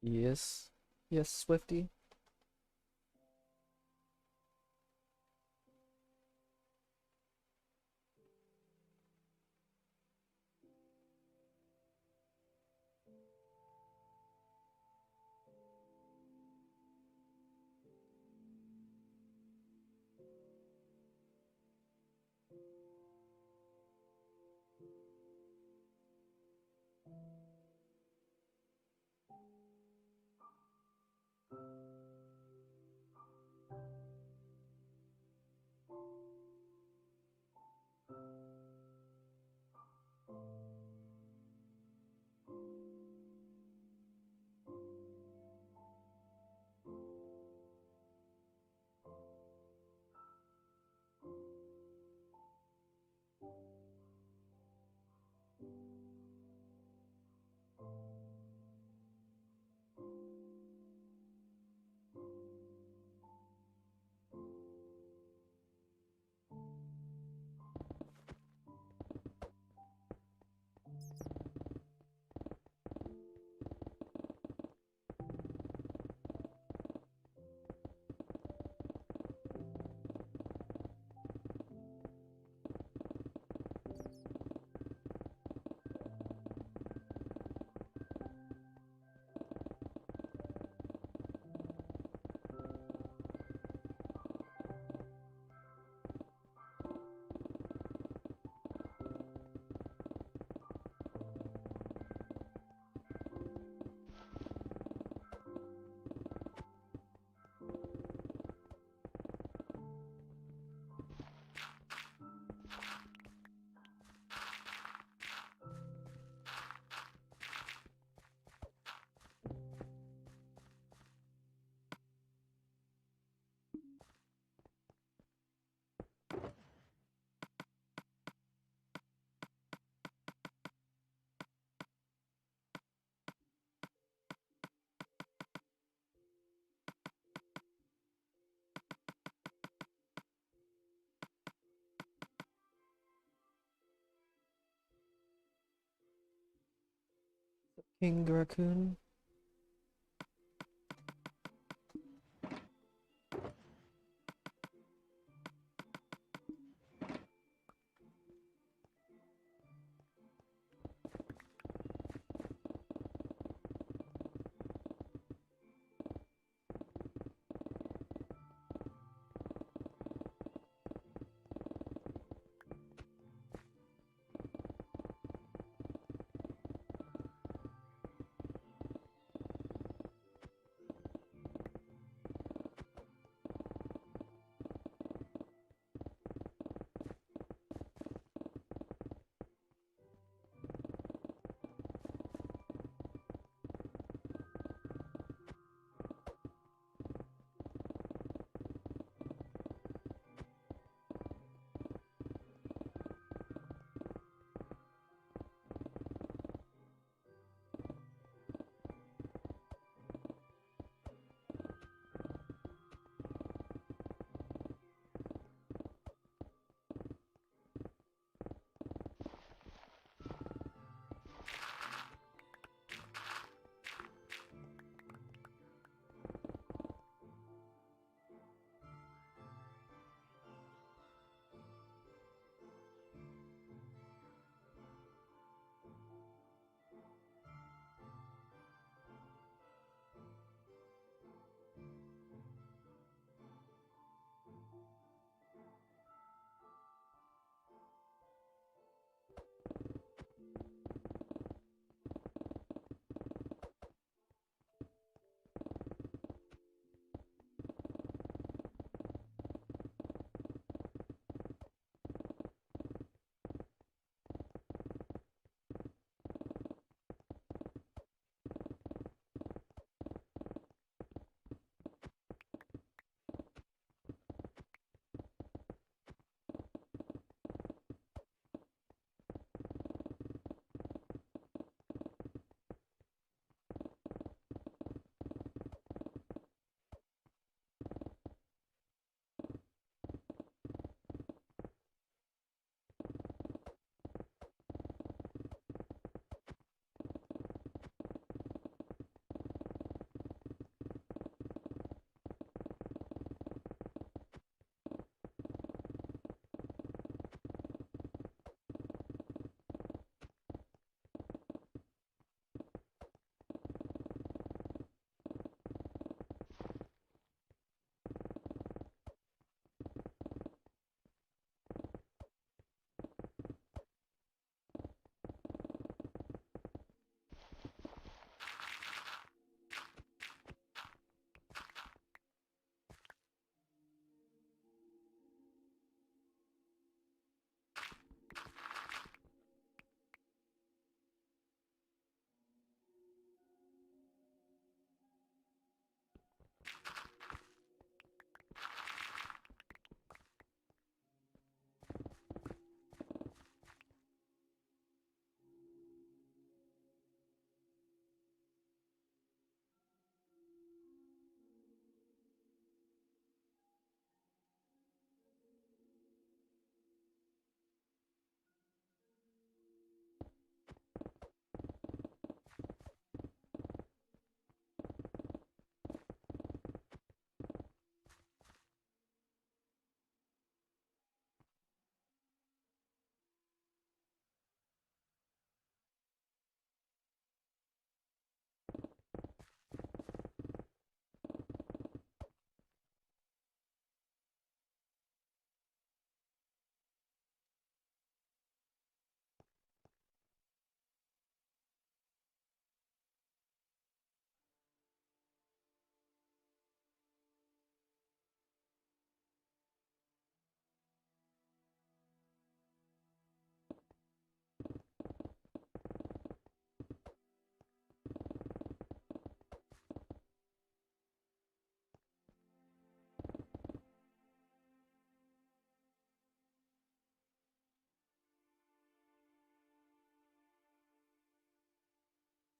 Yes. Yes, Swifty. King Raccoon.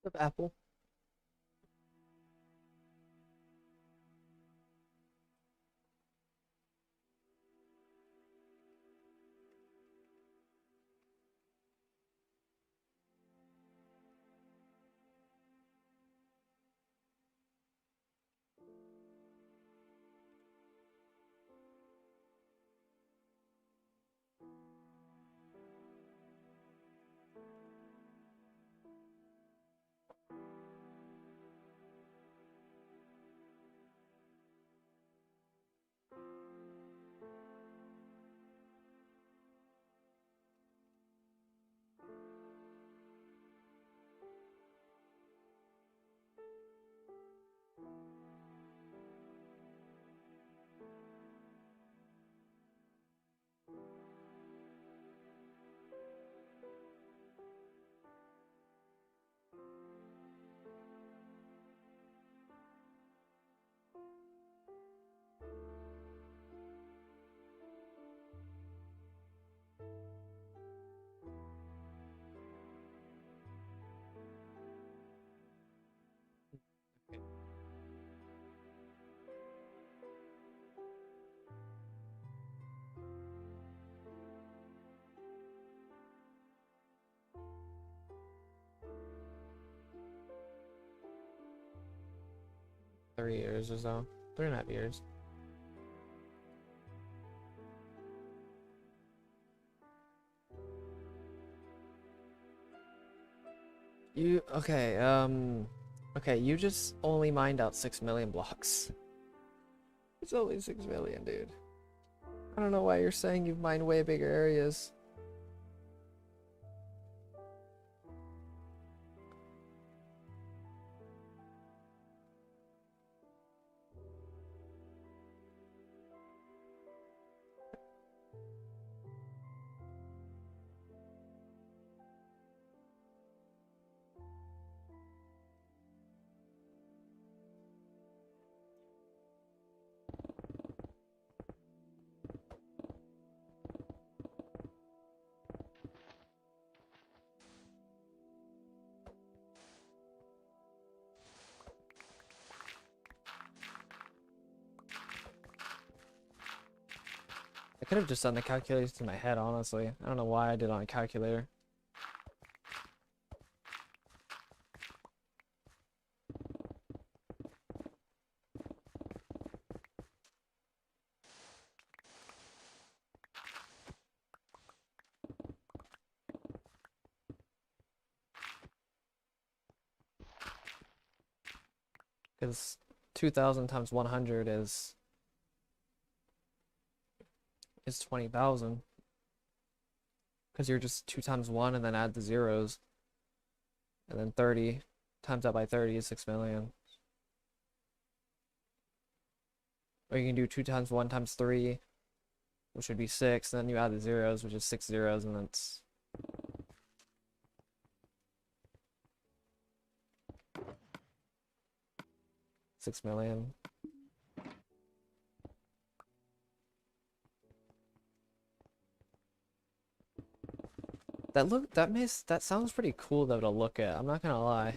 What's up, Apple? 3 years or so. 3.5 years. Okay, you just only mined out 6 million blocks. It's only 6 million, dude. I don't know why you're saying you've mined way bigger areas. I could have just done the calculations in my head, honestly. I don't know why I did it on a calculator. Because 2,000 times 100 is 20,000. Because you're just 2 times 1 and then add the zeros. And then 30 times that by 30 is 6 million. Or you can do 2 times 1 times 3, which would be 6. And then you add the zeros, which is 6 zeros, and that's... $6 million. That sounds pretty cool though to look at. I'm not gonna lie.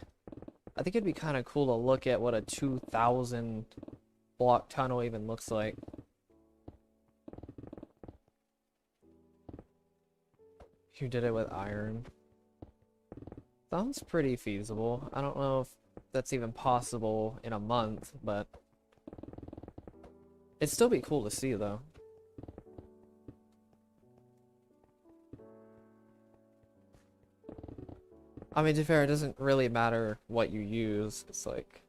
I think it'd be kind of cool to look at what a 2,000 block tunnel even looks like. You did it with iron. Sounds pretty feasible. I don't know if that's even possible in a month, but it'd still be cool to see though. I mean, to be fair, it doesn't really matter what you use. It's like,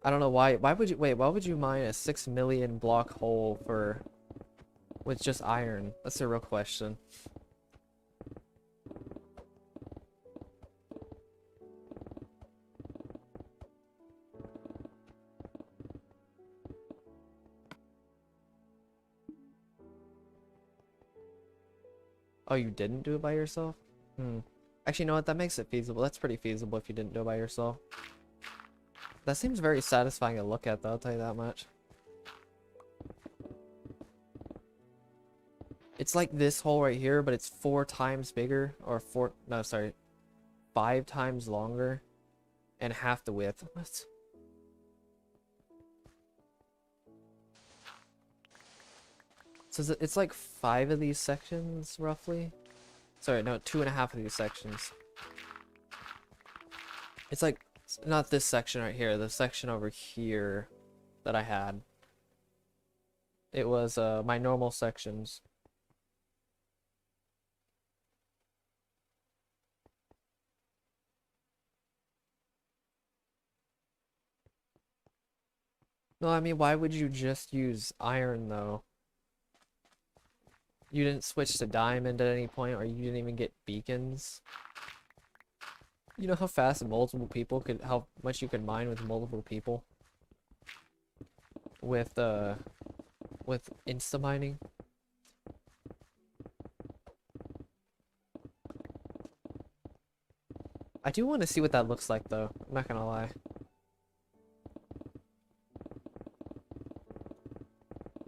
I don't know why would you mine a 6 million block hole with just iron? That's a real question. Oh, you didn't do it by yourself? Actually, you know what? That makes it feasible. That's pretty feasible if you didn't do it by yourself. That seems very satisfying to look at, though, I'll tell you that much. It's like this hole right here, but it's 4 times bigger, or 5 times longer, and half the width. What? So it's like 5 of these sections, roughly? Sorry, no, 2.5 of these sections. It's like, not this section right here, the section over here that I had. It was my normal sections. No, I mean, why would you just use iron, though? You didn't switch to diamond at any point, or you didn't even get beacons? You know how fast how much you could mine with multiple people? With insta mining? I do want to see what that looks like, though. I'm not gonna lie.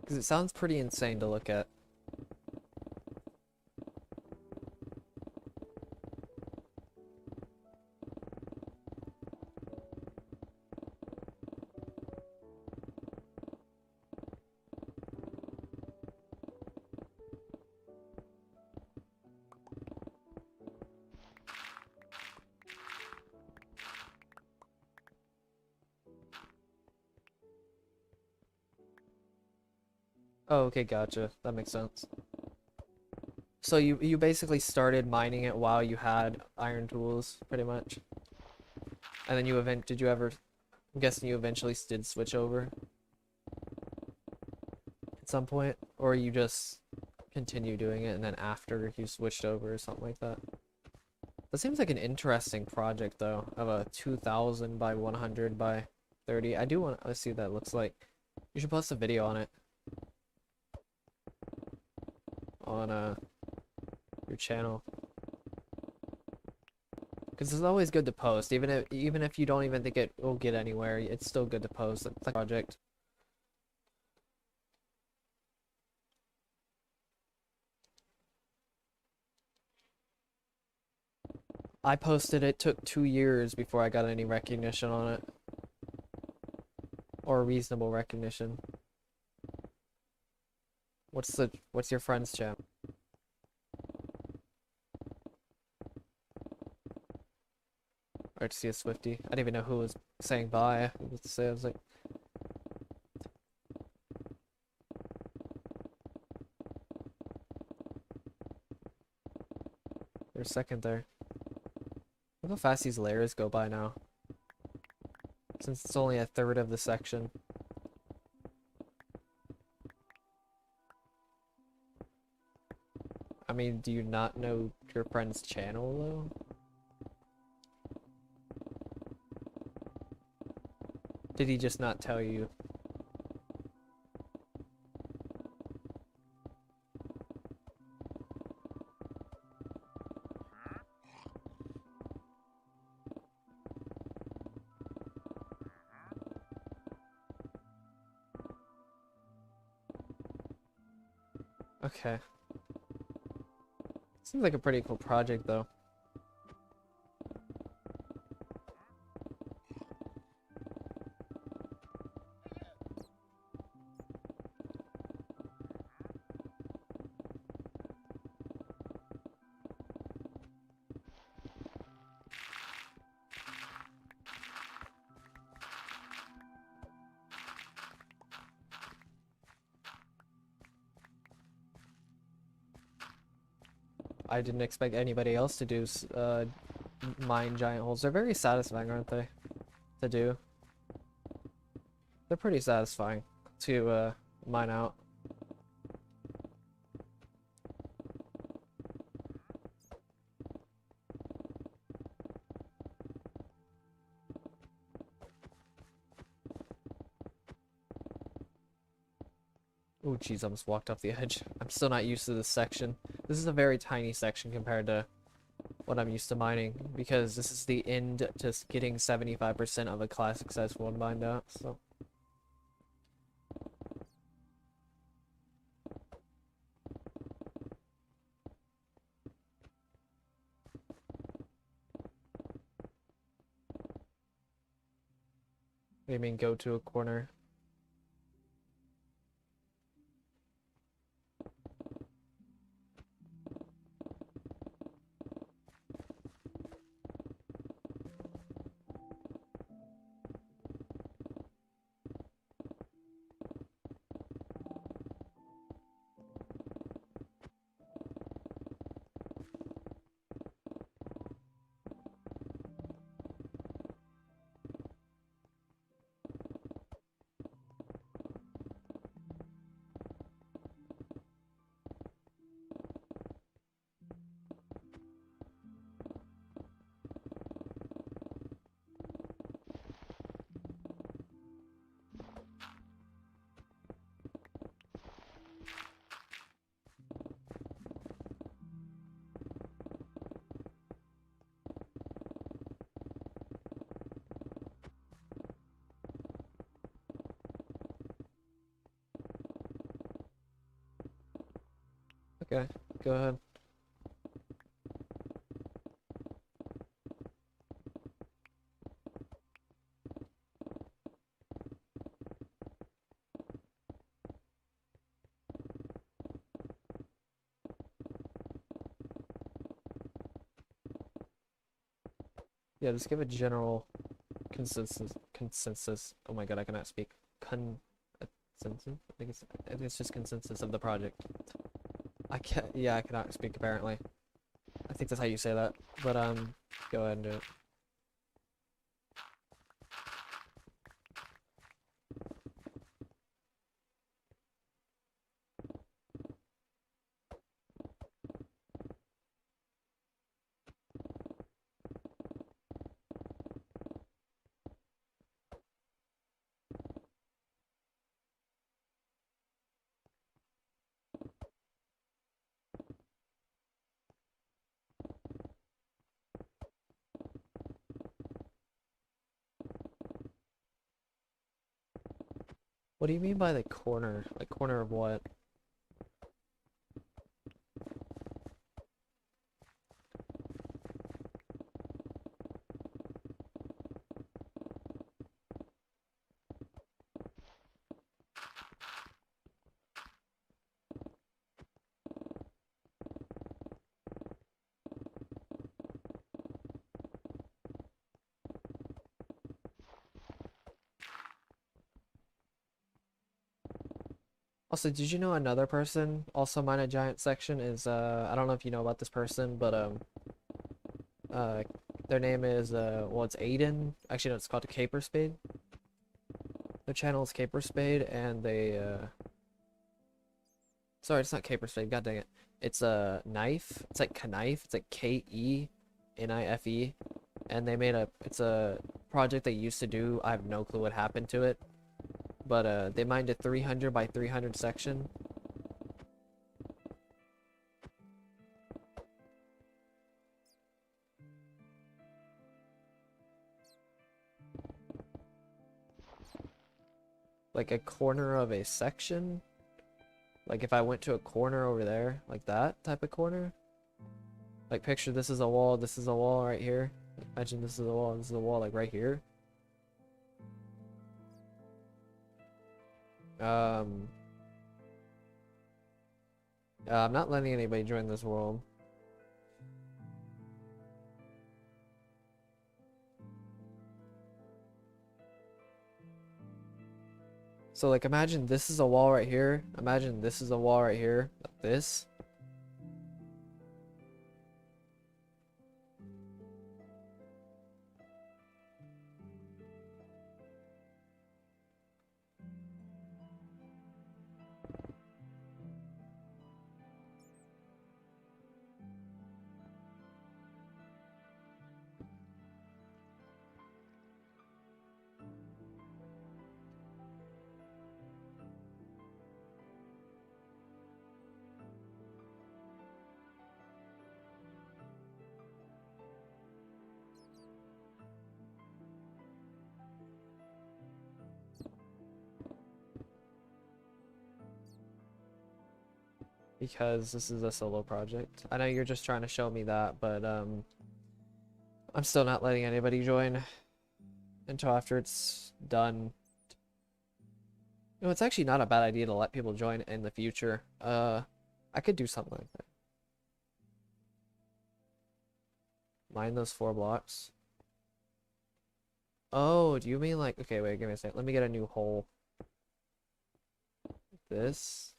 Because it sounds pretty insane to look at. Oh, okay, gotcha. That makes sense. So you basically started mining it while you had iron tools, pretty much. And then did you ever, I'm guessing you eventually did switch over at some point, or you just continue doing it and then after you switched over or something like that. That seems like an interesting project though, of a 2000 by 100 by 30. I do want to see what that looks like. You should post a video on it on your channel. Because it's always good to post, even if you don't even think it will get anywhere, it's still good to post. It's like a project. I posted it, took 2 years before I got any recognition on it. Or reasonable recognition. What's your friend's channel? Or to see a Swifty. I didn't even know who was saying bye. I was like, there's a second there. Look how fast these layers go by now. Since it's only a third of the section. I mean, do you not know your friend's channel though? Did he just not tell you? Okay. Seems like a pretty cool project though. I didn't expect anybody else to do mine giant holes. They're very satisfying, aren't they? To do. They're pretty satisfying to mine out. Oh jeez, I almost walked off the edge. I'm still not used to this section. This is a very tiny section compared to what I'm used to mining, because this is the end to getting 75% of a classic S1 mined out, so. What do you mean go to a corner? Okay, go ahead. Yeah, just give a general consensus. Oh my god, I cannot speak. Consensus? I think it's just consensus of the project. I can't, yeah, I cannot speak apparently. I think that's how you say that. But go ahead and do it. What do you mean by the corner? Like corner of what? Also, did you know another person also mined a giant section is I don't know if you know about this person, but uh their name is well, it's Aiden. Actually no, it's called a Caper Spade. Their channel is Caper Spade, and they sorry, it's not Caper Spade, god dang it. It's a knife. It's like Knife. It's like Kenife. And they made it's a project they used to do. I have no clue what happened to it. But they mined a 300 by 300 section. Like a corner of a section. Like if I went to a corner over there, like that type of corner. Like picture this is a wall, this is a wall right here. Imagine this is a wall, this is a wall like right here. I'm not letting anybody join this world. So like imagine this is a wall right here. Imagine this is a wall right here. Like this. Because this is a solo project. I know you're just trying to show me that, but I'm still not letting anybody join until after it's done. You know, it's actually not a bad idea to let people join in the future. I could do something like that. Mine those 4 blocks. Oh, do you mean like, okay, wait, give me a second. Let me get a new hole. This.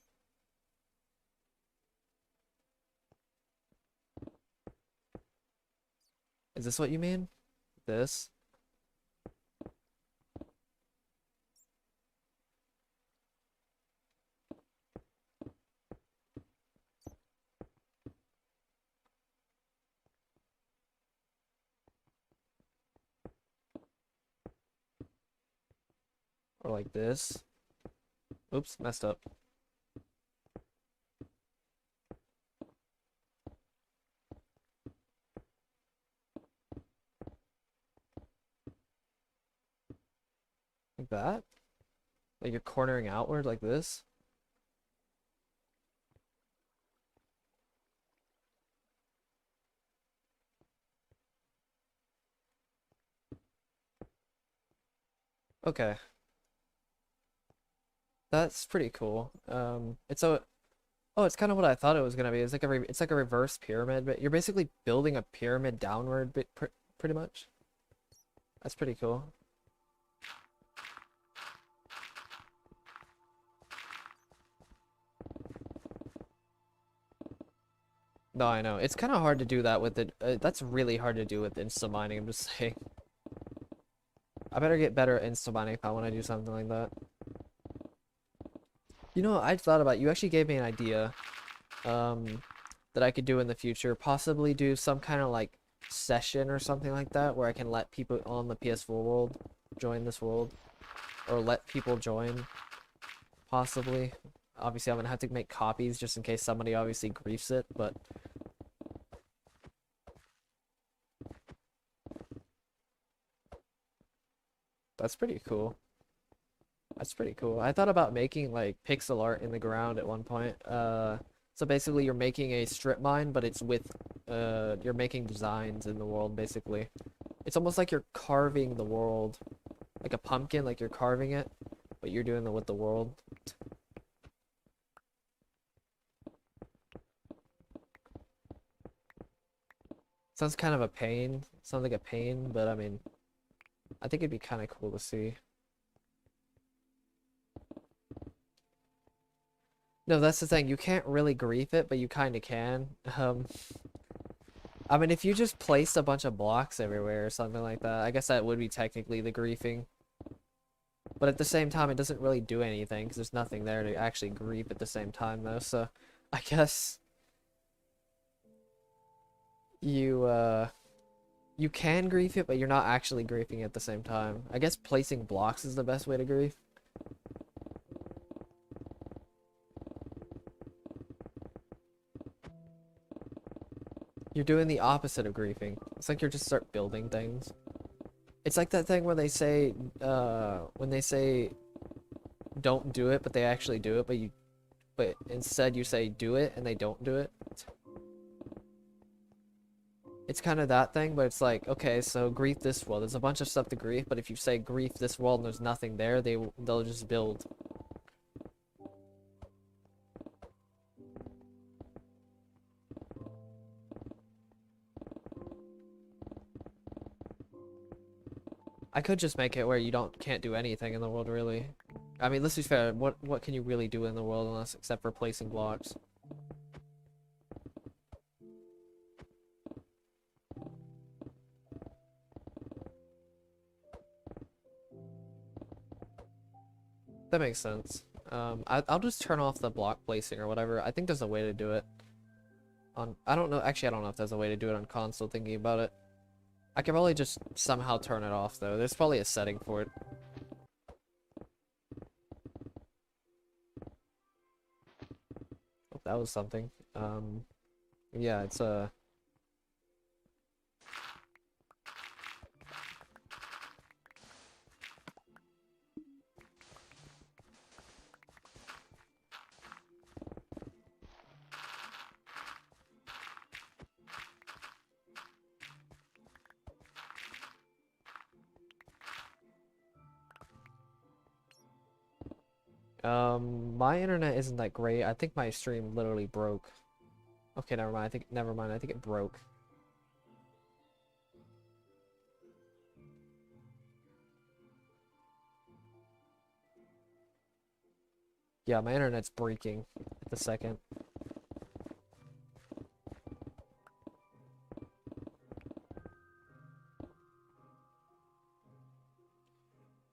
Is this what you mean? This? Or like this? Oops, messed up. Like that? Like you're cornering outward like this? Okay. That's pretty cool. It's a oh, it's kind of what I thought it was gonna be. It's like it's like a reverse pyramid, but you're basically building a pyramid downward, pretty much. That's pretty cool. No, I know. It's kind of hard to do that with it. That's really hard to do with insta mining, I'm just saying. I better get better at insta mining if I want to do something like that. You know, I thought about, you actually gave me an idea, um, that I could do in the future. Possibly do some kind of like session or something like that where I can let people on the PS4 world join this world. Or let people join, possibly. Obviously, I'm gonna have to make copies just in case somebody obviously griefs it, but that's pretty cool. That's pretty cool. I thought about making like pixel art in the ground at one point. So basically you're making a strip mine, but it's with you're making designs in the world basically. It's almost like you're carving the world. Like a pumpkin, like you're carving it, but you're doing it with the world. Sounds kind of a pain. Sounds like a pain, but I mean, I think it'd be kind of cool to see. No, that's the thing. You can't really grief it, but you kind of can. I mean, if you just placed a bunch of blocks everywhere or something like that, I guess that would be technically the griefing. But at the same time, it doesn't really do anything because there's nothing there to actually grief at the same time, though. So I guess you you can grief it, but you're not actually griefing at the same time. I guess placing blocks is the best way to grief. You're doing the opposite of griefing. It's like you're just start building things. It's like that thing where they say, when they say don't do it, but they actually do it, but instead you say do it and they don't do it. It's kind of that thing, but it's like, okay, so grief this world. There's a bunch of stuff to grief, but if you say grief this world and there's nothing there, they'll just build. I could just make it where you can't do anything in the world really. I mean, let's be fair. What can you really do in the world unless except for placing blocks? That makes sense. I'll just turn off the block placing or whatever. I think there's a way to do it. I don't know. Actually, I don't know if there's a way to do it on console. Thinking about it, I could probably just somehow turn it off though. There's probably a setting for it. Oh, that was something. Yeah, it's my internet isn't that great. I think my stream literally broke. Okay, never mind. Never mind. I think it broke. Yeah, my internet's breaking at the second.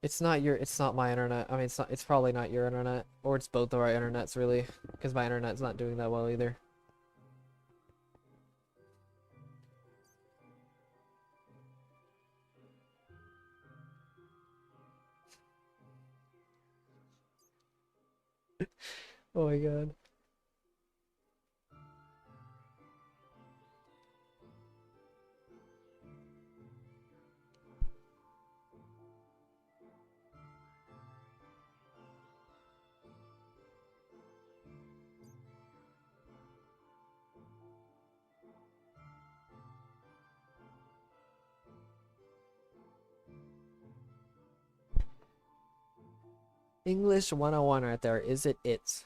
It's not my internet. I mean, it's probably not your internet, or it's both of our internets really, because my internet's not doing that well either. Oh my god. English 101 right there. Is it it?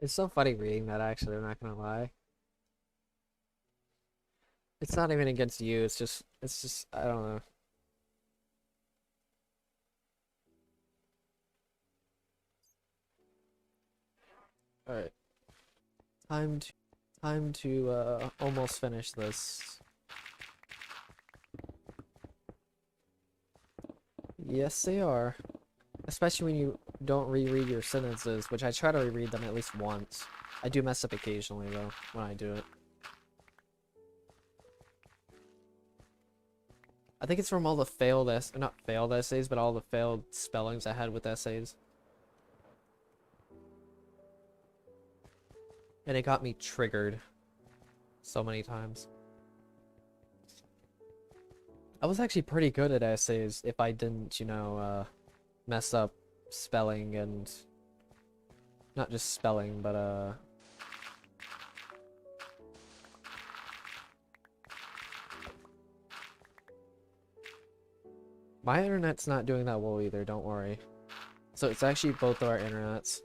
It's so funny reading that, actually, I'm not gonna lie. It's not even against you, it's just, I don't know. Alright, time to, almost finish this. Yes, they are. Especially when you don't reread your sentences, which I try to reread them at least once. I do mess up occasionally, though, when I do it. I think it's from all the not failed essays, but all the failed spellings I had with essays. And it got me triggered so many times. I was actually pretty good at essays if I didn't, mess up spelling and not just spelling, but my internet's not doing that well either, don't worry. So it's actually both of our internets.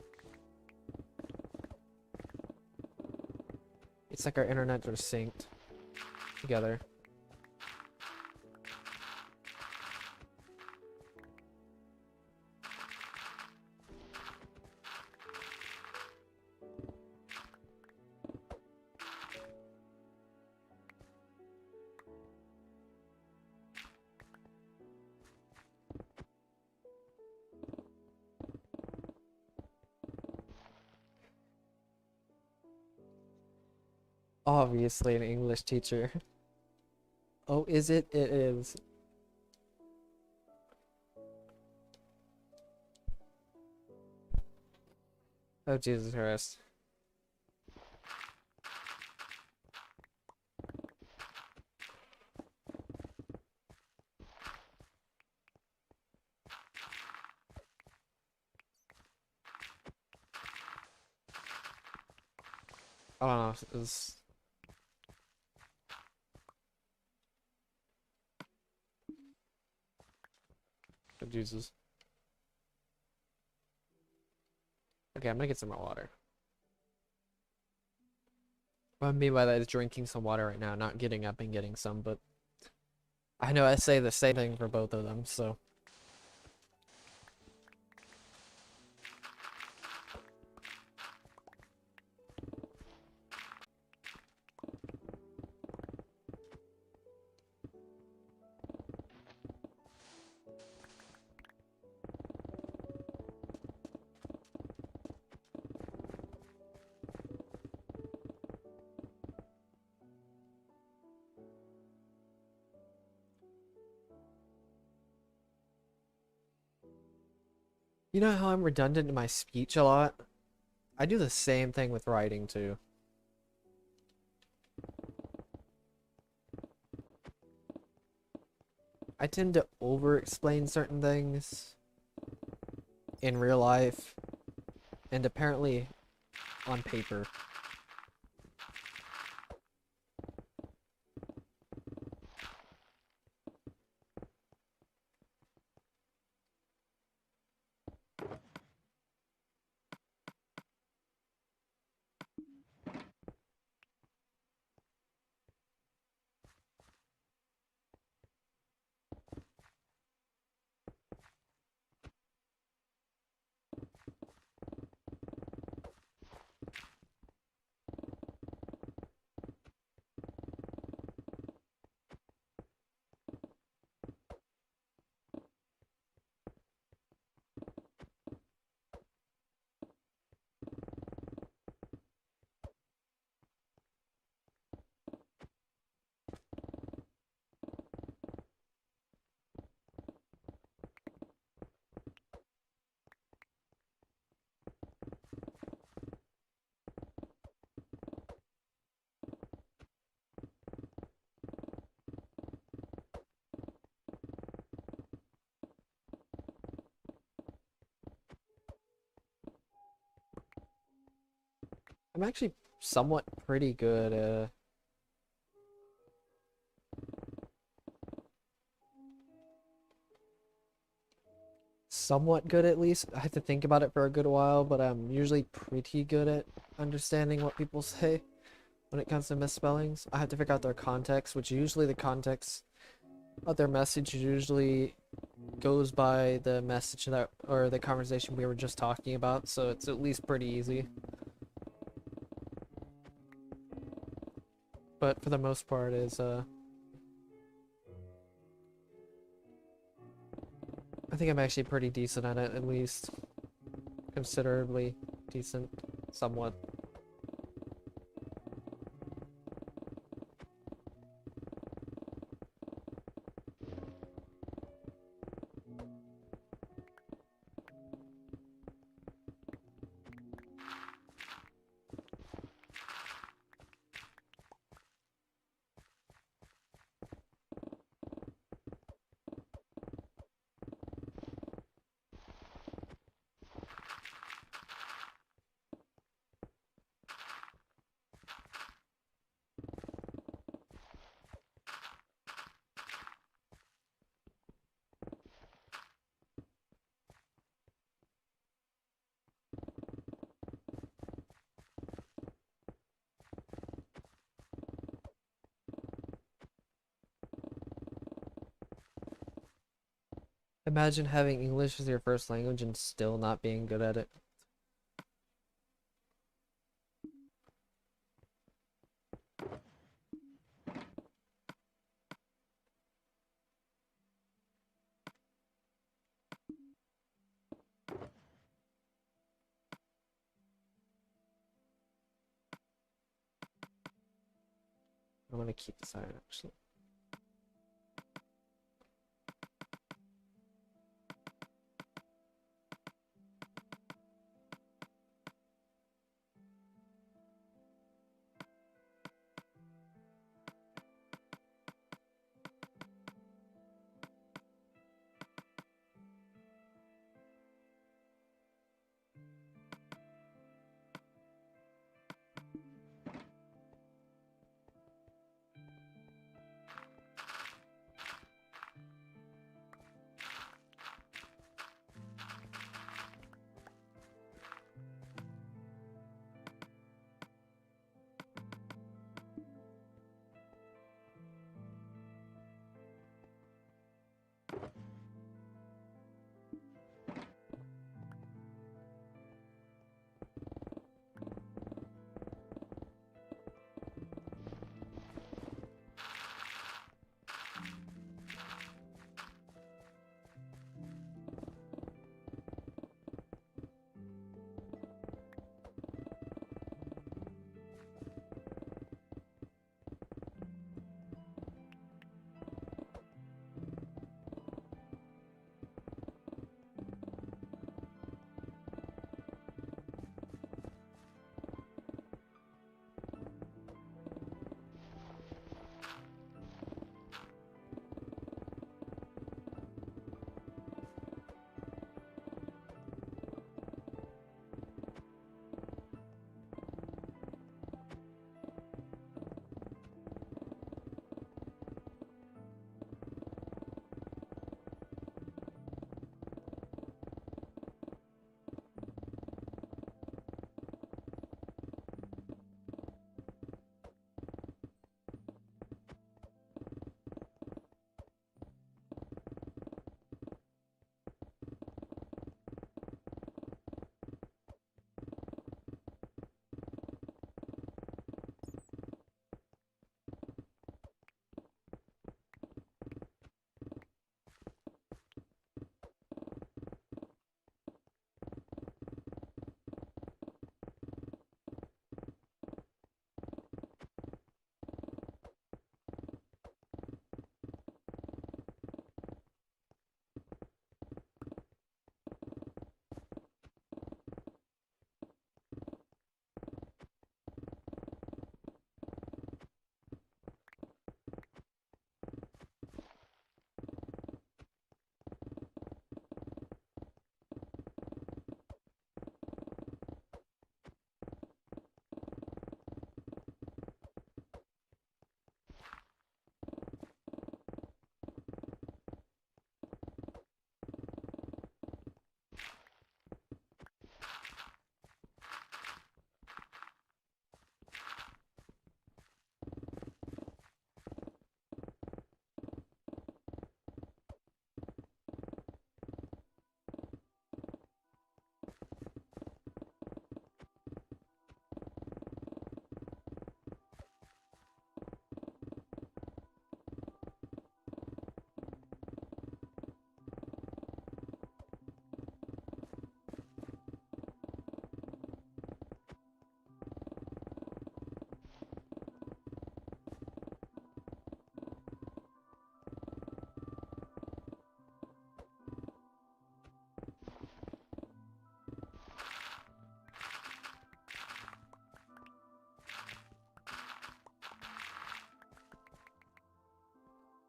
It's like our internets are synced together. Obviously an English teacher. Oh, is it? It is. Oh, Jesus Christ. I don't know. It's... Oh, Jesus. Okay, I'm gonna get some more water. What I mean by that is drinking some water right now, not getting up and getting some, but I know I say the same thing for both of them, so. You know how I'm redundant in my speech a lot? I do the same thing with writing too. I tend to over-explain certain things in real life and apparently on paper. I'm actually somewhat pretty good, somewhat good at least. I have to think about it for a good while, but I'm usually pretty good at understanding what people say when it comes to misspellings. I have to figure out their context, which usually the context of their message usually goes by the message that or the conversation we were just talking about, so it's at least pretty easy. But for the most part is I think I'm actually pretty decent at least considerably decent, somewhat. Imagine having English as your first language and still not being good at it. I'm gonna keep this iron actually.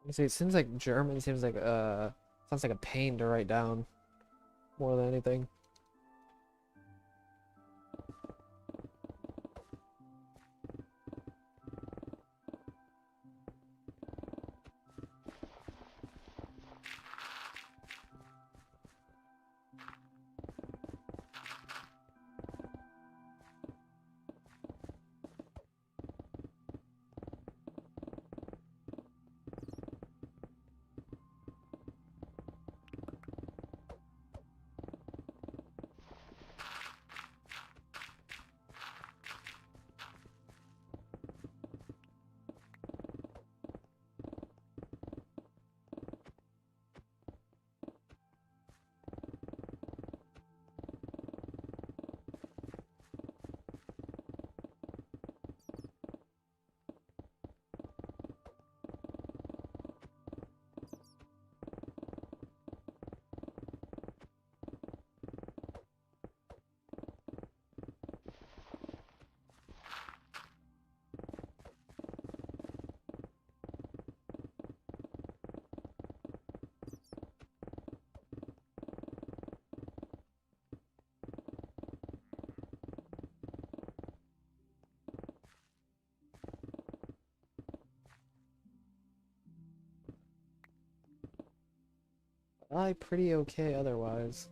See, it seems like German seems like sounds like a pain to write down more than anything. I pretty okay otherwise.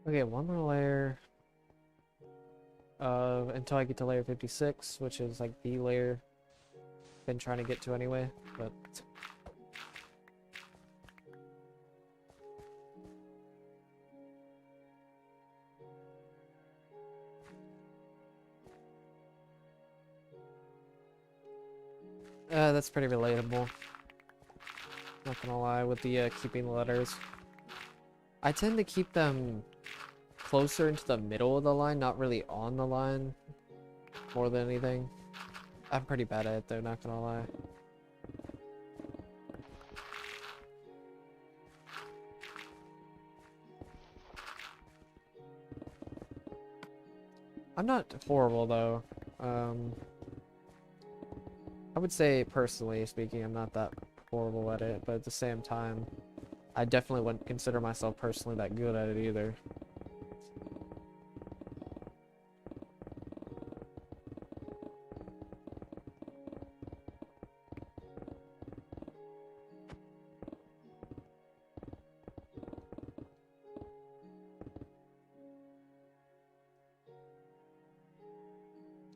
Okay, one more layer until I get to layer 56, which is like the layer I've been trying to get to anyway, but That's pretty relatable. Not gonna lie, with the keeping the letters. I tend to keep them closer into the middle of the line, not really on the line, more than anything. I'm pretty bad at it though, not gonna lie. I'm not horrible though. I would say, personally speaking, I'm not that horrible at it, but at the same time, I definitely wouldn't consider myself personally that good at it either.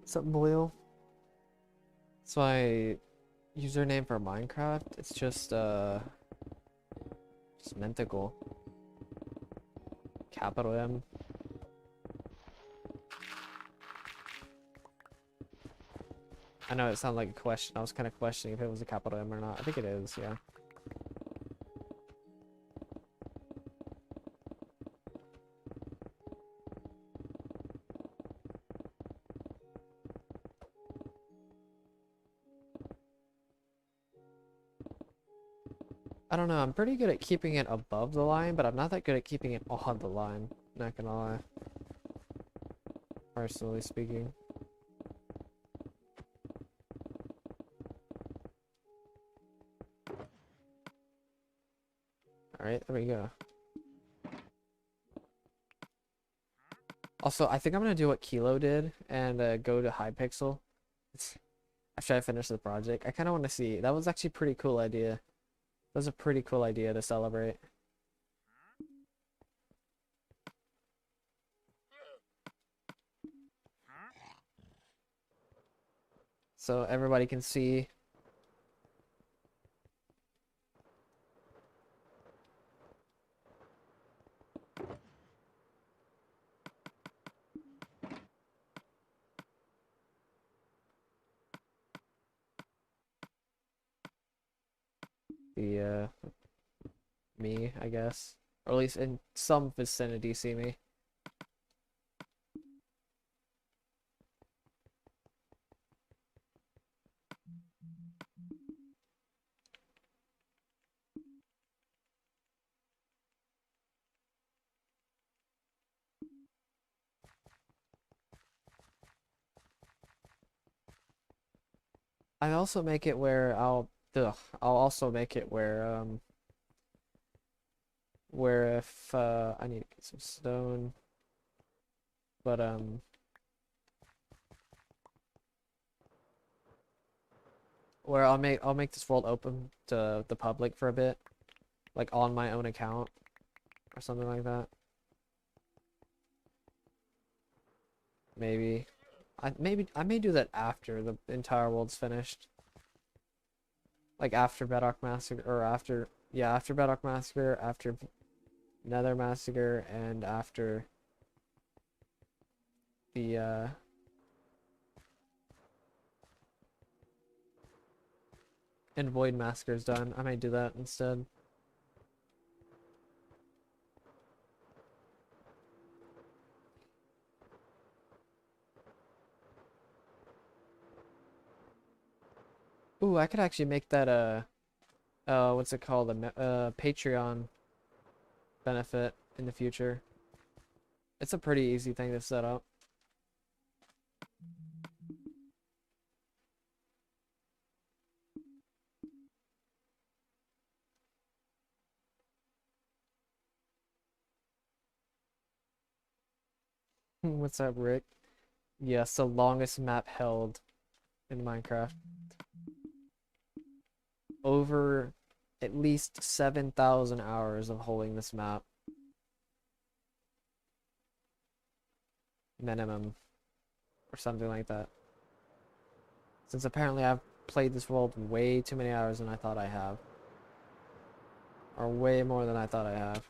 Something blue. That's my username for Minecraft. It's just Mentical. Capital M. I know it sounded like a question. I was kind of questioning if it was a capital M or not. I think it is, yeah. I don't know. I'm pretty good at keeping it above the line, but I'm not that good at keeping it on the line. Not gonna lie. Personally speaking. Alright, there we go. Also, I think I'm gonna do what Kilo did and go to Hypixel after I finish the project. I kind of want to see. That was actually a pretty cool idea. That was a pretty cool idea to celebrate. So everybody can see. The me, I guess, or at least in some vicinity see me. I also make it where I'll also make it where if I need to get some stone, but where I'll make this world open to the public for a bit, like on my own account or something like that. Maybe I may do that after the entire world's finished. Like after Bedrock Massacre, or after, yeah, after Bedrock Massacre, after Nether Massacre, and after the and Void Massacre is done. I may do that instead. Ooh, I could actually make that what's it called, a Patreon benefit in the future. It's a pretty easy thing to set up. What's up, Rick? Yes, the longest map held in Minecraft. Over at least 7,000 hours of holding this map. Minimum. Or something like that. Since apparently I've played this world way too many hours than I thought I have. Or way more than I thought I have.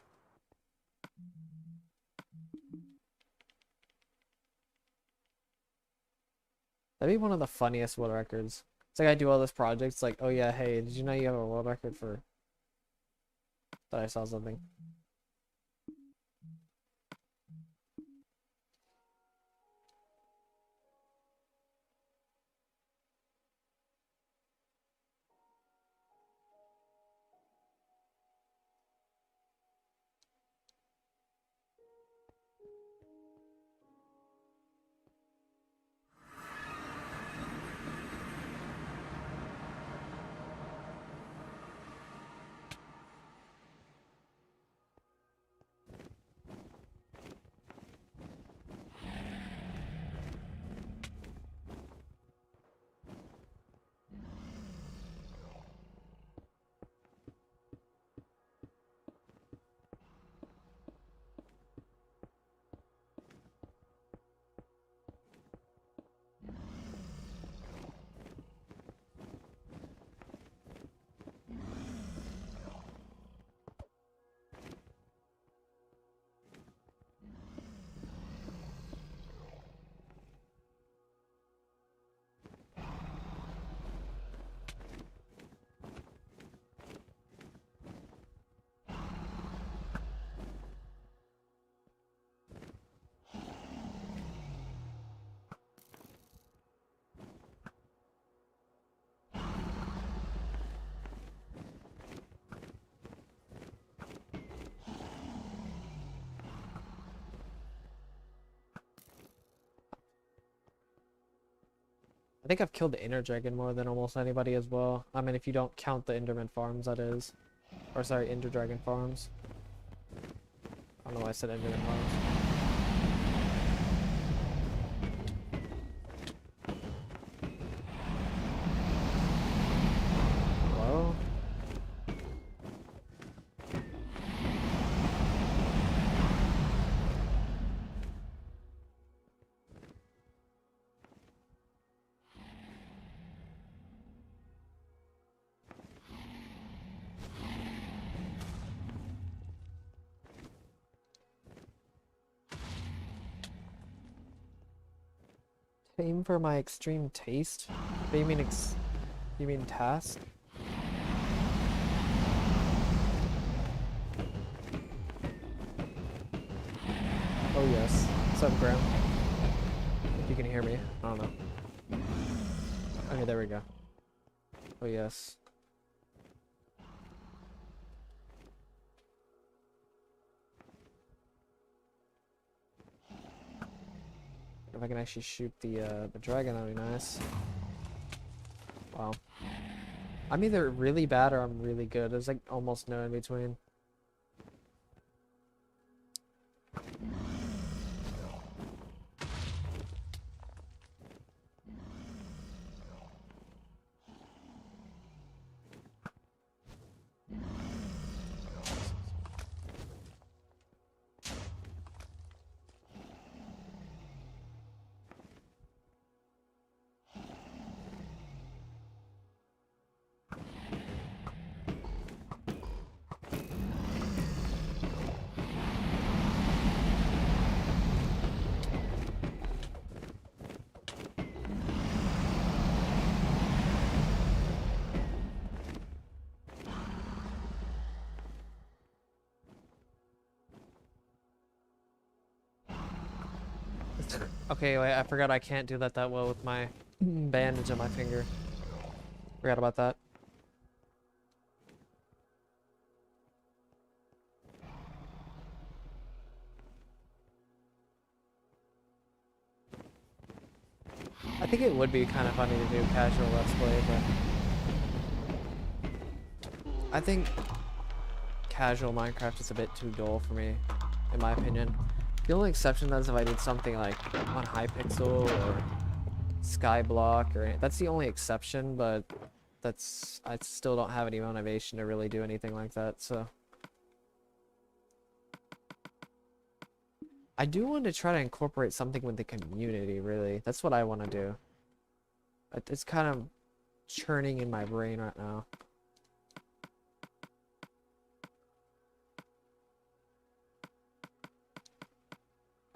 That'd be one of the funniest world records. It's like I do all this project. It's like, oh yeah, hey, did you know you have a world record for that? I saw something. I think I've killed the Inner Dragon more than almost anybody as well. I mean, if you don't count the Enderman farms, that is. Or sorry, Ender Dragon farms. I don't know why I said Enderman farms. Hello? Aim for my extreme taste? Do you mean you mean task? Oh yes. What's up, Graham? If you can hear me. I don't know. Okay, there we go. Oh yes. If I can actually shoot the dragon, that'd be nice. Wow. I'm either really bad or I'm really good. There's like almost no in between. Okay, wait, I forgot I can't do that well with my bandage on my finger. Forgot about that. I think it would be kind of funny to do casual Let's Play, but I think casual Minecraft is a bit too dull for me, in my opinion. The only exception is if I did something like on Hypixel or Skyblock, or that's the only exception, but that's I still don't have any motivation to really do anything like that, so. I do want to try to incorporate something with the community, really. That's what I want to do. It's kind of churning in my brain right now.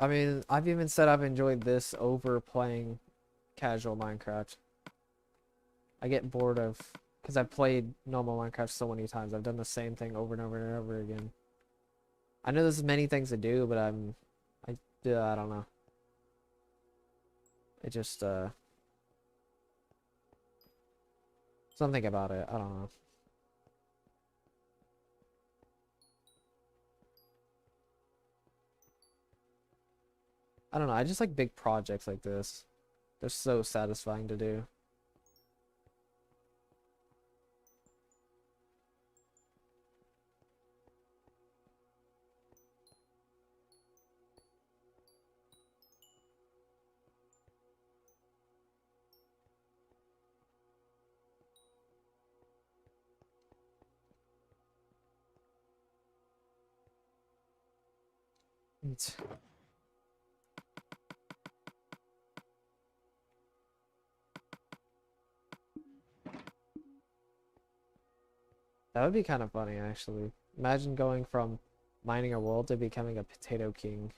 I mean, I've even said I've enjoyed this over playing casual Minecraft. I get bored of, because I've played normal Minecraft so many times. I've done the same thing over and over and over again. I know there's many things to do, but I don't know. It just, something about it. I don't know. I don't know. I just like big projects like this. They're so satisfying to do. It's- That would be kind of funny, actually. Imagine going from mining a world to becoming a potato king.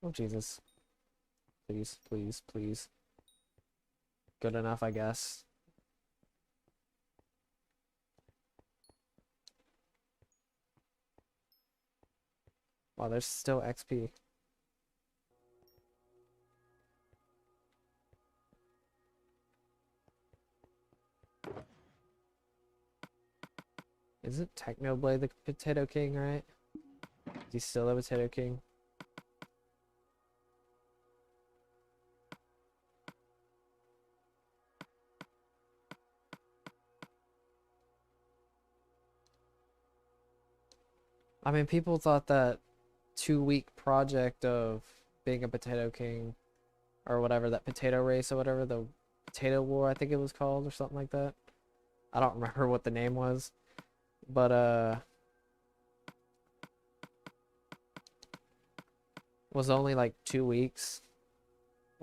Oh, Jesus. Please, please, please. Good enough, I guess. Wow, there's still XP. Isn't Technoblade the Potato King, right? Is he still a Potato King? I mean, people thought that 2-week project of being a Potato King, or whatever, that potato race or whatever, the Potato War, I think it was called, or something like that. I don't remember what the name was. But, was only like 2 weeks.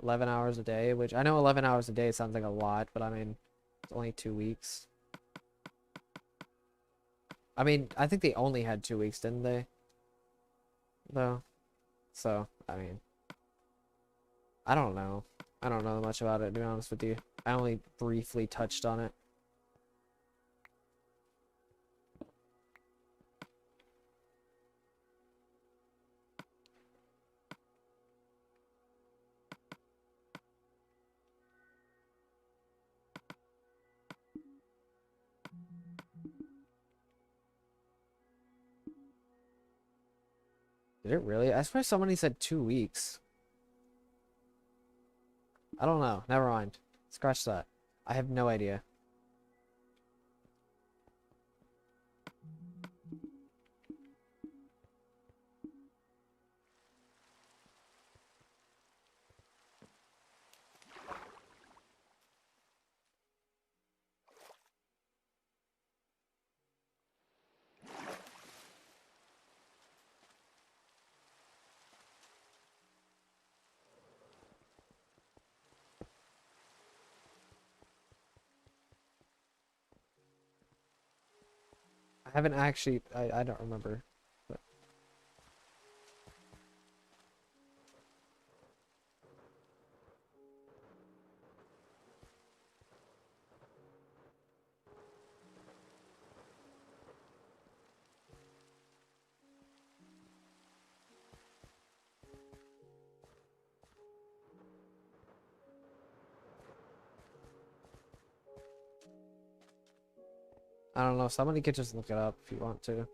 11 hours a day, which I know 11 hours a day sounds like a lot, but I mean, it's only 2 weeks. I mean, I think they only had 2 weeks, didn't they? Though. So, I mean, I don't know. I don't know much about it, to be honest with you. I only briefly touched on it. Did it really? I swear somebody said 2 weeks. I don't know. Never mind. Scratch that. I have no idea. I haven't actually, I don't remember. But I don't know. Somebody could just look it up if you want to.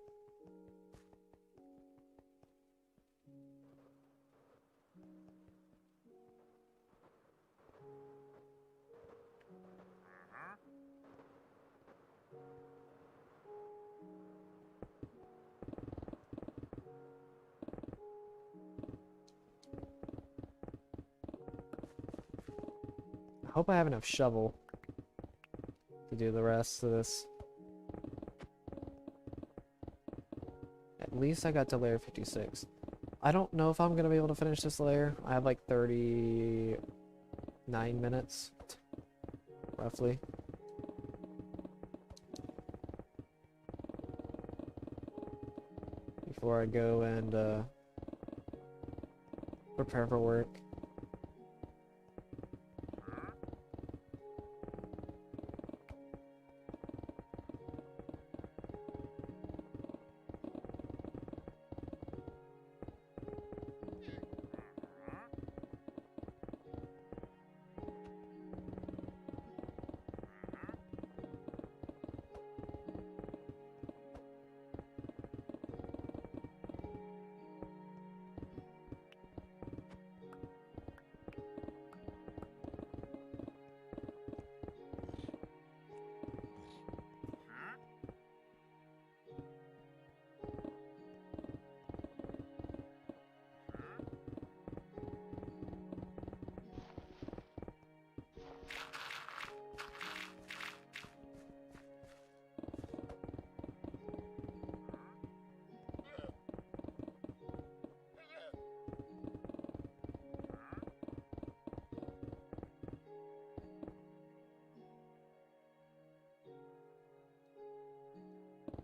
I hope I have enough shovel to do the rest of this. At least I got to layer 56. I don't know if I'm gonna be able to finish this layer. I have like 39 minutes, roughly. before I go and prepare for work.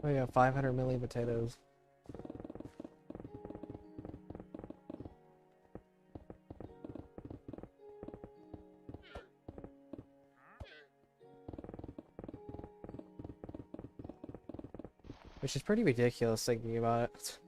Oh yeah, 500 million potatoes. Which is pretty ridiculous thinking about it.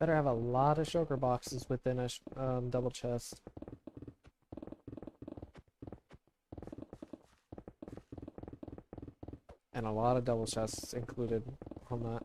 Better have a lot of shulker boxes within a double chest. And a lot of double chests included on that.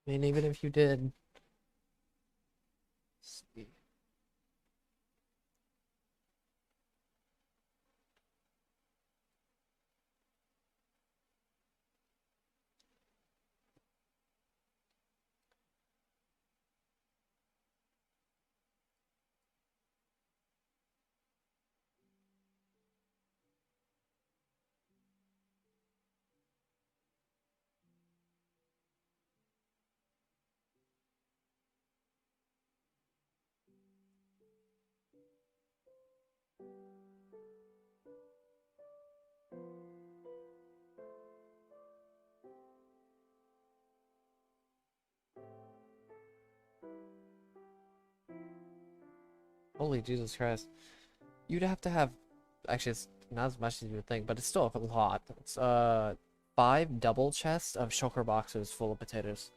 I mean, even if you did. Let's see. Holy Jesus Christ. You'd have to have, actually it's not as much as you would think, but it's still a lot. It's 5 double chests of shulker boxes full of potatoes.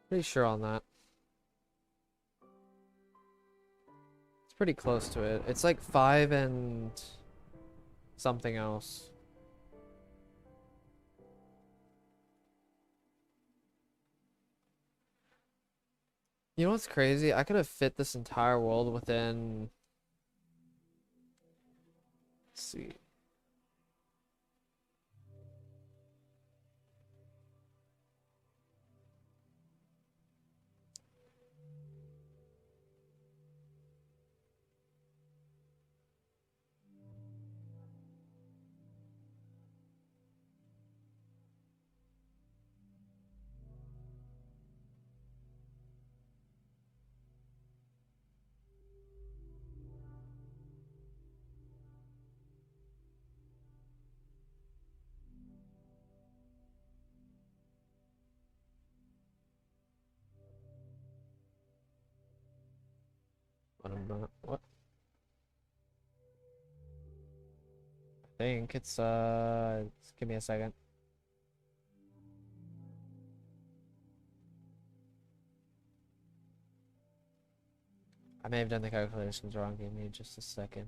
Pretty sure on that. It's pretty close to it. It's like 5 and something else. You know what's crazy? I could have fit this entire world within... Let's see. What? I think give me a second. I may have done the calculations wrong. Give me just a second.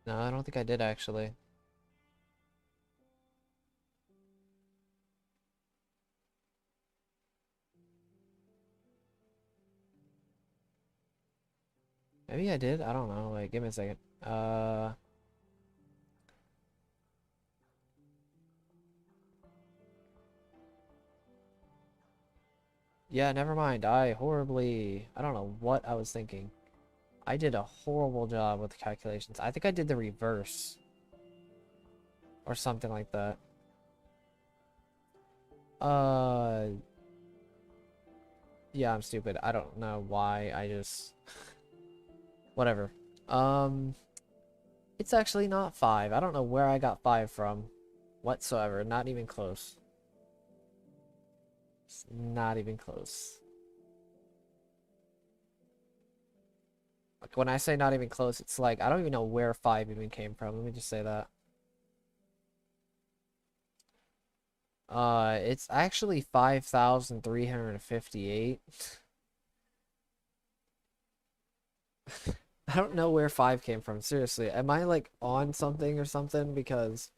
No, I don't think I did actually. Maybe I did. I don't know. Like, give me a second. Yeah, never mind. I don't know what I was thinking. I did a horrible job with the calculations. I think I did the reverse. Or something like that. Yeah, I'm stupid. I don't know why. I just... Whatever. It's actually not 5. I don't know where I got 5 from. Whatsoever. Not even close. It's not even close. Like, when I say not even close, it's like, I don't even know where 5 even came from. Let me just say that. It's actually 5,358. I don't know where 5 came from. Seriously, am I like on something or something? Because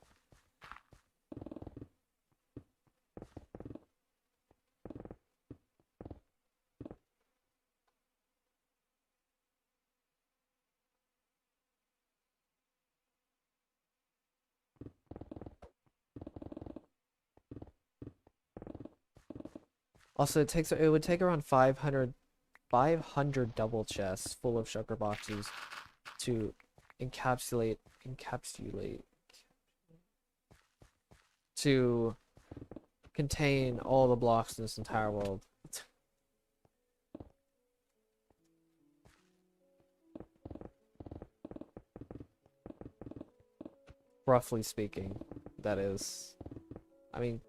also it would take around 500 double chests full of sugar boxes to encapsulate to contain all the blocks in this entire world. Roughly speaking, that is. I mean,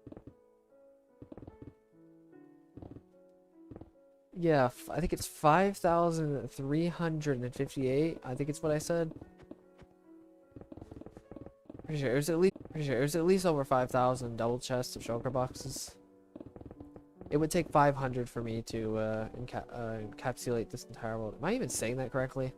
yeah, I think it's 5,358. I think it's what I said. Pretty sure it was at least over 5,000 double chests of shulker boxes. It would take 500 for me to encapsulate this entire world. Am I even saying that correctly?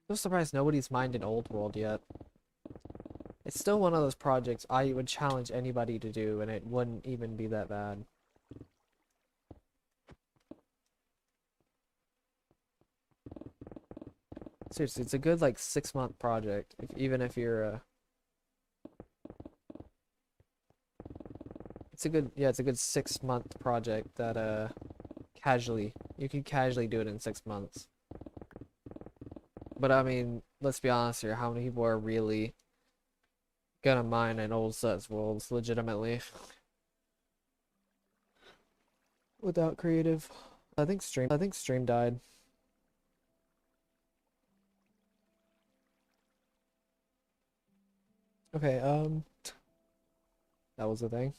I'm surprised nobody's mined an old world yet. It's still one of those projects I would challenge anybody to do, and it wouldn't even be that bad. Seriously, it's a good like 6-month project. Even if you're it's a good 6-month project that you can casually do it in 6 months. But I mean, let's be honest here, how many people are really gonna mine an old sets worlds legitimately? without creative. I think stream died. Okay, that was the thing.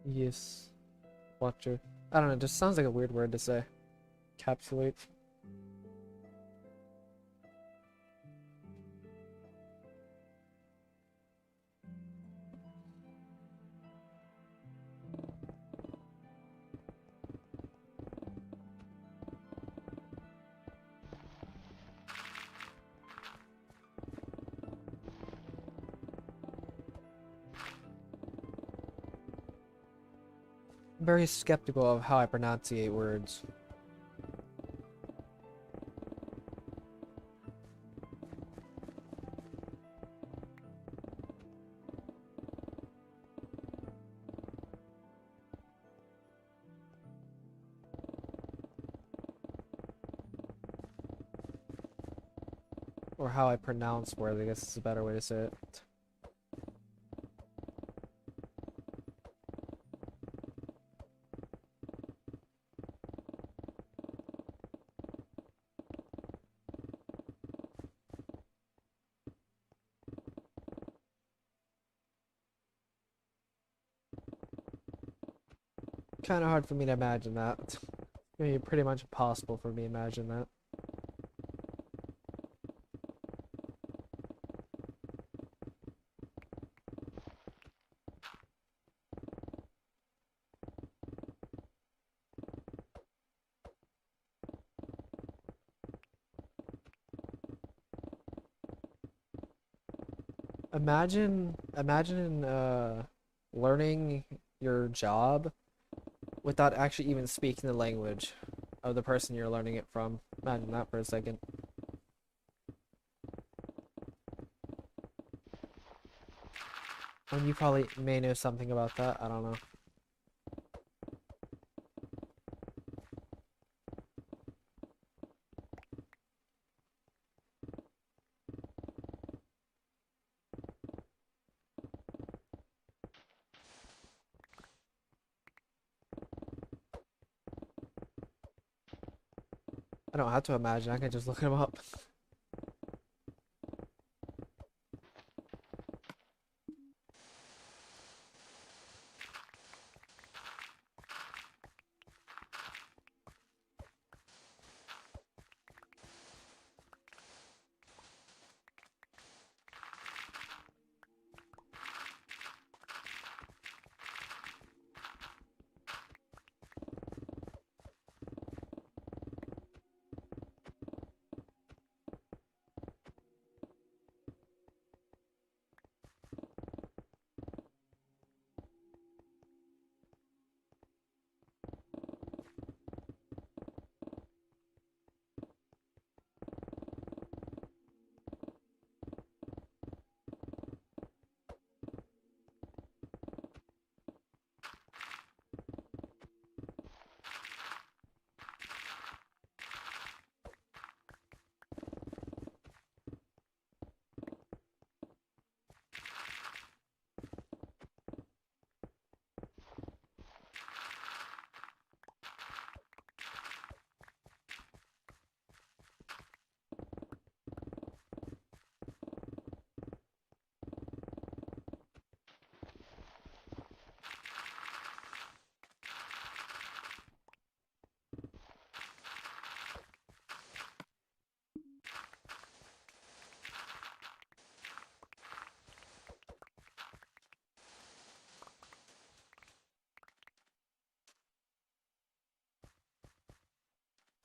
Yes. Watcher. I don't know, it just sounds like a weird word to say. Capsulate. I'm very skeptical of how I pronunciate words. Or how I pronounce words, I guess is a better way to say it. Kind of hard for me to imagine that. It's gonna be pretty much impossible for me to imagine that. Imagine learning your job without actually even speaking the language of the person you're learning it from. Imagine that for a second. And you probably may know something about that. I don't know. I don't have to imagine. I can just look him up.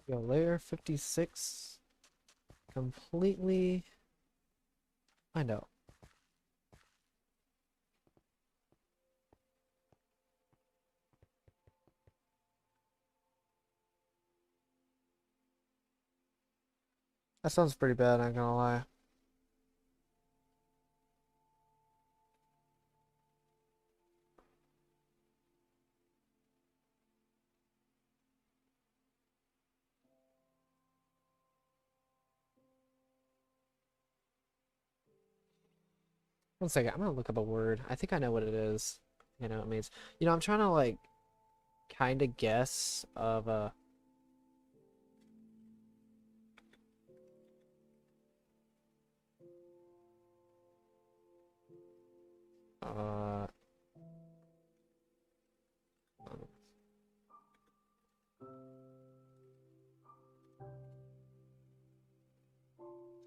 Yo, layer 56. Completely. I know. That sounds pretty bad, I'm not gonna lie. One second, I'm gonna look up a word. I think I know what it is. I know what it means. You know, I'm trying to like kind of guess of uh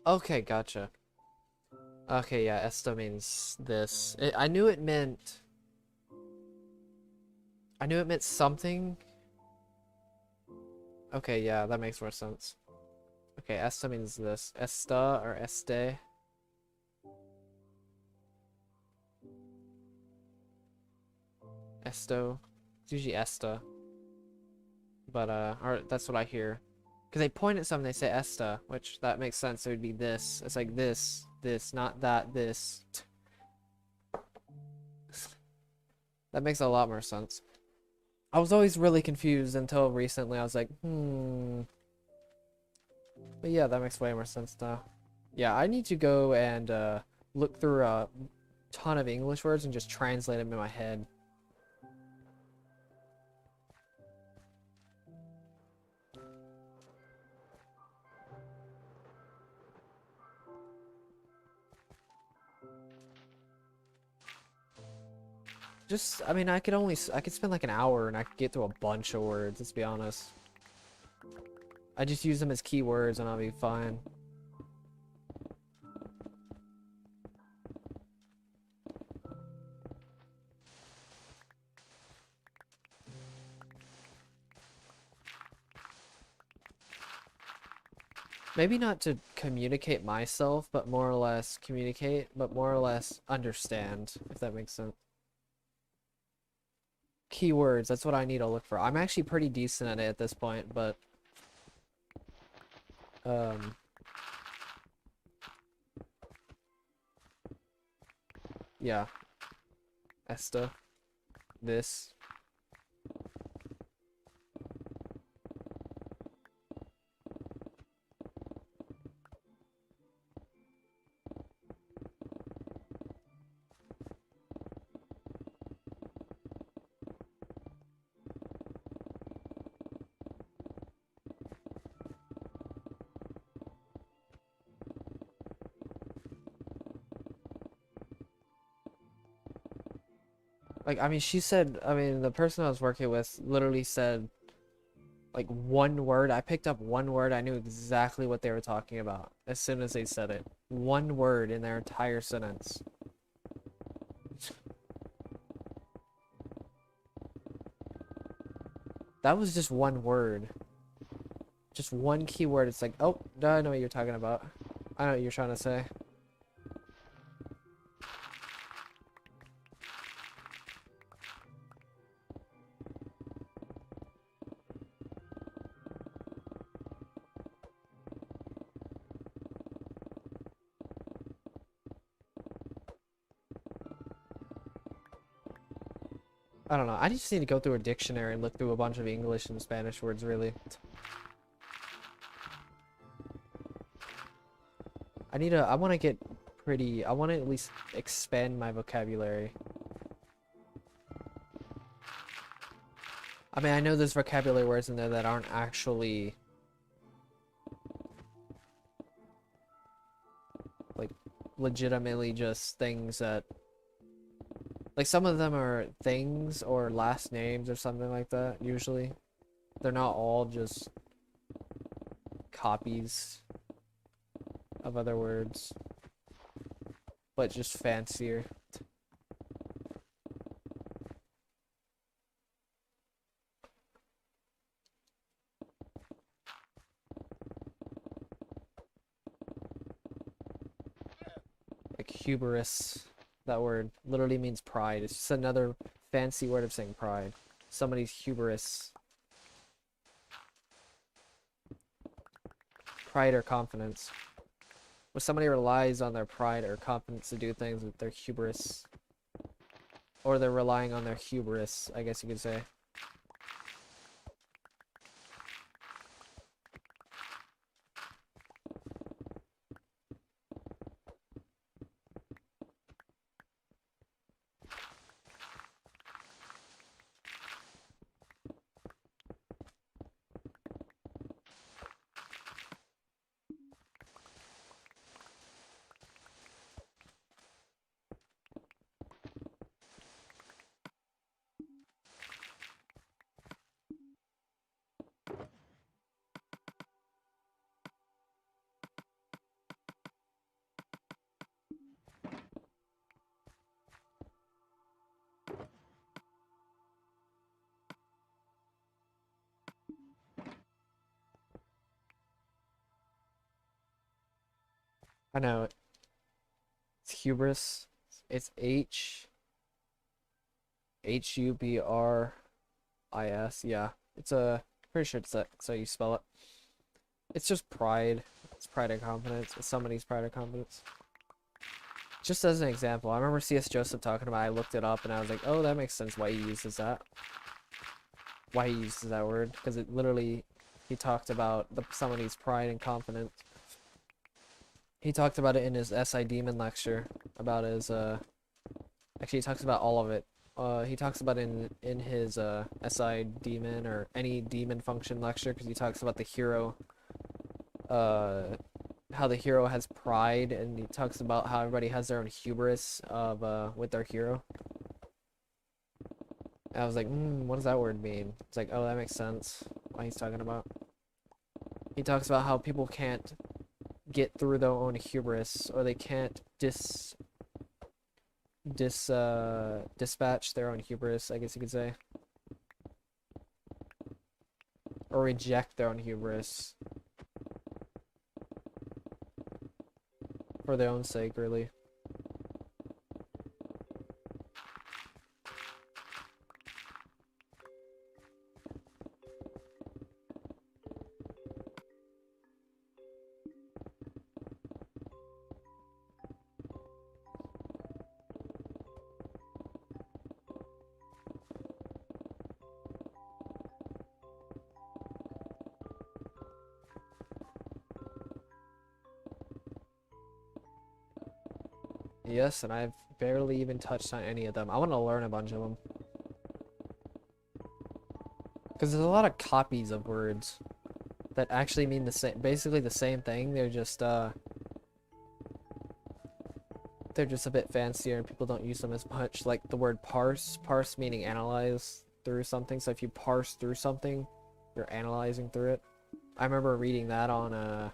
okay, gotcha. Okay, yeah, esta means this. I knew it meant something. Okay, yeah, that makes more sense. Okay, esta means this. Esta or este. Esto. It's usually esta. But or that's what I hear. Because they point at something, they say esta, which that makes sense. It would be this. It's like this, not that, this. That makes a lot more sense. I was always really confused until recently. I was like, But yeah, that makes way more sense now. Yeah, I need to go and look through a ton of English words and just translate them in my head. Just, I mean, I could spend like an hour and I could get through a bunch of words, let's be honest. I just use them as keywords and I'll be fine. Maybe not to communicate myself, but more or less communicate, but more or less understand, if that makes sense. Keywords, that's what I need to look for. I'm actually pretty decent at it at this point, but um yeah. Esta. This. Like, I mean, she said, I mean, the person I was working with literally said, like, one word. I picked up one word. I knew exactly what they were talking about as soon as they said it. One word in their entire sentence. That was just one word. Just one keyword. It's like, oh, I know what you're talking about. I know what you're trying to say. I don't know. I just need to go through a dictionary and look through a bunch of English and Spanish words, really. I want to get pretty, I want to at least expand my vocabulary. I mean, I know there's vocabulary words in there that aren't actually, like, legitimately just things that, like, some of them are things or last names or something like that, usually. They're not all just copies of other words, but just fancier. Like hubris. That word literally means pride. It's just another fancy word of saying pride. Somebody's hubris. Pride or confidence. When somebody relies on their pride or confidence to do things with their hubris. Or they're relying on their hubris, I guess you could say. I know it's hubris. It's Hubris. Yeah, it's a pretty sure it's that's how you spell it. It's just pride. It's pride and confidence. It's somebody's pride and confidence. Just as an example, I remember C.S. Joseph talking about. I looked it up and I was like, oh, that makes sense why he uses that. Why he uses that word, because it literally, he talked about somebody's pride and confidence. He talked about it in his SI Demon lecture, about his, actually he talks about all of it. He talks about it in his, SI Demon, or any demon function lecture, because he talks about the hero, how the hero has pride, and he talks about how everybody has their own hubris of, with their hero. And I was like, what does that word mean? It's like, oh, that makes sense, what he's talking about. He talks about how people can't get through their own hubris, or they can't dispatch their own hubris, I guess you could say, or reject their own hubris for their own sake, really. Yes, and I've barely even touched on any of them. I want to learn a bunch of them. Because there's a lot of copies of words that actually mean the same, basically the same thing. They're just a bit fancier and people don't use them as much. Like the word parse meaning analyze through something. So if you parse through something, you're analyzing through it. I remember reading that on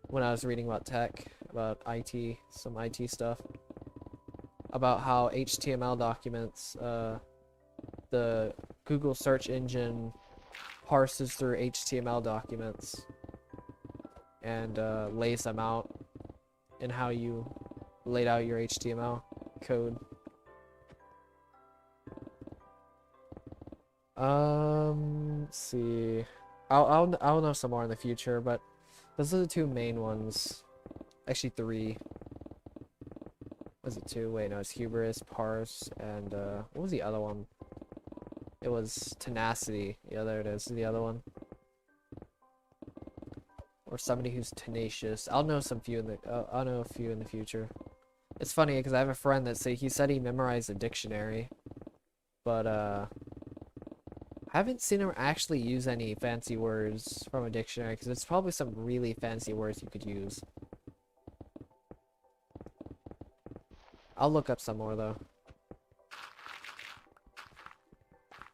when I was reading about tech, about IT, some IT stuff, about how HTML documents, the Google search engine parses through HTML documents and lays them out in how you laid out your HTML code. Let's see. I'll know some more in the future, but those are the two main ones. Actually, three. Was it two? Wait, no, it's hubris, parse, and what was the other one? It was tenacity. Yeah, there it is. The other one. Or somebody who's tenacious. I'll know some few in the. I'll know a few in the future. It's funny because I have a friend that he said he memorized a dictionary, but I haven't seen him actually use any fancy words from a dictionary, because it's probably some really fancy words you could use. I'll look up some more though.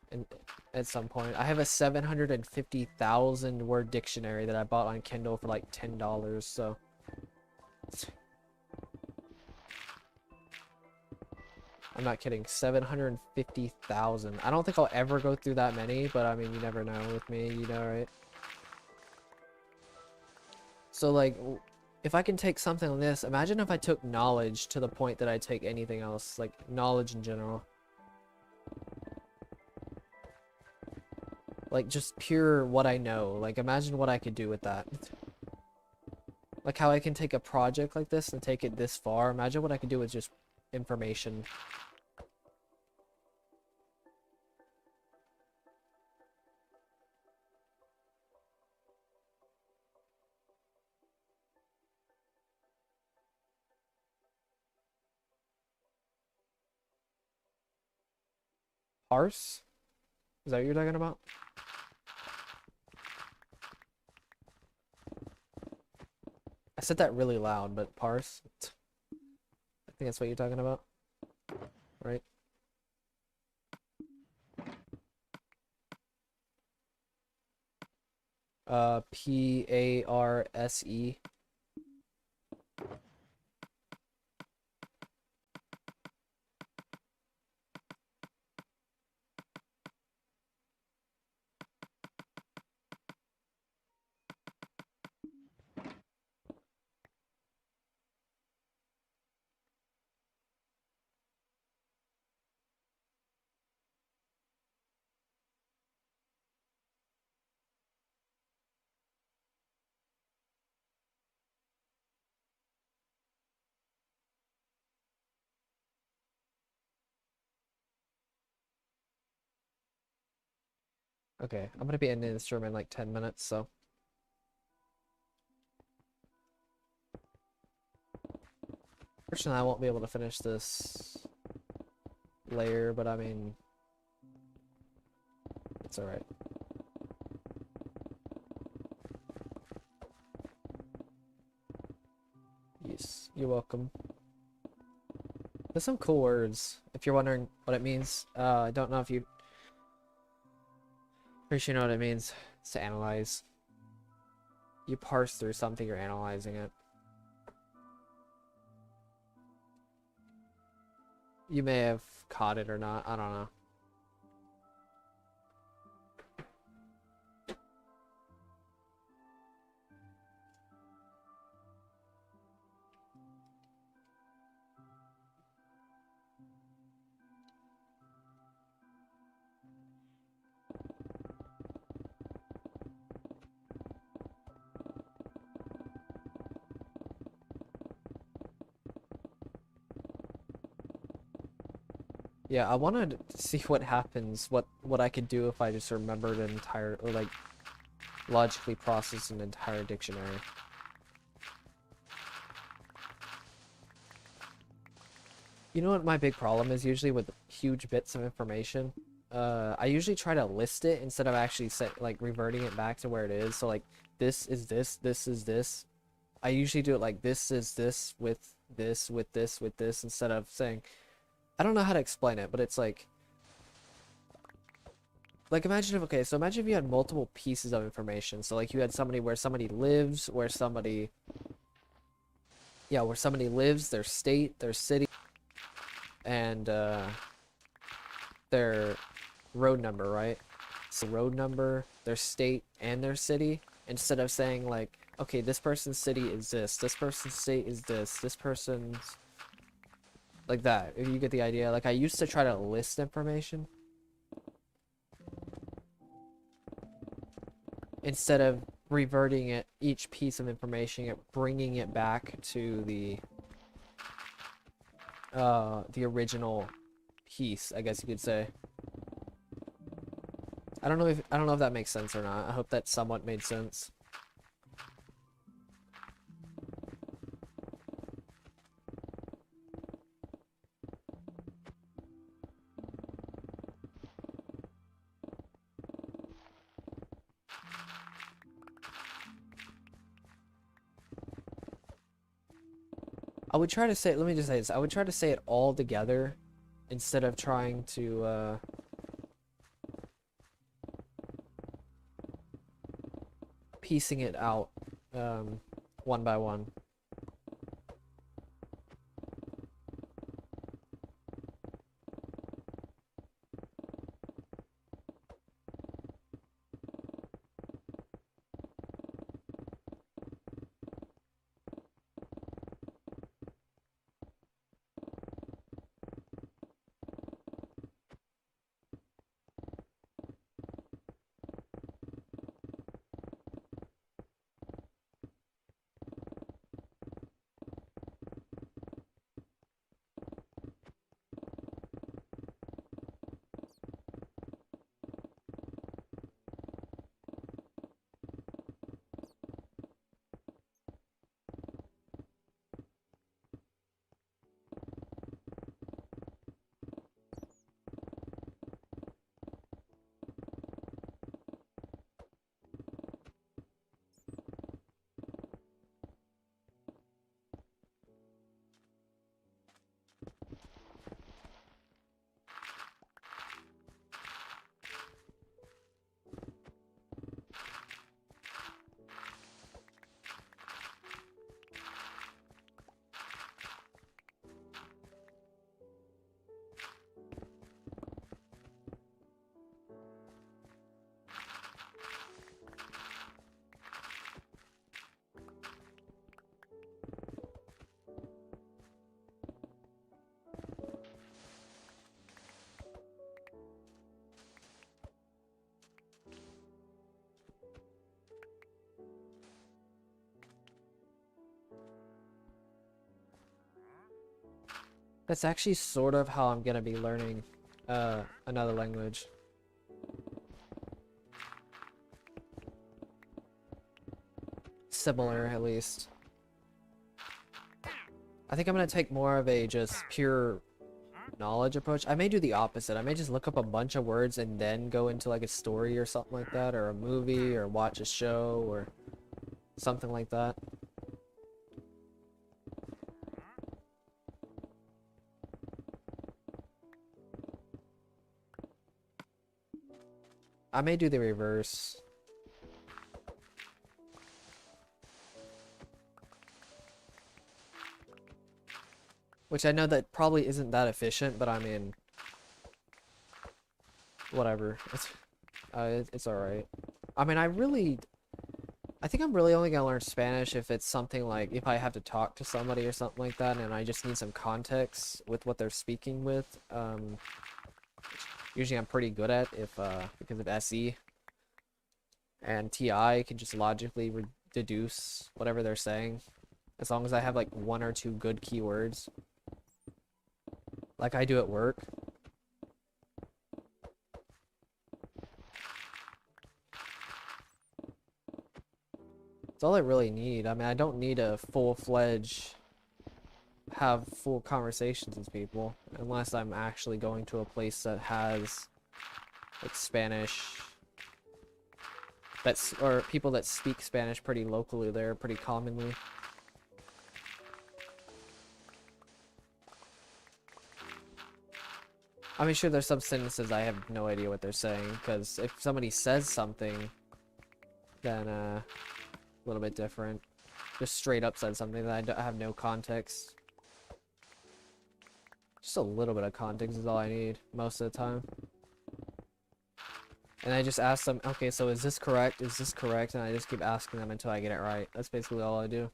And at some point, I have a 750,000 word dictionary that I bought on Kindle for like $10. So I'm not kidding. 750,000. I don't think I'll ever go through that many, but I mean, you never know with me, you know, right? So like, if I can take something like this, imagine if I took knowledge to the point that I take anything else, like knowledge in general. Like just pure what I know. Like imagine what I could do with that. Like how I can take a project like this and take it this far. Imagine what I could do with just information. Parse? Is that what you're talking about? I said that really loud, but parse? I think that's what you're talking about, right? P-A-R-S-E. Okay, I'm gonna be ending this room in like 10 minutes, so. Fortunately, I won't be able to finish this layer, but I mean, it's alright. Yes, you're welcome. There's some cool words, if you're wondering what it means. I don't know if you... Pretty sure you know what it means. It's to analyze. You parse through something, you're analyzing it. You may have caught it or not, I don't know. Yeah, I wanted to see what happens, what I could do if I just remembered an entire, or like, logically processed an entire dictionary. You know what my big problem is usually with huge bits of information? I usually try to list it instead of actually like reverting it back to where it is. So like, this is this, this is this. I usually do it like this is this with this, with this, with this, instead of saying, I don't know how to explain it, but it's like imagine if, okay, so imagine if you had multiple pieces of information. So like you had somebody where somebody lives, where somebody, yeah, where somebody lives, their state, their city, and their road number, right? So road number, their state, and their city, instead of saying like, okay, this person's city is this person's state is this person's, like that, if you get the idea. Like I used to try to list information instead of reverting it, each piece of information, bringing it back to the original piece, I guess you could say. I don't know if that makes sense or not. I hope that somewhat made sense. I would try to say, let me just say this. I would try to say it all together instead of trying to piecing it out one by one. That's actually sort of how I'm gonna be learning another language. Similar, at least. I think I'm gonna take more of a just pure knowledge approach. I may do the opposite. I may just look up a bunch of words and then go into like a story or something like that, or a movie, or watch a show, or something like that. I may do the reverse. Which I know that probably isn't that efficient, but I mean, whatever. It's alright. I mean, I think I'm really only gonna learn Spanish if it's something like if I have to talk to somebody or something like that, and I just need some context with what they're speaking with. Usually I'm pretty good at if because of SE and TI can just logically deduce whatever they're saying, as long as I have like one or two good keywords, like I do at work. That's all I really need. I mean, I don't need a full-fledged have full conversations with people unless I'm actually going to a place that has like Spanish or people that speak Spanish pretty locally there, pretty commonly. I mean, sure, there's some sentences I have no idea what they're saying, because if somebody says something, then a little bit different. Just straight up said something that I have no context. Just a little bit of context is all I need most of the time. And I just ask them, okay, so is this correct? Is this correct? And I just keep asking them until I get it right. That's basically all I do.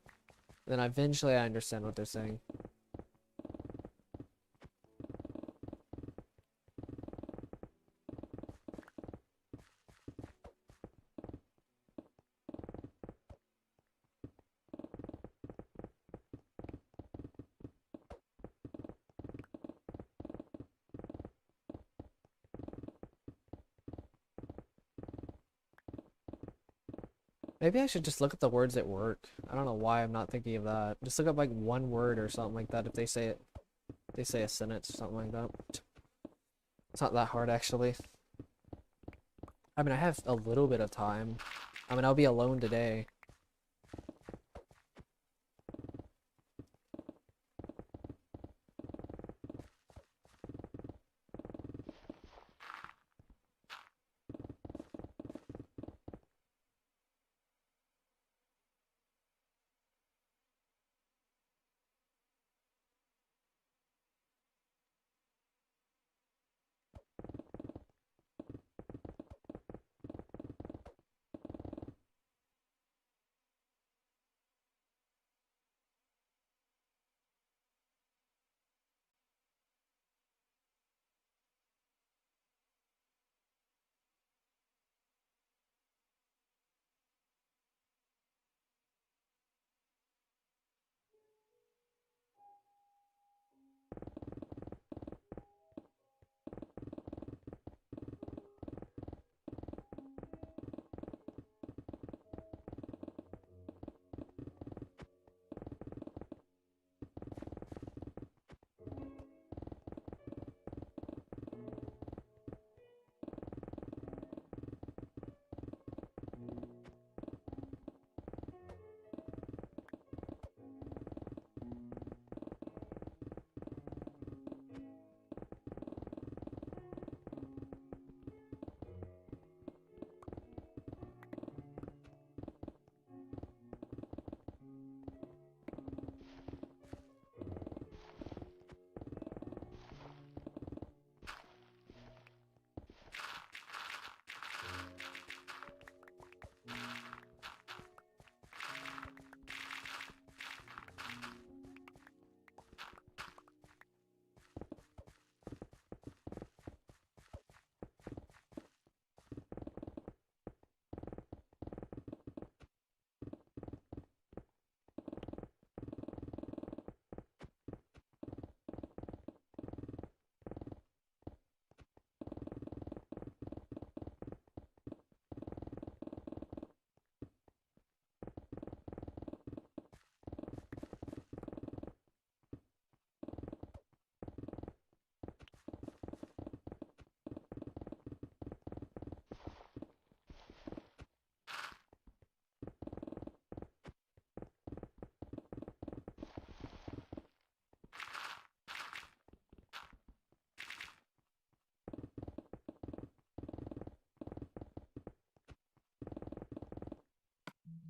Then eventually I understand what they're saying. Maybe I should just look at the words at work. I don't know why I'm not thinking of that. Just look up like one word or something like that if they say it. They say a sentence or something like that. It's not that hard actually. I mean, I have a little bit of time. I mean, I'll be alone today.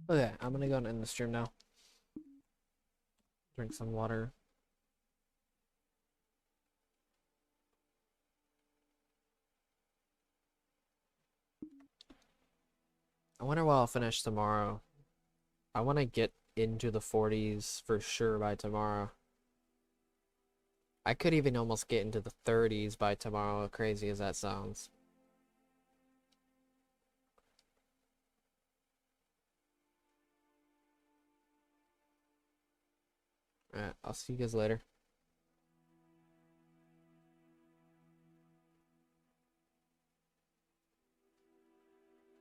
Okay, I'm gonna go and end the stream now. Drink some water. I wonder what I'll finish tomorrow. I want to get into the 40s for sure by tomorrow. I could even almost get into the 30s by tomorrow, crazy as that sounds. Alright, I'll see you guys later.